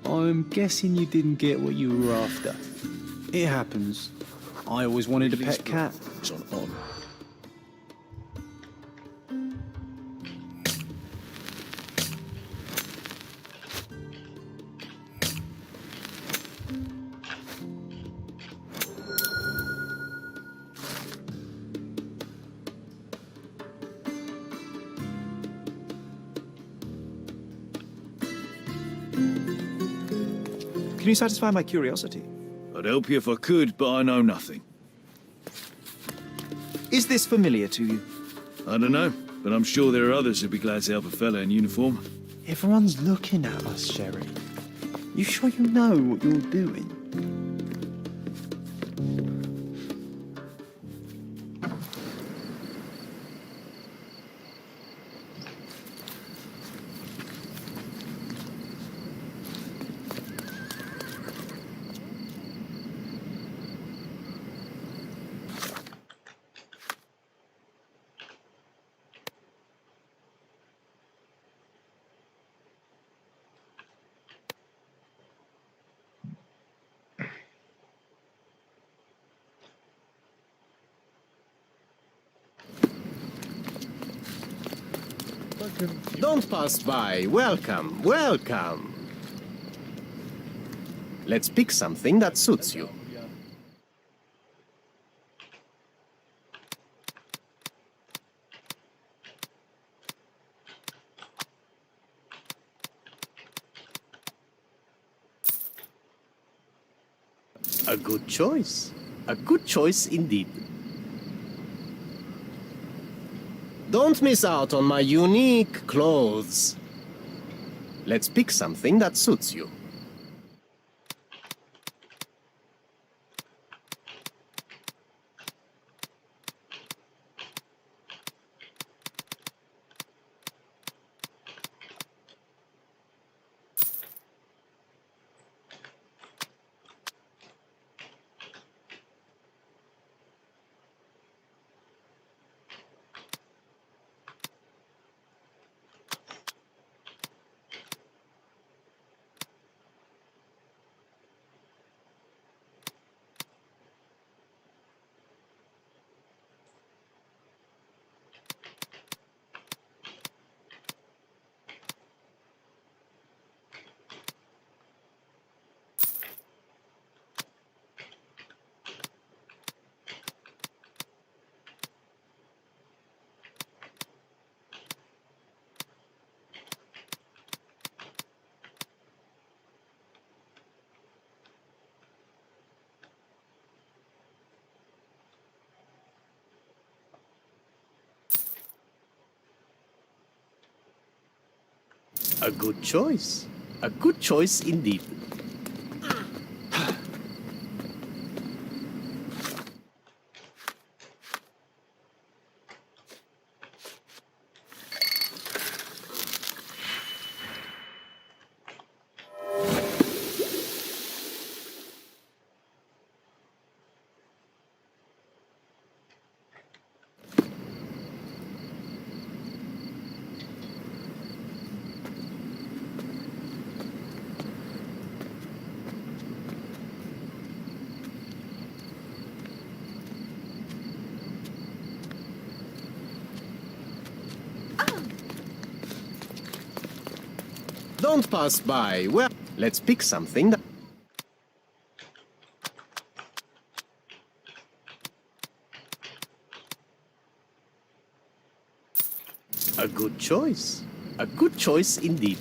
Speaker 3: I'm guessing you didn't get what you were after. It happens. I always wanted a pet cat.
Speaker 19: It's on Ottoman.
Speaker 6: Can you satisfy my curiosity?
Speaker 19: I'd help you if I could, but I know nothing.
Speaker 6: Is this familiar to you?
Speaker 19: I don't know, but I'm sure there are others who'd be glad to help a fella in uniform.
Speaker 3: Everyone's looking at us, Sherry. You sure you know what you're doing?
Speaker 17: Don't pass by. Welcome, welcome. Let's pick something that suits you. A good choice. A good choice indeed. Don't miss out on my unique clothes. Let's pick something that suits you. A good choice. A good choice indeed. Don't pass by. Well, let's pick something that... A good choice. A good choice indeed.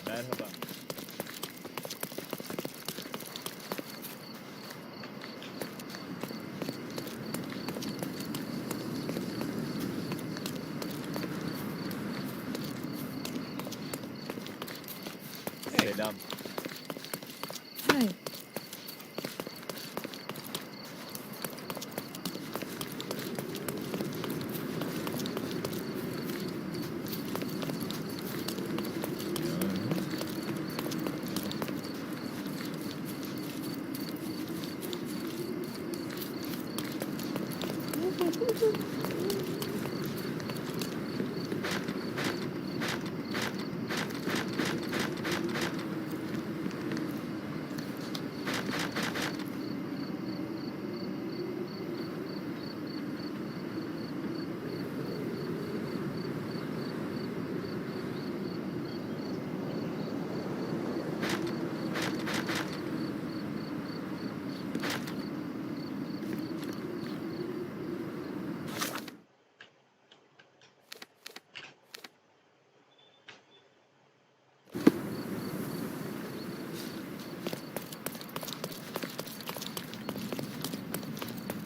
Speaker 19: Merhaba. Selam.
Speaker 5: Hi.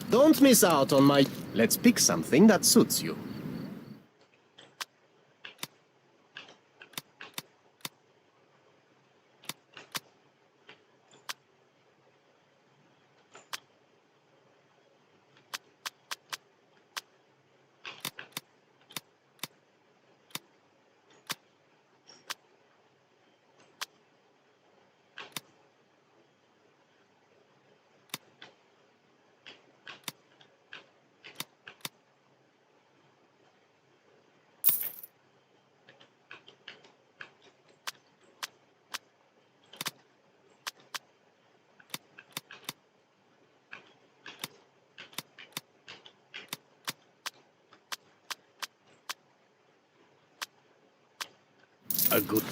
Speaker 17: Don't miss out on my... Let's pick something that suits you. A good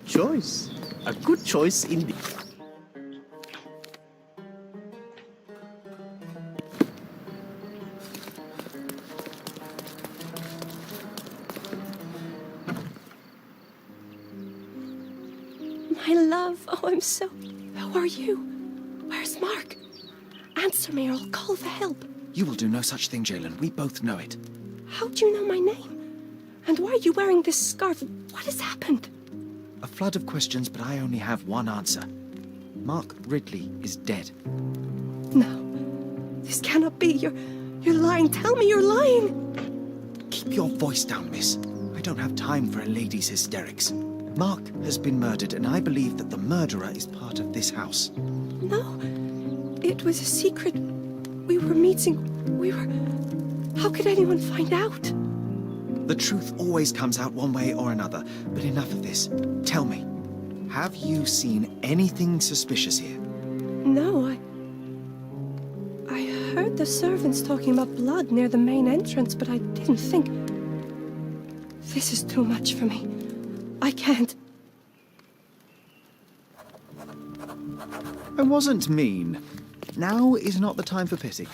Speaker 17: choice. A good choice indeed.
Speaker 20: My love, oh, I'm so... Who are you? Where's Mark? Answer me or I'll call for help.
Speaker 6: You will do no such thing, Jalen. We both know it.
Speaker 20: How do you know my name? And why are you wearing this scarf? What has happened?
Speaker 6: A flood of questions, but I only have one answer. Mark Ridley is dead.
Speaker 20: No, this cannot be. You're lying. Tell me you're lying.
Speaker 6: Keep your voice down, miss. I don't have time for a lady's hysterics. Mark has been murdered, and I believe that the murderer is part of this house.
Speaker 20: No, it was a secret. We were meeting. How could anyone find out?
Speaker 6: The truth always comes out one way or another, but enough of this. Tell me, have you seen anything suspicious here?
Speaker 20: No, I heard the servants talking about blood near the main entrance, but I didn't think... This is too much for me. I can't.
Speaker 6: I wasn't mean. Now is not the time for pity.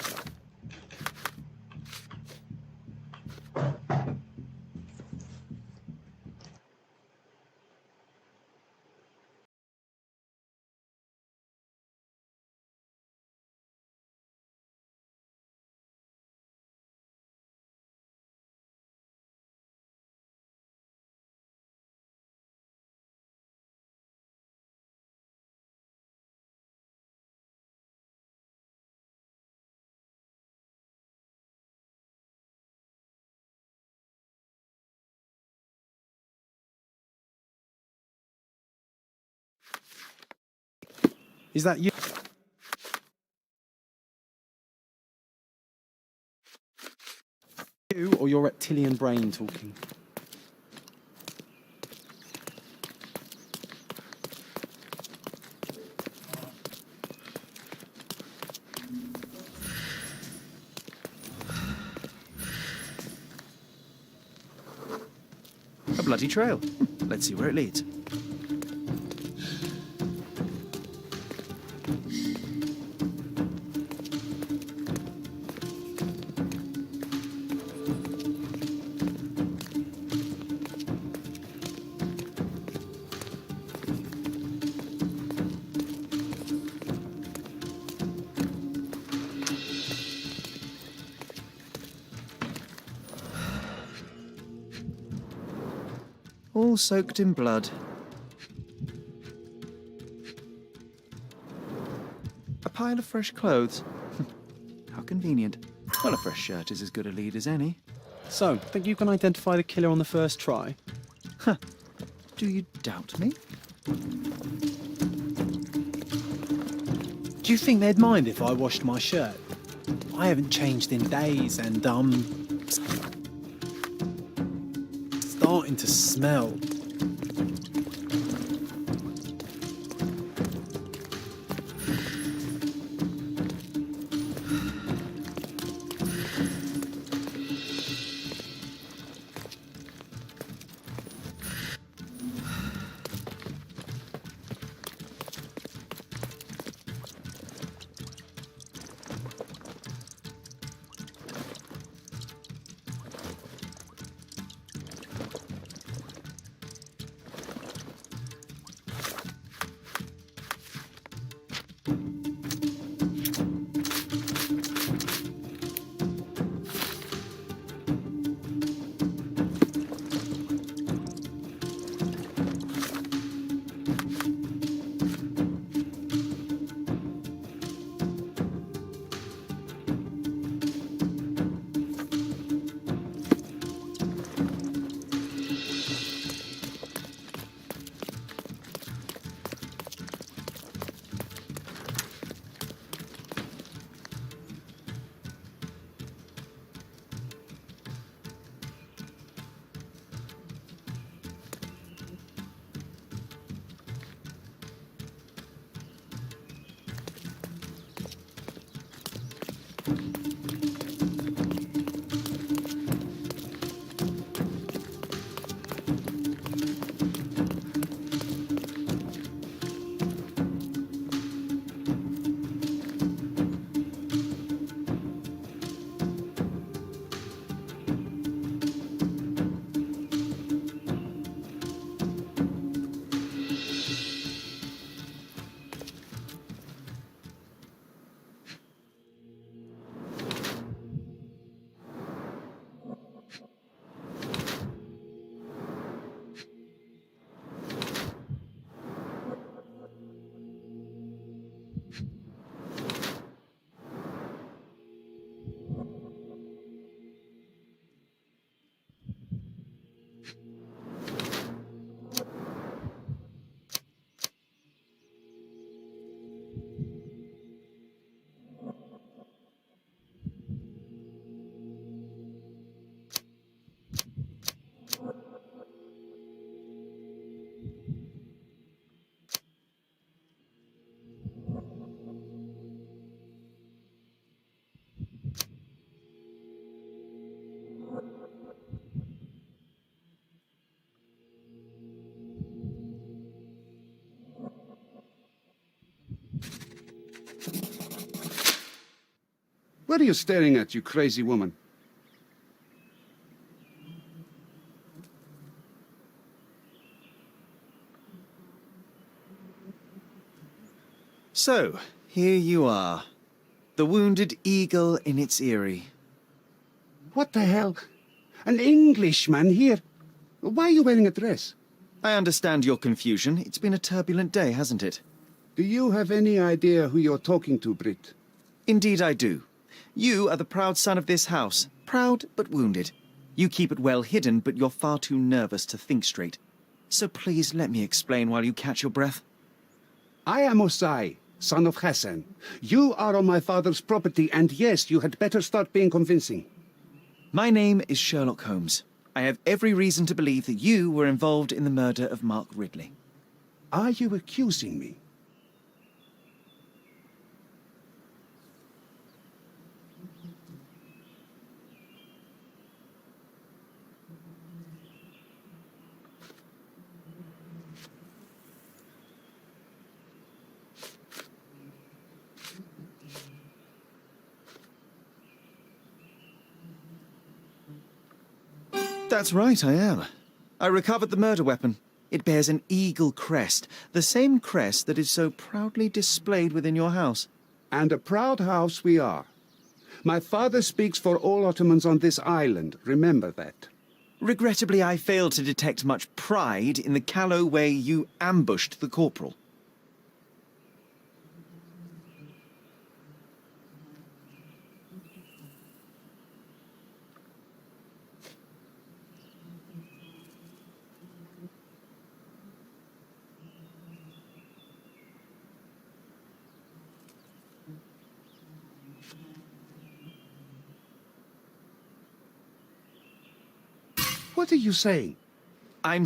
Speaker 3: Is that you? You or your reptilian brain talking?
Speaker 6: A bloody trail. Let's see where it leads. all soaked in blood. A pile of fresh clothes. How convenient. Well, a fresh shirt is as good a lead as any.
Speaker 3: So, think you can identify the killer on the first try?
Speaker 6: Huh. Do you doubt me?
Speaker 3: Do you think they'd mind if I washed my shirt? I haven't changed in days and, starting to smell.
Speaker 9: What are you staring at, you crazy woman?
Speaker 6: So, here you are. The wounded eagle in its eyrie.
Speaker 9: What the hell? An Englishman here? Why are you wearing a dress?
Speaker 6: I understand your confusion. It's been a turbulent day, hasn't it?
Speaker 9: Do you have any idea who you're talking to, Brit?
Speaker 6: Indeed I do. You are the proud son of this house. Proud, but wounded. You keep it well hidden, but you're far too nervous to think straight. So please let me explain while you catch your breath.
Speaker 9: I am Osai, son of Hassan. You are on my father's property, and yes, you had better start being convincing.
Speaker 6: My name is Sherlock Holmes. I have every reason to believe that you were involved in the murder of Mark Ridley.
Speaker 9: Are you accusing me?
Speaker 6: That's right, I am. I recovered the murder weapon. It bears an eagle crest, the same crest that is so proudly displayed within your house.
Speaker 9: And a proud house we are. My father speaks for all Ottomans on this island, remember that.
Speaker 6: Regrettably, I failed to detect much pride in the callow way you ambushed the corporal.
Speaker 9: What are you saying?
Speaker 6: I'm...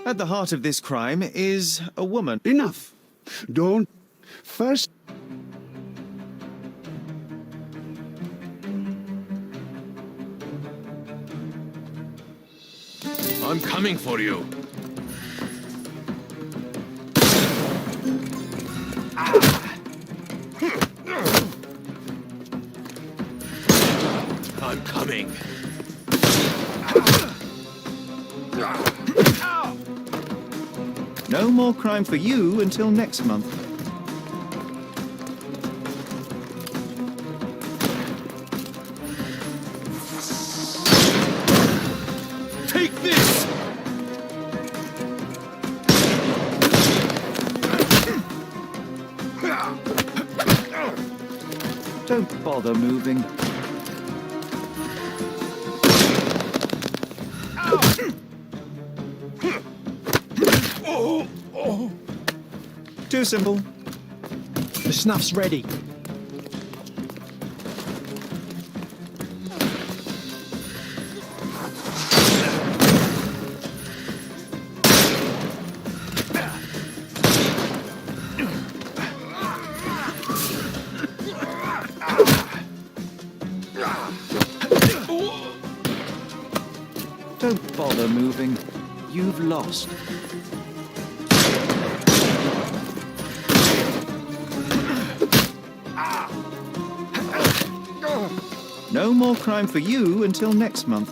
Speaker 6: At the heart of this crime is a woman.
Speaker 9: Enough! Don't... First...
Speaker 18: I'm coming for you. I'm coming.
Speaker 6: No more crime for you until next month.
Speaker 18: Take this!
Speaker 6: Don't bother moving. Too simple.
Speaker 3: The snuff's ready.
Speaker 6: Don't bother moving. You've lost. No more crime for you until next month.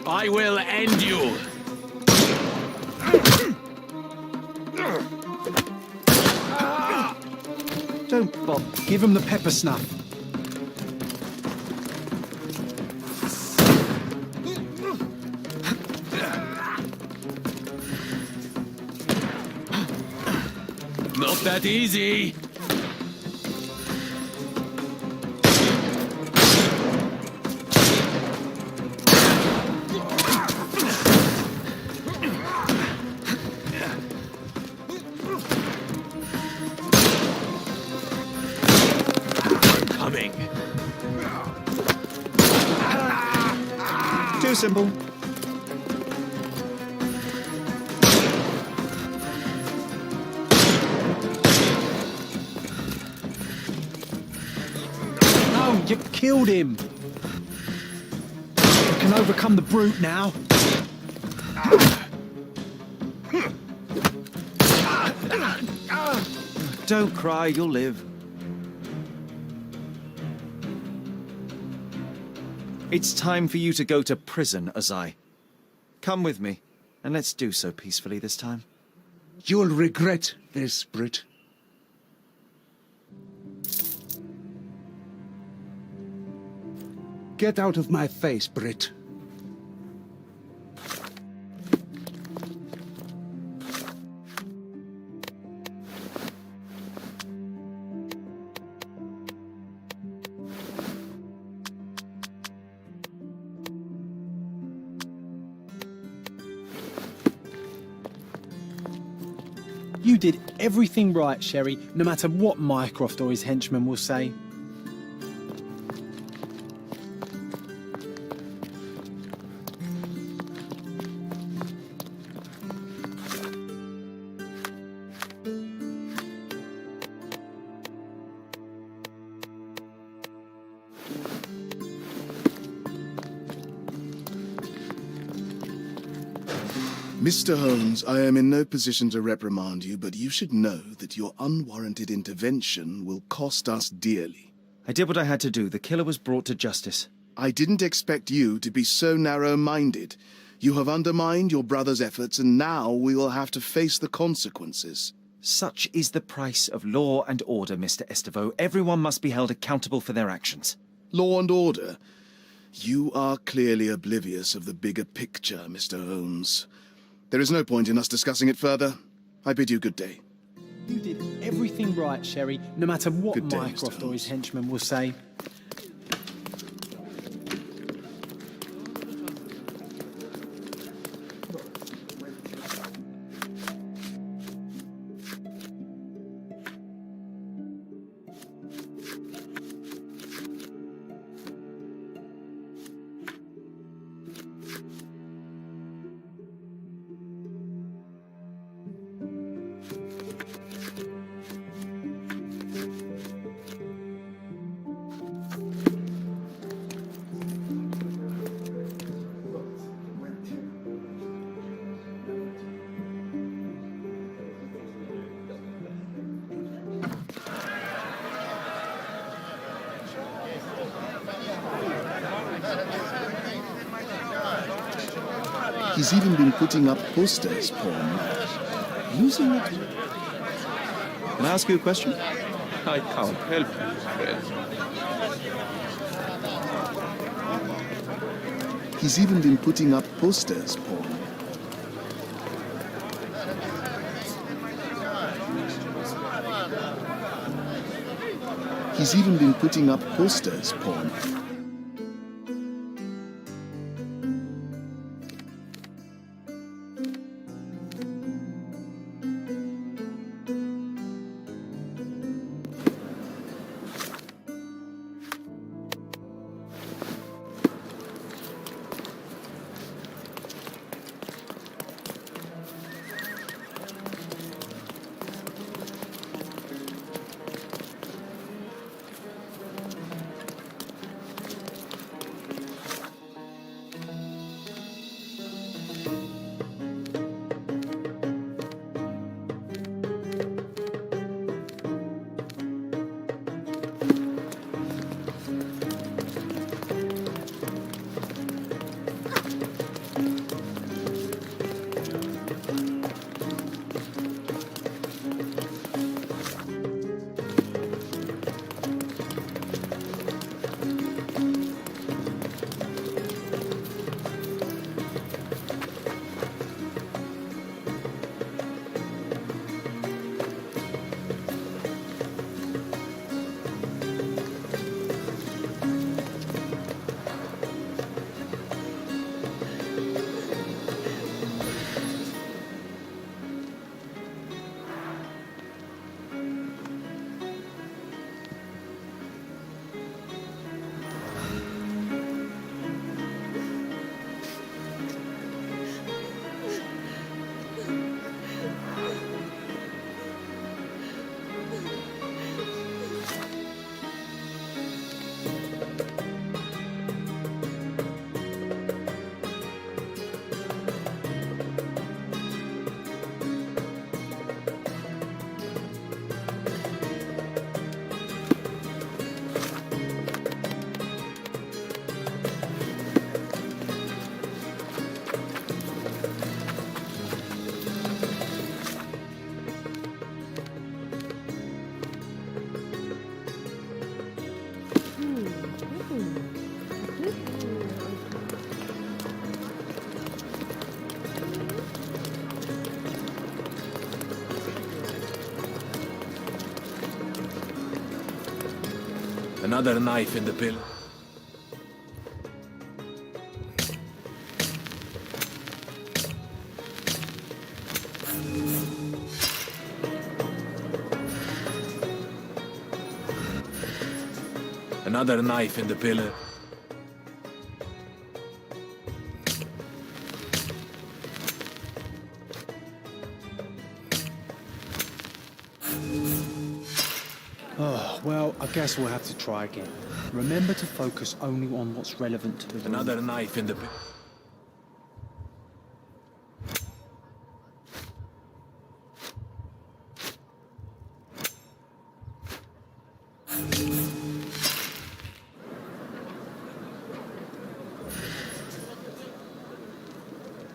Speaker 18: I will end you.
Speaker 6: Don't bother.
Speaker 3: Give him the pepper snuff.
Speaker 18: Not that easy.
Speaker 6: Too simple.
Speaker 3: No, you killed him. You can overcome the brute now.
Speaker 6: Don't cry, you'll live. It's time for you to go to prison, Azai. Come with me, and let's do so peacefully this time.
Speaker 9: You'll regret this, Brit. Get out of my face, Brit.
Speaker 3: You did everything right, Sherry, no matter what Mycroft or his henchmen will say.
Speaker 2: Mr. Holmes, I am in no position to reprimand you, but you should know that your unwarranted intervention will cost us dearly.
Speaker 6: I did what I had to do. The killer was brought to justice.
Speaker 2: I didn't expect you to be so narrow-minded. You have undermined your brother's efforts, and now we will have to face the consequences.
Speaker 6: Such is the price of law and order, Mr. Estevaux. Everyone must be held accountable for their actions.
Speaker 2: Law and order? You are clearly oblivious of the bigger picture, Mr. Holmes. There is no point in us discussing it further. I bid you good day.
Speaker 3: You did everything right, Sherry, no matter what
Speaker 2: Good day,
Speaker 3: Mycroft or his henchmen will say.
Speaker 2: He's even been putting up posters, poor man. Using it.
Speaker 6: Can I ask you a question?
Speaker 18: I can't help you, Fred.
Speaker 2: He's even been putting up posters, poor man. He's even been putting up posters, poor man.
Speaker 18: Another knife in the pillow. Another knife in the pillar.
Speaker 3: Oh, well, I guess we'll have to try again. Remember to focus only on what's relevant to the room.
Speaker 18: Another knife in the pillar.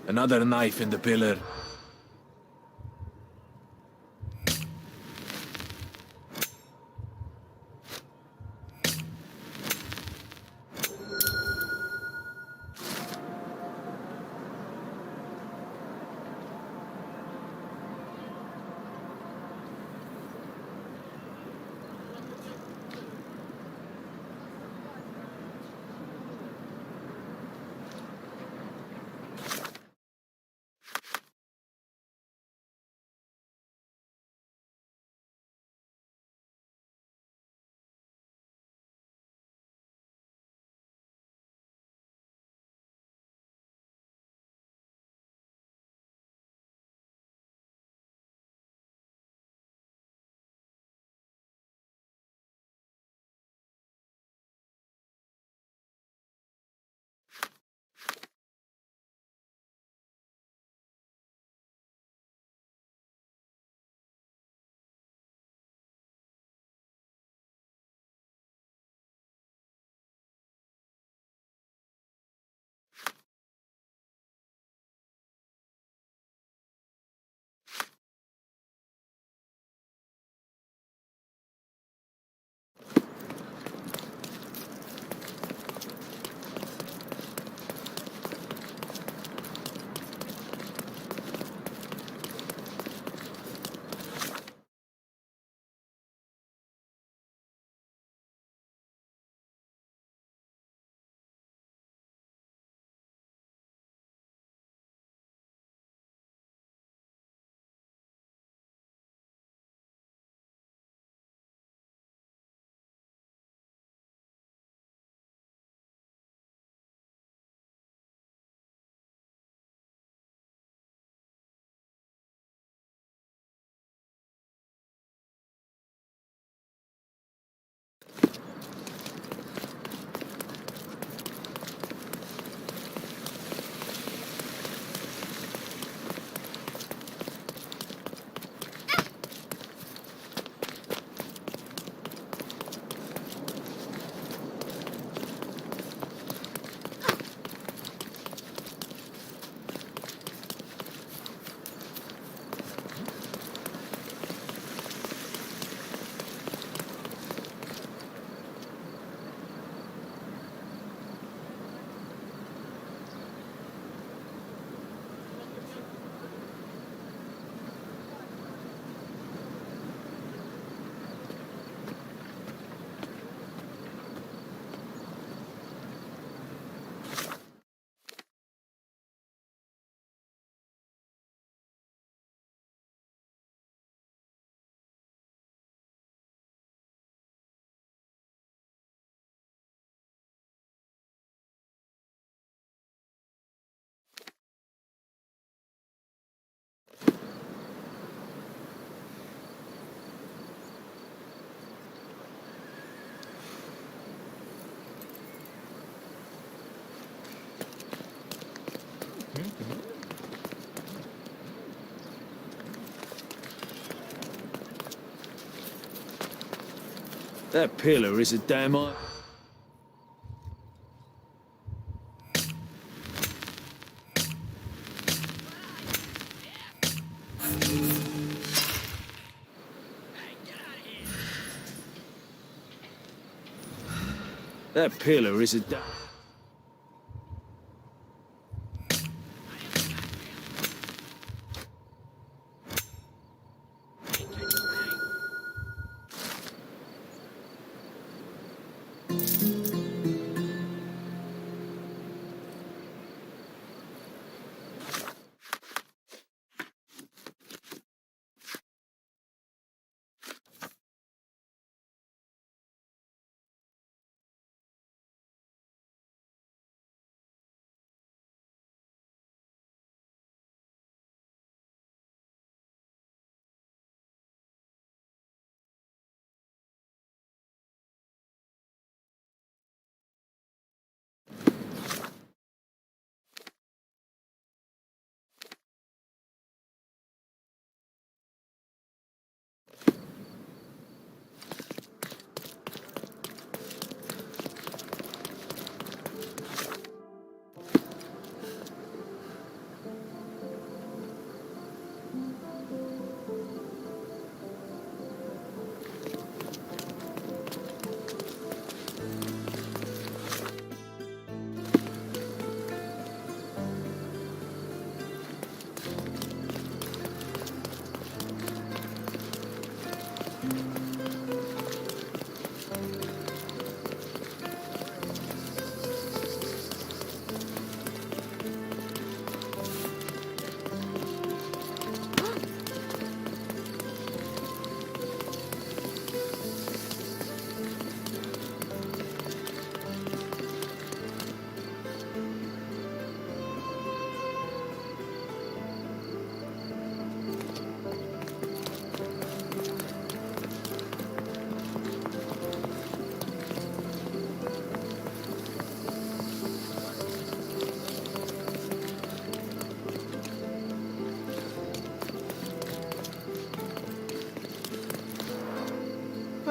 Speaker 18: Another knife in the pillar.
Speaker 19: That pillar is a damn eye. That pillar is a damn...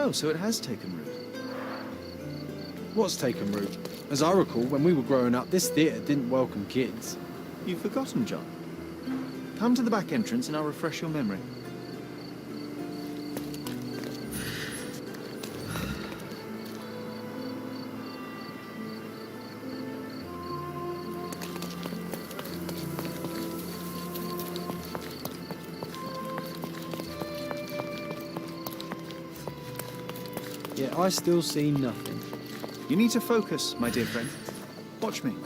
Speaker 6: Oh, so it has taken root.
Speaker 3: What's taken root? As I recall, when we were growing up, this theatre didn't welcome kids.
Speaker 6: You've forgotten, John. Come to the back entrance and I'll refresh your memory.
Speaker 3: Yet I still see nothing.
Speaker 6: You need to focus, my dear friend. Watch me.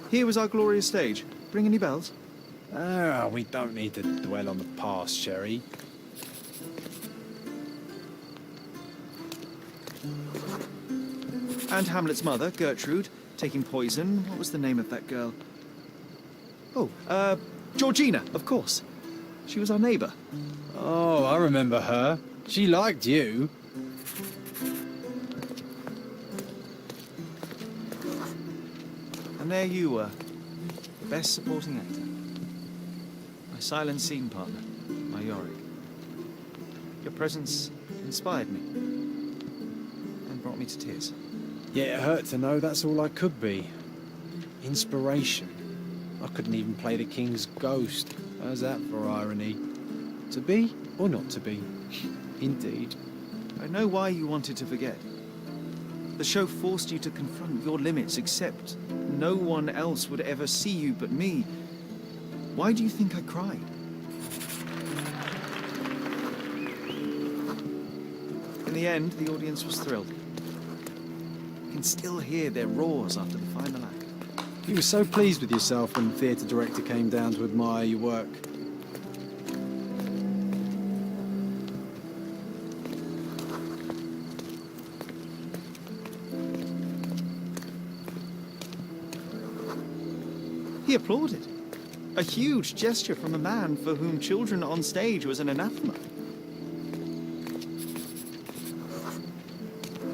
Speaker 6: Here was our glorious stage. Ring any bells?
Speaker 3: Ah, we don't need to dwell on the past, Sherry.
Speaker 6: And Hamlet's mother, Gertrude, taking poison. What was the name of that girl? Oh, Georgina, of course. She was our neighbour.
Speaker 3: Oh, I remember her. She liked you.
Speaker 6: And there you were, best supporting actor. My silent scene partner, my Yorick. Your presence inspired me and brought me to tears.
Speaker 3: Yeah, it hurt to know that's all I could be. Inspiration. I couldn't even play the king's ghost. How's that for irony? To be or not to be? Indeed.
Speaker 6: I know why you wanted to forget. The show forced you to confront your limits, except no one else would ever see you but me. Why do you think I cried? In the end, the audience was thrilled. You can still hear their roars after the final act.
Speaker 3: You were so pleased with yourself when the theatre director came down to admire your work.
Speaker 6: He applauded. A huge gesture from a man for whom children on stage was an anathema.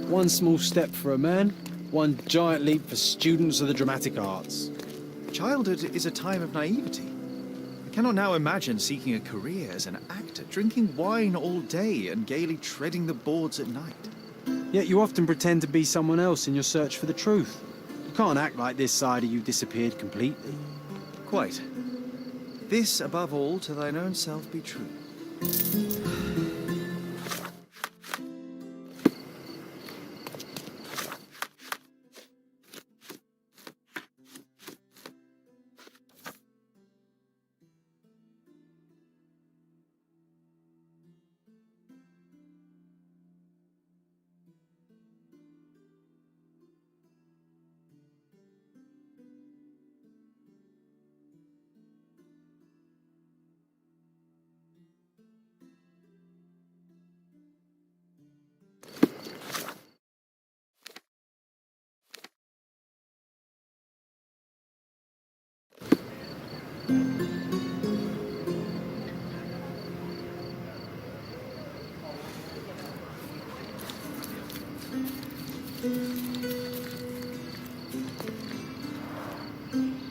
Speaker 3: One small step for a man, one giant leap for students of the dramatic arts.
Speaker 6: Childhood is a time of naivety. I cannot now imagine seeking a career as an actor, drinking wine all day and gaily treading the boards at night.
Speaker 3: Yet you often pretend to be someone else in your search for the truth. You can't act like this side of you disappeared completely.
Speaker 6: Quite. This, above all, to thine own self be true.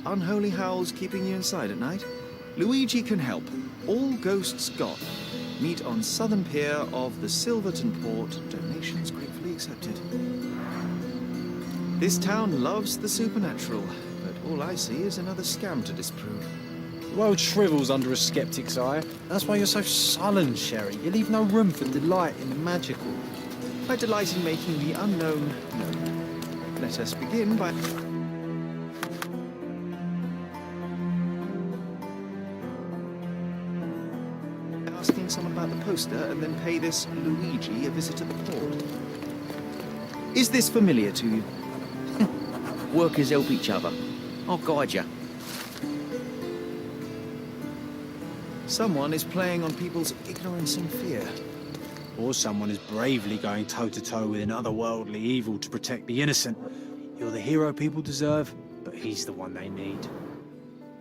Speaker 6: Unholy howls keeping you inside at night? Luigi can help. All ghosts gone. Meet on Southern Pier of the Silverton Port. Donations gratefully accepted. This town loves the supernatural, but all I see is another scam to disprove.
Speaker 3: The world shrivels under a skeptic's eye. That's why you're so sullen, Sherry. You leave no room for delight in the magical.
Speaker 6: I delight in making the unknown known. Let us begin by... asking someone about the poster and then pay this Luigi a visit to the port. Is this familiar to you?
Speaker 21: Workers help each other. I'll guide you.
Speaker 6: Someone is playing on people's ignorance and fear.
Speaker 3: Or someone is bravely going toe-to-toe with an otherworldly evil to protect the innocent. You're the hero people deserve, but he's the one they need.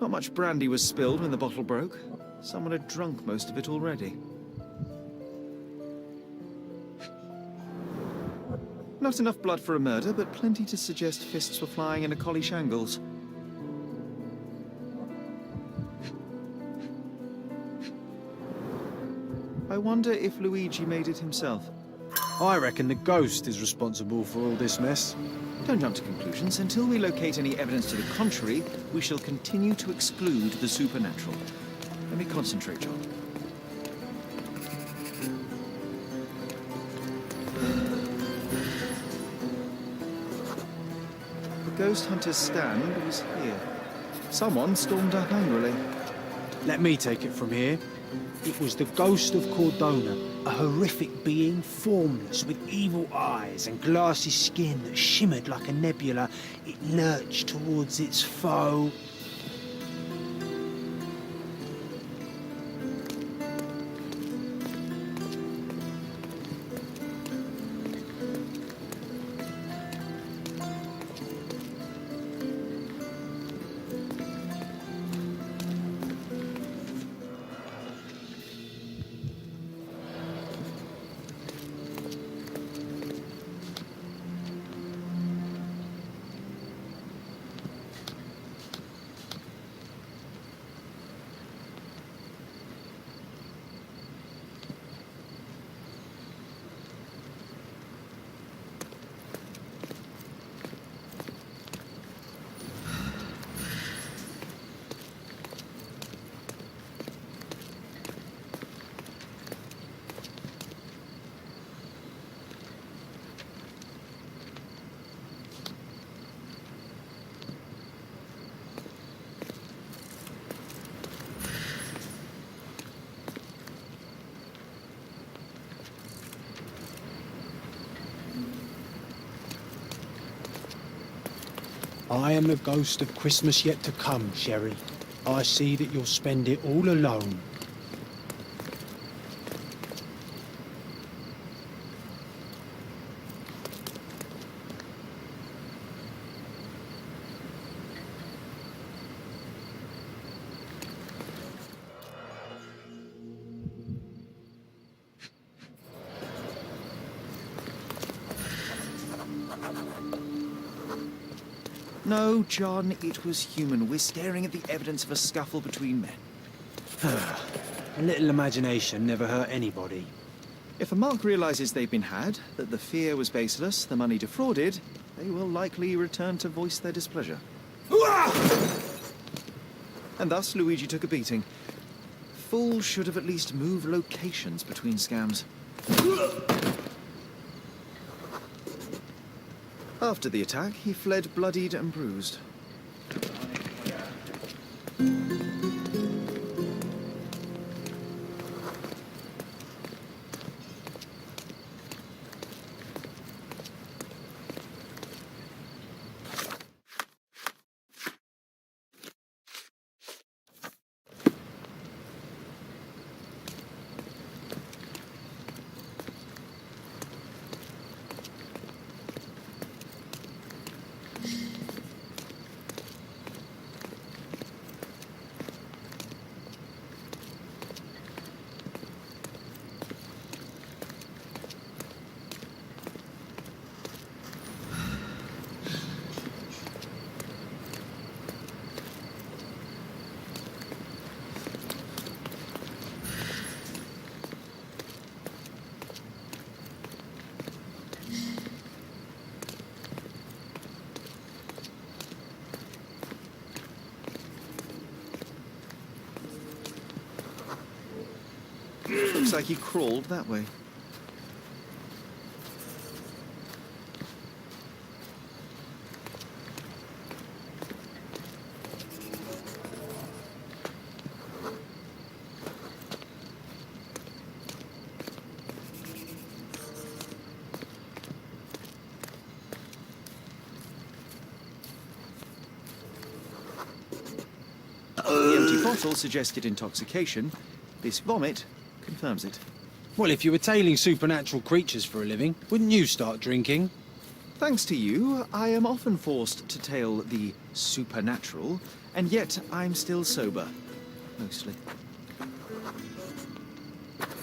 Speaker 6: Not much brandy was spilled when the bottle broke. Someone had drunk most of it already. Not enough blood for a murder, but plenty to suggest fists were flying in a collie shangles. I wonder if Luigi made it himself.
Speaker 3: I reckon the ghost is responsible for all this mess.
Speaker 6: Don't jump to conclusions. Until we locate any evidence to the contrary, we shall continue to exclude the supernatural. Let me concentrate, John. The ghost hunter's stand was here. Someone stormed up angrily.
Speaker 3: Let me take it from here. It was the ghost of Cordona, a horrific being, formless, with evil eyes and glassy skin that shimmered like a nebula. It lurched towards its foe. I am the ghost of Christmas yet to come, Sherry. I see that you'll spend it all alone.
Speaker 6: No, John, it was human. We're staring at the evidence of a scuffle between men.
Speaker 3: A little imagination never hurt anybody.
Speaker 6: If a mark realizes they've been had, that the fear was baseless, the money defrauded, they will likely return to voice their displeasure. And thus, Luigi took a beating. Fools should have at least moved locations between scams. After the attack, he fled bloodied and bruised. Looks like he crawled that way. The empty bottle suggested intoxication. This vomit confirms it.
Speaker 3: Well, if you were tailing supernatural creatures for a living, wouldn't you start drinking?
Speaker 6: Thanks to you, I am often forced to tale the supernatural, and yet I'm still sober. Mostly.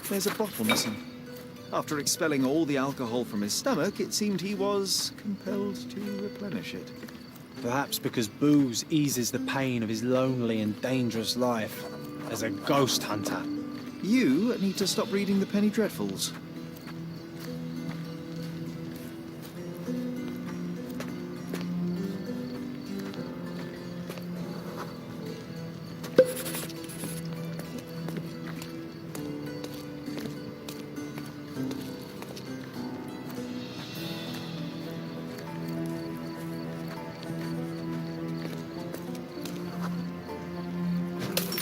Speaker 6: There's a bottle missing. After expelling all the alcohol from his stomach, it seemed he was compelled to replenish it.
Speaker 3: Perhaps because booze eases the pain of his lonely and dangerous life as a ghost hunter.
Speaker 6: You need to stop reading the Penny Dreadfuls.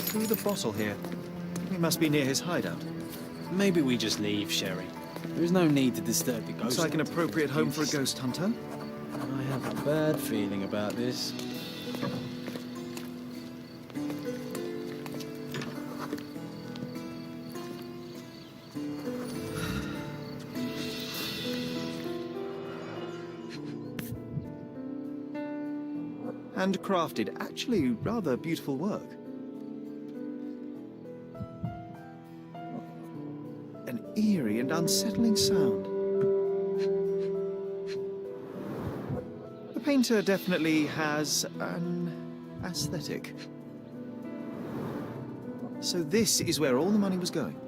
Speaker 6: Through the bottle here. We must be near his hideout.
Speaker 3: Maybe we just leave, Sherry. There is no need to disturb the ghost.
Speaker 6: Looks like an appropriate home for a ghost hunter.
Speaker 3: I have a bad feeling about this.
Speaker 6: Handcrafted, actually rather beautiful work. An eerie and unsettling sound. The painter definitely has an aesthetic. So this is where all the money was going.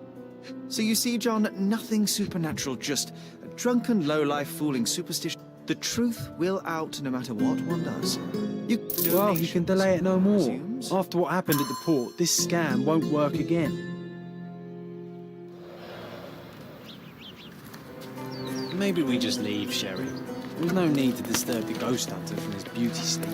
Speaker 6: So you see, John, nothing supernatural, just a drunken lowlife fooling superstition. The truth will out no matter what one does.
Speaker 3: Well, you can delay it no more. After what happened at the port, this scam won't work again. Maybe we just leave, Sherry. There's no need to disturb the ghost hunter from his beauty sleep.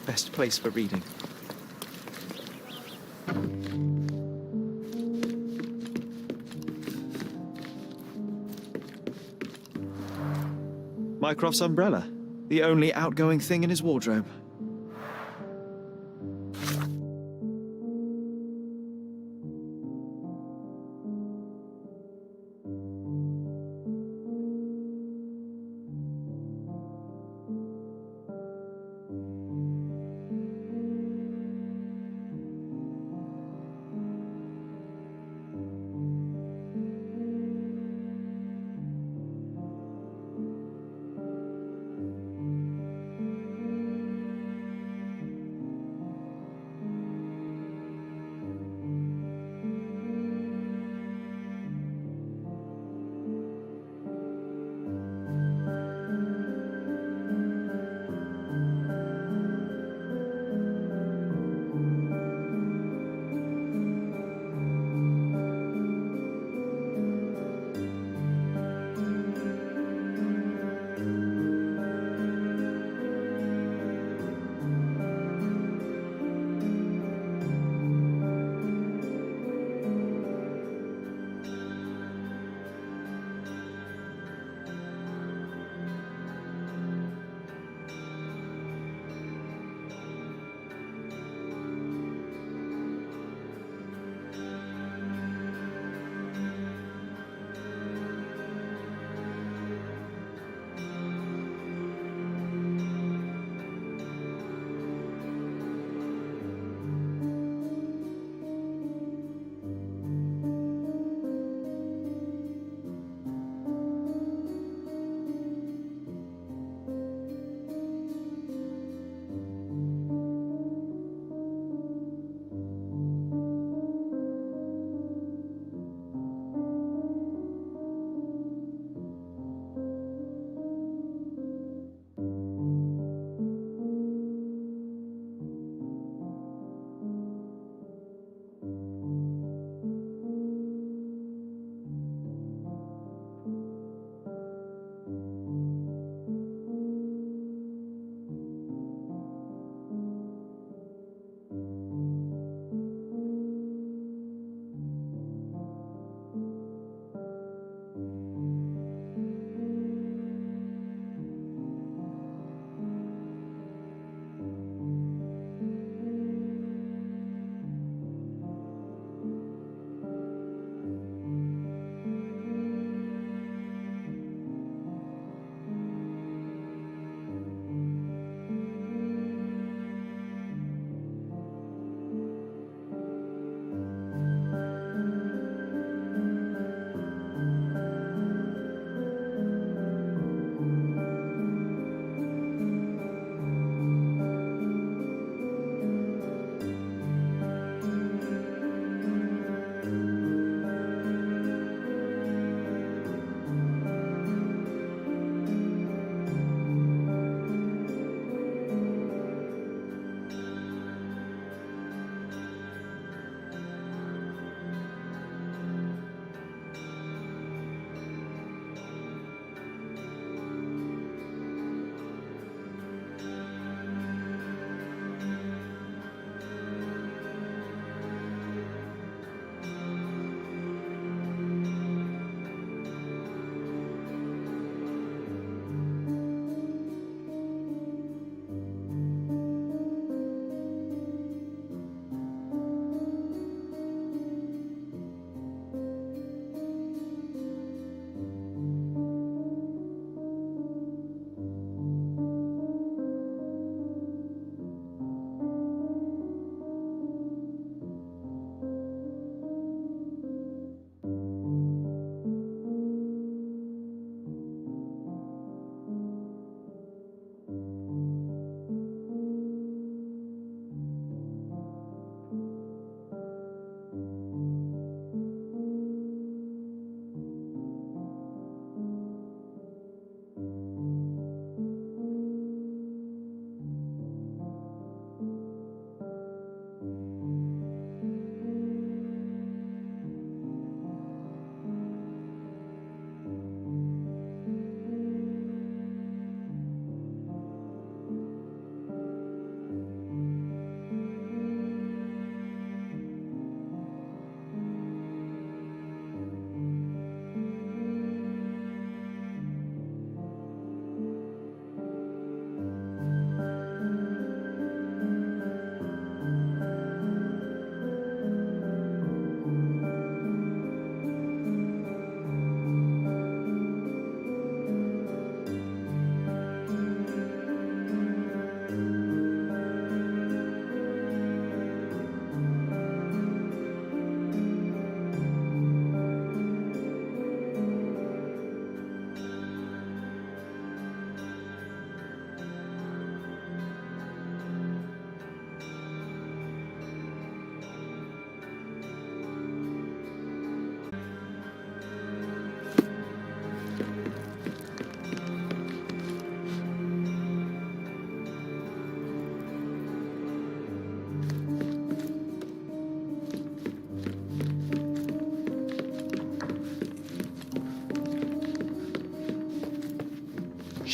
Speaker 6: Best place for reading. Mycroft's umbrella, the only outgoing thing in his wardrobe.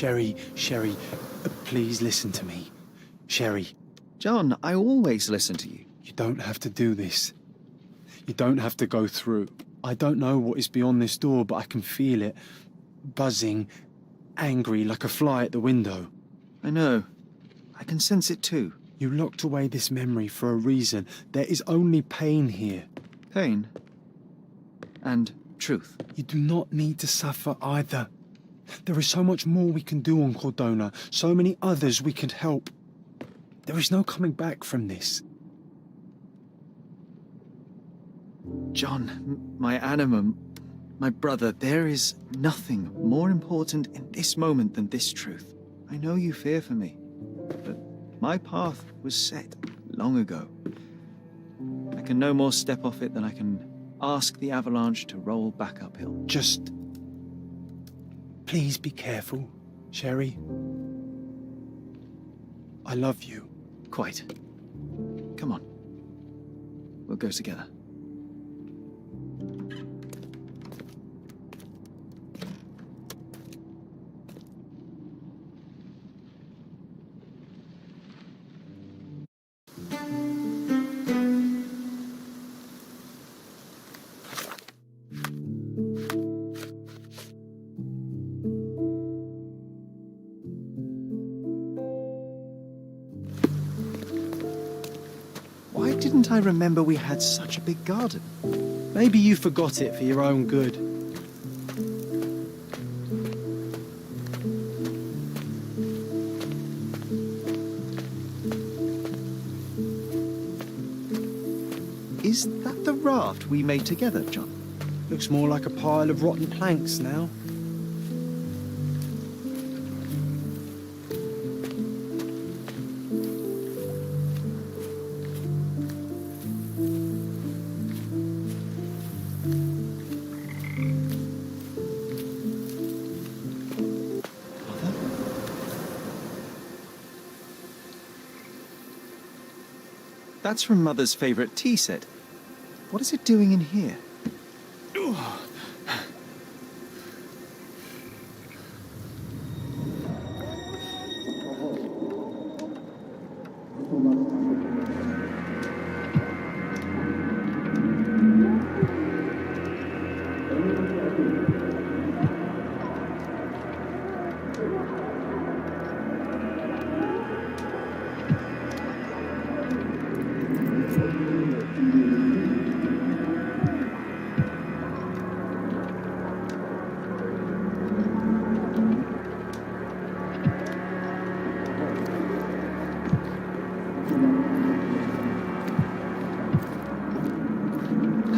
Speaker 3: Sherry, please listen to me. Sherry.
Speaker 6: John, I always listen to you.
Speaker 3: You don't have to do this. You don't have to go through. I don't know what is beyond this door, but I can feel it. Buzzing, angry, like a fly at the window.
Speaker 6: I know. I can sense it too.
Speaker 3: You locked away this memory for a reason. There is only pain here.
Speaker 6: Pain? And truth?
Speaker 3: You do not need to suffer either. There is so much more we can do on Cordona, so many others we can help. There is no coming back from this.
Speaker 6: John, my animum, my brother, there is nothing more important in this moment than this truth. I know you fear for me, but my path was set long ago. I can no more step off it than I can ask the avalanche to roll back uphill.
Speaker 3: Just please be careful, Sherry. I love you.
Speaker 6: Quite. Come on. We'll go together. Why didn't I remember we had such a big garden?
Speaker 3: Maybe you forgot it for your own good.
Speaker 6: Is that the raft we made together, John?
Speaker 3: Looks more like a pile of rotten planks now.
Speaker 6: That's from Mother's favourite tea set. What is it doing in here?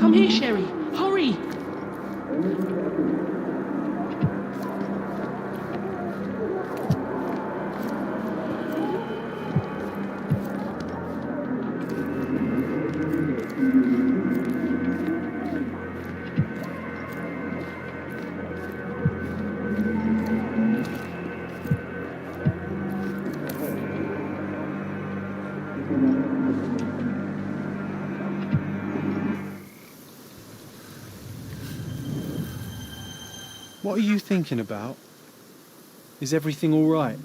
Speaker 12: Come here, Sherry. Hurry!
Speaker 3: What are you thinking about? Is everything all right?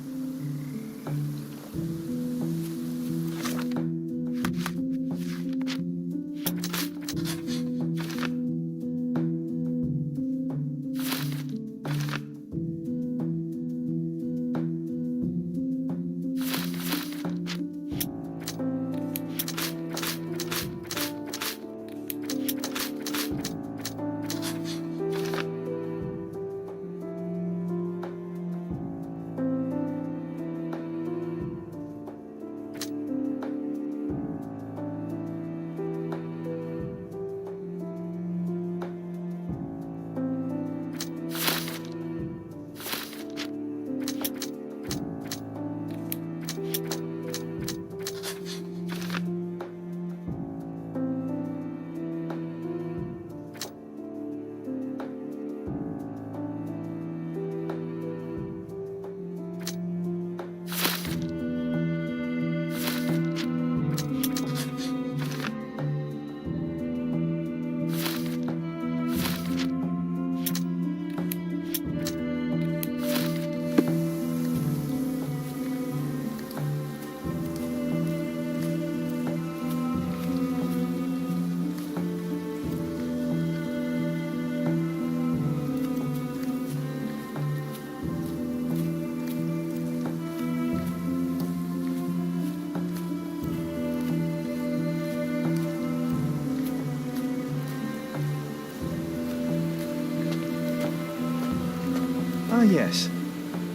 Speaker 6: Ah, yes.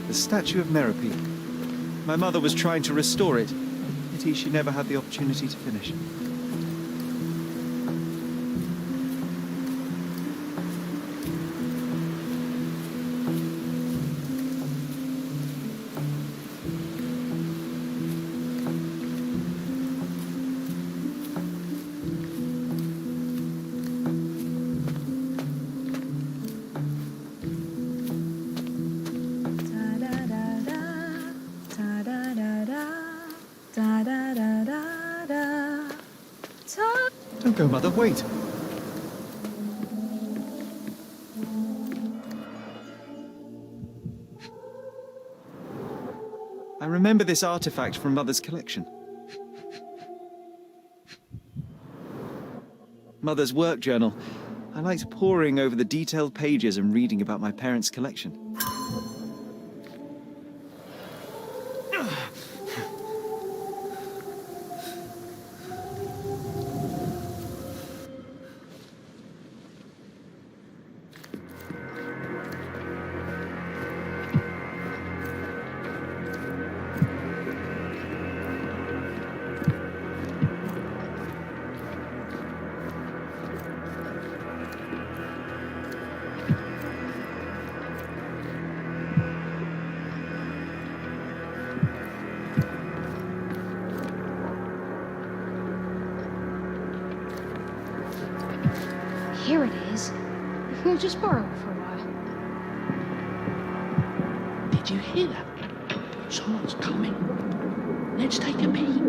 Speaker 6: The statue of Merope. My mother was trying to restore it. Pity she never had the opportunity to finish. Don't go, Mother, wait! I remember this artifact from Mother's collection. Mother's work journal. I liked poring over the detailed pages and reading about my parents' collection.
Speaker 13: Here it is. We'll just borrow it for a while.
Speaker 12: Did you hear that? Someone's coming. Let's take a peek.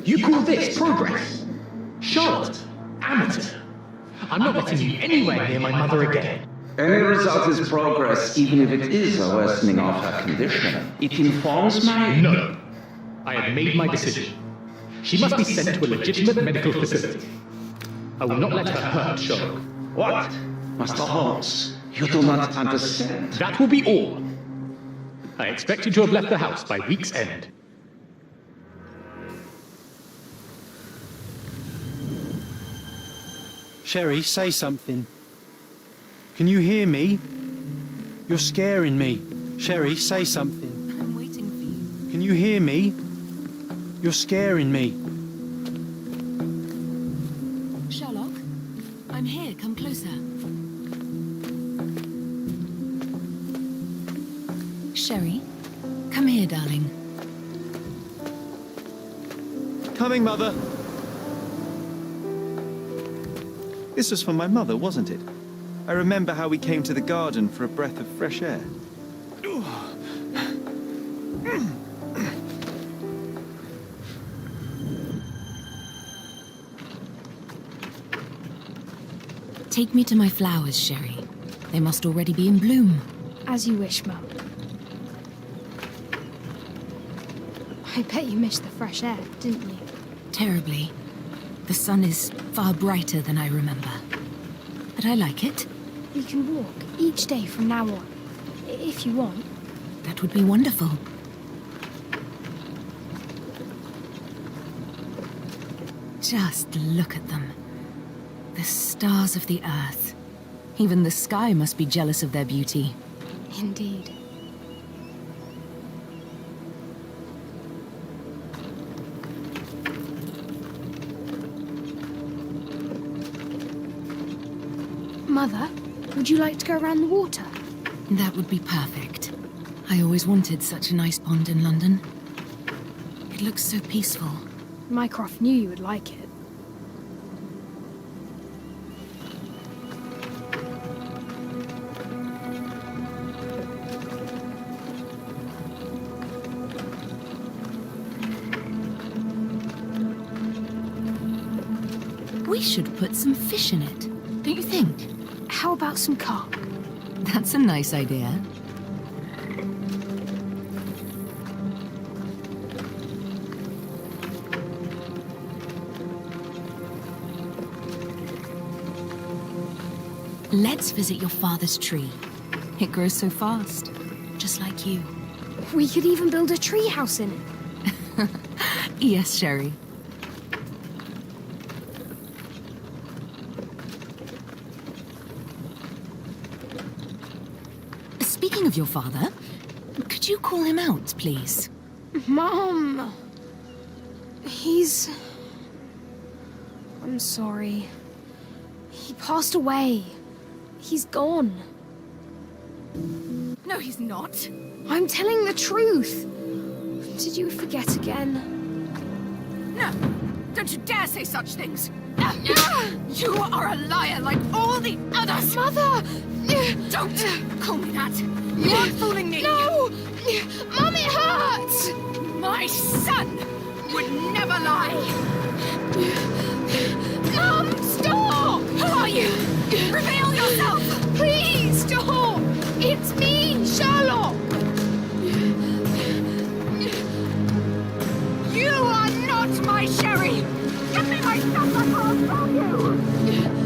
Speaker 22: You call this progress? Charlotte, amateur. I'm not letting you anywhere near my mother again.
Speaker 23: Any result is progress, even if it is a worsening of her condition. It informs my...
Speaker 22: No. I have made my decision. She must be sent to a legitimate medical facility. I will not let her hurt Sherlock.
Speaker 23: What? Master Holmes, you do not understand.
Speaker 22: That will be all. I expect you to have left the house by week's end.
Speaker 3: Sherry, say something. Can you hear me? You're scaring me. Sherry, say something.
Speaker 5: I'm waiting for you.
Speaker 3: Can you hear me? You're scaring me.
Speaker 5: Sherlock, I'm here. Come closer. Sherry, come here, darling.
Speaker 6: Coming, Mother! This was for my mother, wasn't it? I remember how we came to the garden for a breath of fresh air.
Speaker 5: Take me to my flowers, Sherry. They must already be in bloom.
Speaker 13: As you wish, Mum. I bet you missed the fresh air, didn't you?
Speaker 5: Terribly. The sun is far brighter than I remember. But I like it.
Speaker 13: We can walk each day from now on, if you want.
Speaker 5: That would be wonderful. Just look at them. The stars of the earth. Even the sky must be jealous of their beauty.
Speaker 13: Indeed. Mother, would you like to go around the water?
Speaker 5: That would be perfect. I always wanted such a nice pond in London. It looks so peaceful.
Speaker 13: Mycroft knew you would like it.
Speaker 5: We should put some fish in it, don't you think?
Speaker 13: How about some carp?
Speaker 5: That's a nice idea. Let's visit your father's tree. It grows so fast, just like you.
Speaker 13: We could even build a tree house in it.
Speaker 5: Yes, Sherry.
Speaker 15: of your father. Could you call him out, please?
Speaker 13: Mom! I'm sorry. He passed away. He's gone.
Speaker 15: No, he's not.
Speaker 13: I'm telling the truth. Did you forget again?
Speaker 15: No! Don't you dare say such things! You are a liar like all the others!
Speaker 13: Mother!
Speaker 15: Don't call me that! You aren't fooling me!
Speaker 13: No! Mom, it hurts!
Speaker 15: My son would never lie!
Speaker 13: Mom, stop!
Speaker 15: Who are you? Reveal yourself!
Speaker 13: Please, stop! It's me, Sherlock!
Speaker 15: You are not my Sherry! Give me my stuff or I'll kill you!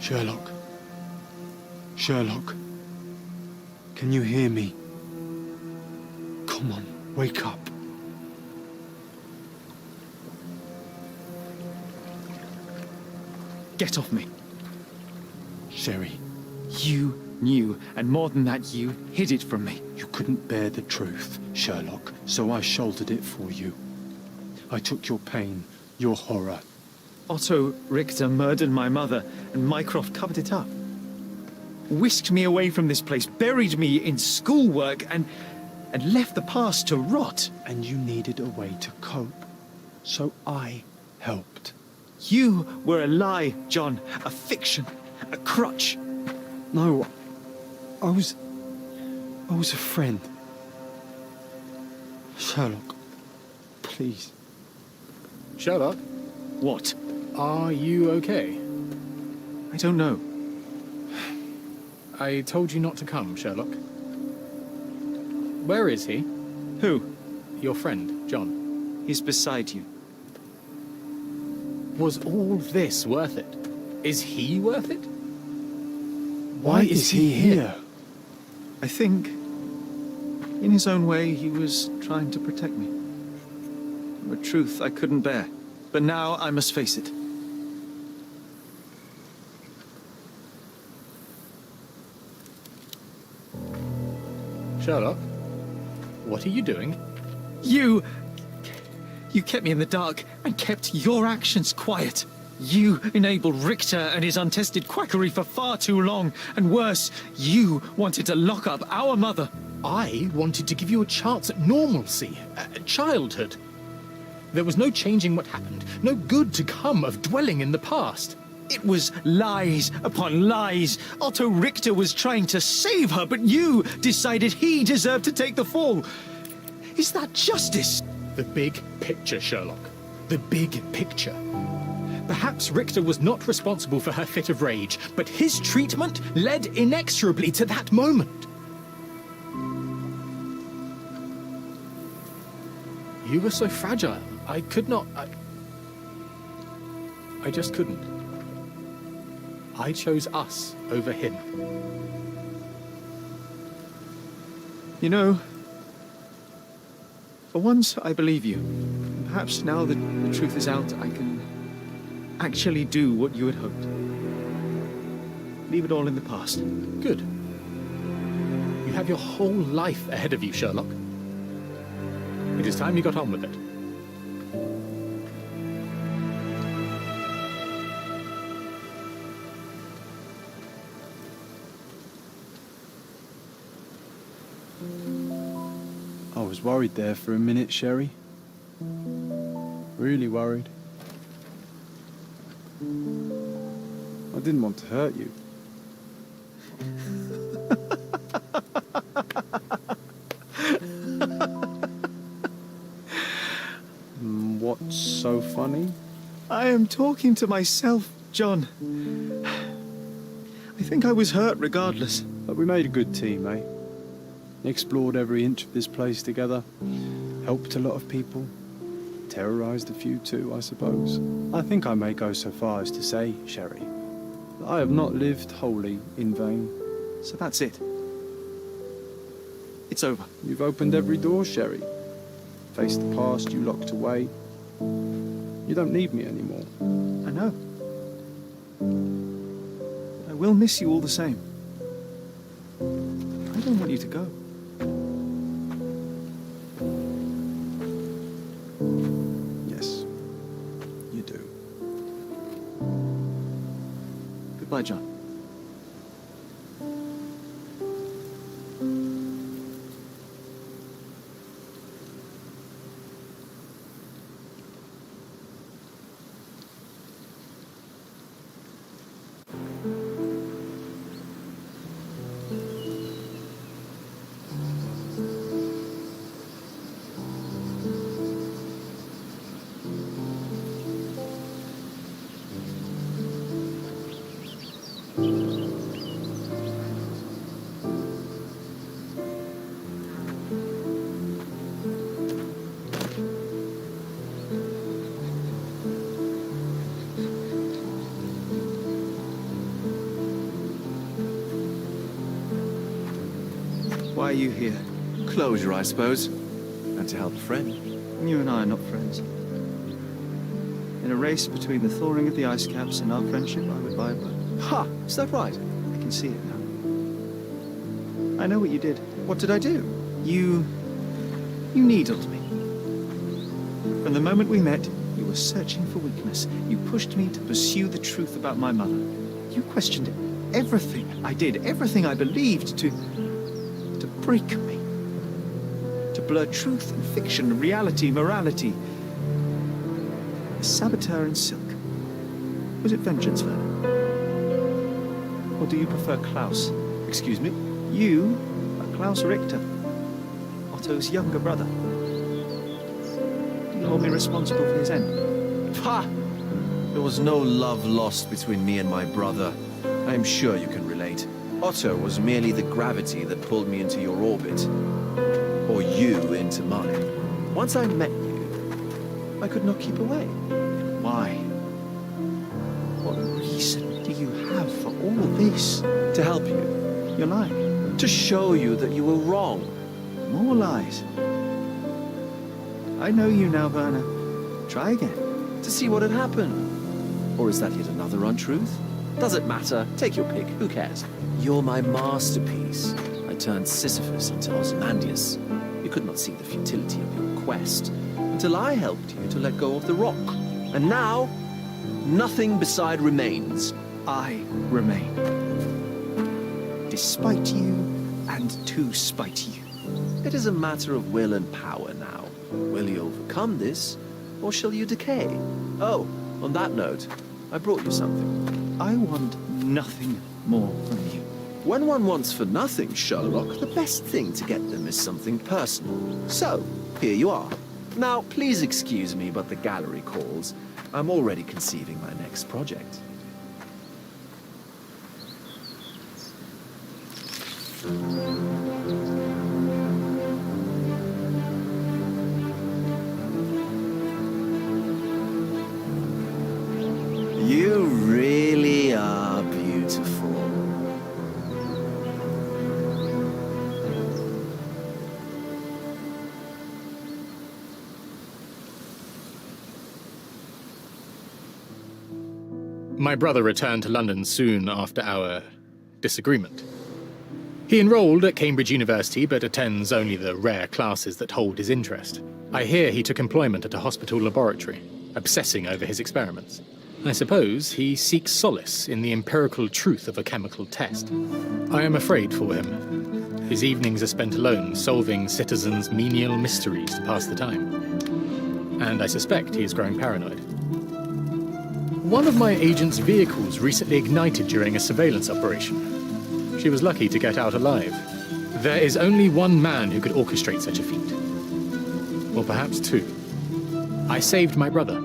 Speaker 3: Sherlock. Sherlock. Can you hear me? Come on, wake up.
Speaker 4: Get off me. Sherry, you knew, and more than that, you hid it from me.
Speaker 3: You couldn't bear the truth, Sherlock, so I shouldered it for you. I took your pain, your horror.
Speaker 4: Otto Richter murdered my mother, and Mycroft covered it up. Whisked me away from this place, buried me in schoolwork, and left the past to rot.
Speaker 3: And you needed a way to cope, so I helped.
Speaker 4: You were a lie, John, a fiction, a crutch.
Speaker 3: No, I was a friend. Sherlock, please.
Speaker 7: Sherlock?
Speaker 4: What?
Speaker 7: Are you okay?
Speaker 4: I don't know.
Speaker 7: I told you not to come, Sherlock. Where is he?
Speaker 4: Who?
Speaker 7: Your friend, John.
Speaker 4: He's beside you.
Speaker 7: Was all this worth it? Is he worth it?
Speaker 3: Why is he here?
Speaker 4: I think, in his own way, he was trying to protect me. A truth I couldn't bear. But now I must face it.
Speaker 7: Sherlock, what are you doing?
Speaker 4: You kept me in the dark and kept your actions quiet. You enabled Richter and his untested quackery for far too long. And worse, you wanted to lock up our mother.
Speaker 7: I wanted to give you a chance at normalcy, childhood. There was no changing what happened, no good to come of dwelling in the past.
Speaker 4: It was lies upon lies. Otto Richter was trying to save her, but you decided he deserved to take the fall. Is that justice?
Speaker 7: The big picture, Sherlock. The big picture. Perhaps Richter was not responsible for her fit of rage, but his treatment led inexorably to that moment. You were so fragile. I could not... I just couldn't. I chose us over him.
Speaker 4: You know, for once I believe you. Perhaps now that the truth is out, I can actually do what you had hoped. Leave it all in the past.
Speaker 7: Good. You have your whole life ahead of you, Sherlock. It is time you got on with it.
Speaker 3: I was worried there for a minute, Sherry. Really worried. I didn't want to hurt you. What's so funny?
Speaker 4: I am talking to myself, John. I think I was hurt regardless.
Speaker 3: But we made a good team, eh? Explored every inch of this place together. Helped a lot of people. Terrorized a few too, I suppose. I think I may go so far as to say, Sherry, that I have not lived wholly in vain.
Speaker 4: So that's it. It's over.
Speaker 3: You've opened every door, Sherry. Faced the past you locked away. You don't need me anymore.
Speaker 4: I know. I will miss you all the same. I don't want you to go.
Speaker 3: Yes, you do.
Speaker 4: Goodbye, John. Why are you here?
Speaker 6: Closure, I suppose. And to help a friend.
Speaker 4: You and I are not friends.
Speaker 6: In a race between the thawing of the ice caps and our friendship, I would buy both.
Speaker 3: Ha! Is that right?
Speaker 6: I can see it now. I know what you did.
Speaker 3: What did I do?
Speaker 6: You needled me. From the moment we met, you were searching for weakness. You pushed me to pursue the truth about my mother. You questioned everything I did, everything I believed, to break me. To blur truth and fiction, reality, morality. A saboteur in silk. Was it vengeance, Werner? Or do you prefer Klaus?
Speaker 3: Excuse me?
Speaker 6: You are Klaus Richter, Otto's younger brother. Do you hold me responsible for his end?
Speaker 3: Ha! There was no love lost between me and my brother. I am sure you can relate. Otto was merely the gravity that pulled me into your orbit. Or you into mine. Once I met you, I could not keep away.
Speaker 6: Why? What reason do you have for all this?
Speaker 3: To help you.
Speaker 6: You're lying.
Speaker 3: To show you that you were wrong.
Speaker 6: More lies. I know you now, Werner. Try again.
Speaker 3: To see what had happened. Or is that yet another untruth? Does it matter? Take your pick. Who cares? You're my masterpiece. I turned Sisyphus into Ozymandias. You could not see the futility of your quest until I helped you to let go of the rock. And now, nothing beside remains.
Speaker 6: I remain. Despite you and to spite you.
Speaker 3: It is a matter of will and power now. Will you overcome this, or shall you decay? Oh, on that note, I brought you something.
Speaker 6: I want nothing more from you.
Speaker 3: When one wants for nothing, Sherlock, the best thing to get them is something personal. So, here you are. Now, please excuse me, but the gallery calls. I'm already conceiving my next project. You really are beautiful.
Speaker 22: My brother returned to London soon after our disagreement. He enrolled at Cambridge University, but attends only the rare classes that hold his interest. I hear he took employment at a hospital laboratory, obsessing over his experiments. I suppose he seeks solace in the empirical truth of a chemical test. I am afraid for him. His evenings are spent alone, solving citizens' menial mysteries to pass the time. And I suspect he is growing paranoid. One of my agent's vehicles recently ignited during a surveillance operation. She was lucky to get out alive. There is only one man who could orchestrate such a feat. Or perhaps two. I saved my brother.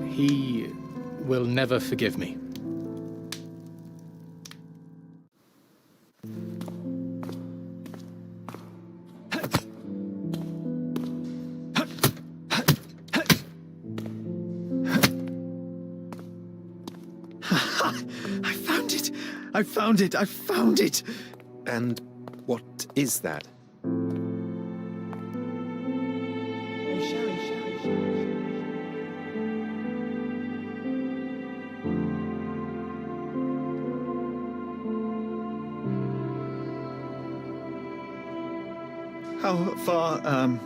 Speaker 22: He will never forgive me.
Speaker 6: I found it!
Speaker 3: And what is that?
Speaker 6: How far,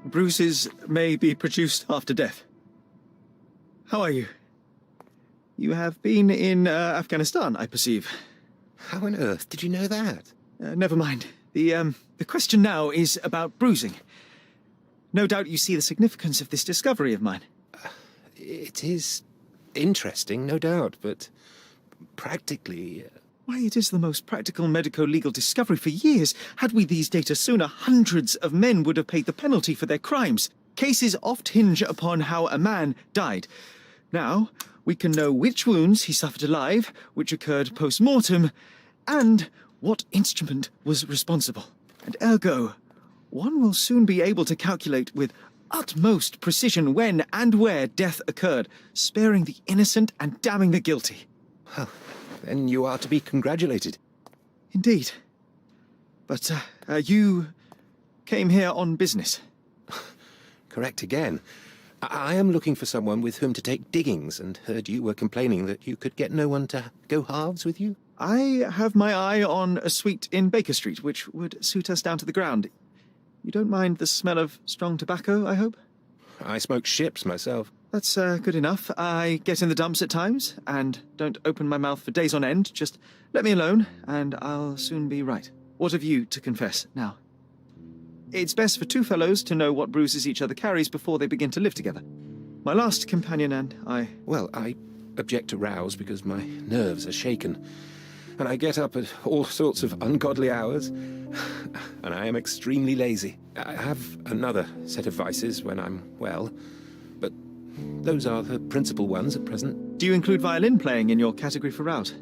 Speaker 6: bruises may be produced after death. How are you? You have been in Afghanistan, I perceive.
Speaker 3: How on earth did you know that?
Speaker 6: Never mind. The question now is about bruising. No doubt you see the significance of this discovery of mine.
Speaker 3: It is interesting, no doubt, but practically...
Speaker 6: Why, it is the most practical medico-legal discovery for years. Had we these data sooner, hundreds of men would have paid the penalty for their crimes. Cases oft hinge upon how a man died. Now, we can know which wounds he suffered alive, which occurred post-mortem, and what instrument was responsible. And ergo, one will soon be able to calculate with utmost precision when and where death occurred, sparing the innocent and damning the guilty.
Speaker 3: Well, then you are to be congratulated.
Speaker 6: Indeed. But you came here on business.
Speaker 3: Correct again.
Speaker 10: I am looking for someone with whom to take diggings, and heard you were complaining that you could get no one to go halves with you.
Speaker 6: I have my eye on a suite in Baker Street, which would suit us down to the ground. You don't mind the smell of strong tobacco, I hope?
Speaker 10: I smoke ships myself.
Speaker 6: That's good enough. I get in the dumps at times, and don't open my mouth for days on end. Just let me alone, and I'll soon be right. What have you to confess now? It's best for two fellows to know what bruises each other carries before they begin to live together. My last companion and I...
Speaker 10: Well, I object to rows because my nerves are shaken, and I get up at all sorts of ungodly hours, and I am extremely lazy. I have another set of vices when I'm well, but those are the principal ones at present.
Speaker 6: Do you include violin playing in your category for rout?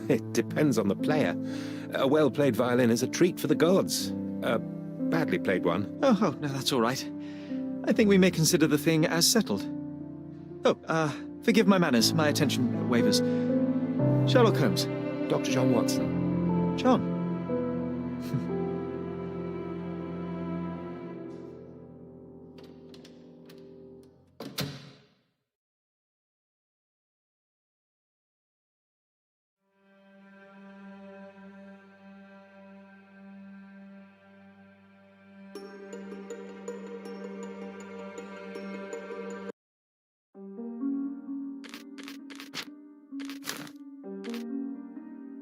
Speaker 10: It depends on the player. A well-played violin is a treat for the gods. A badly played one.
Speaker 6: Oh, no, that's all right. I think we may consider the thing as settled. Oh, forgive my manners. My attention wavers. Sherlock Holmes.
Speaker 10: Dr. John Watson.
Speaker 6: John.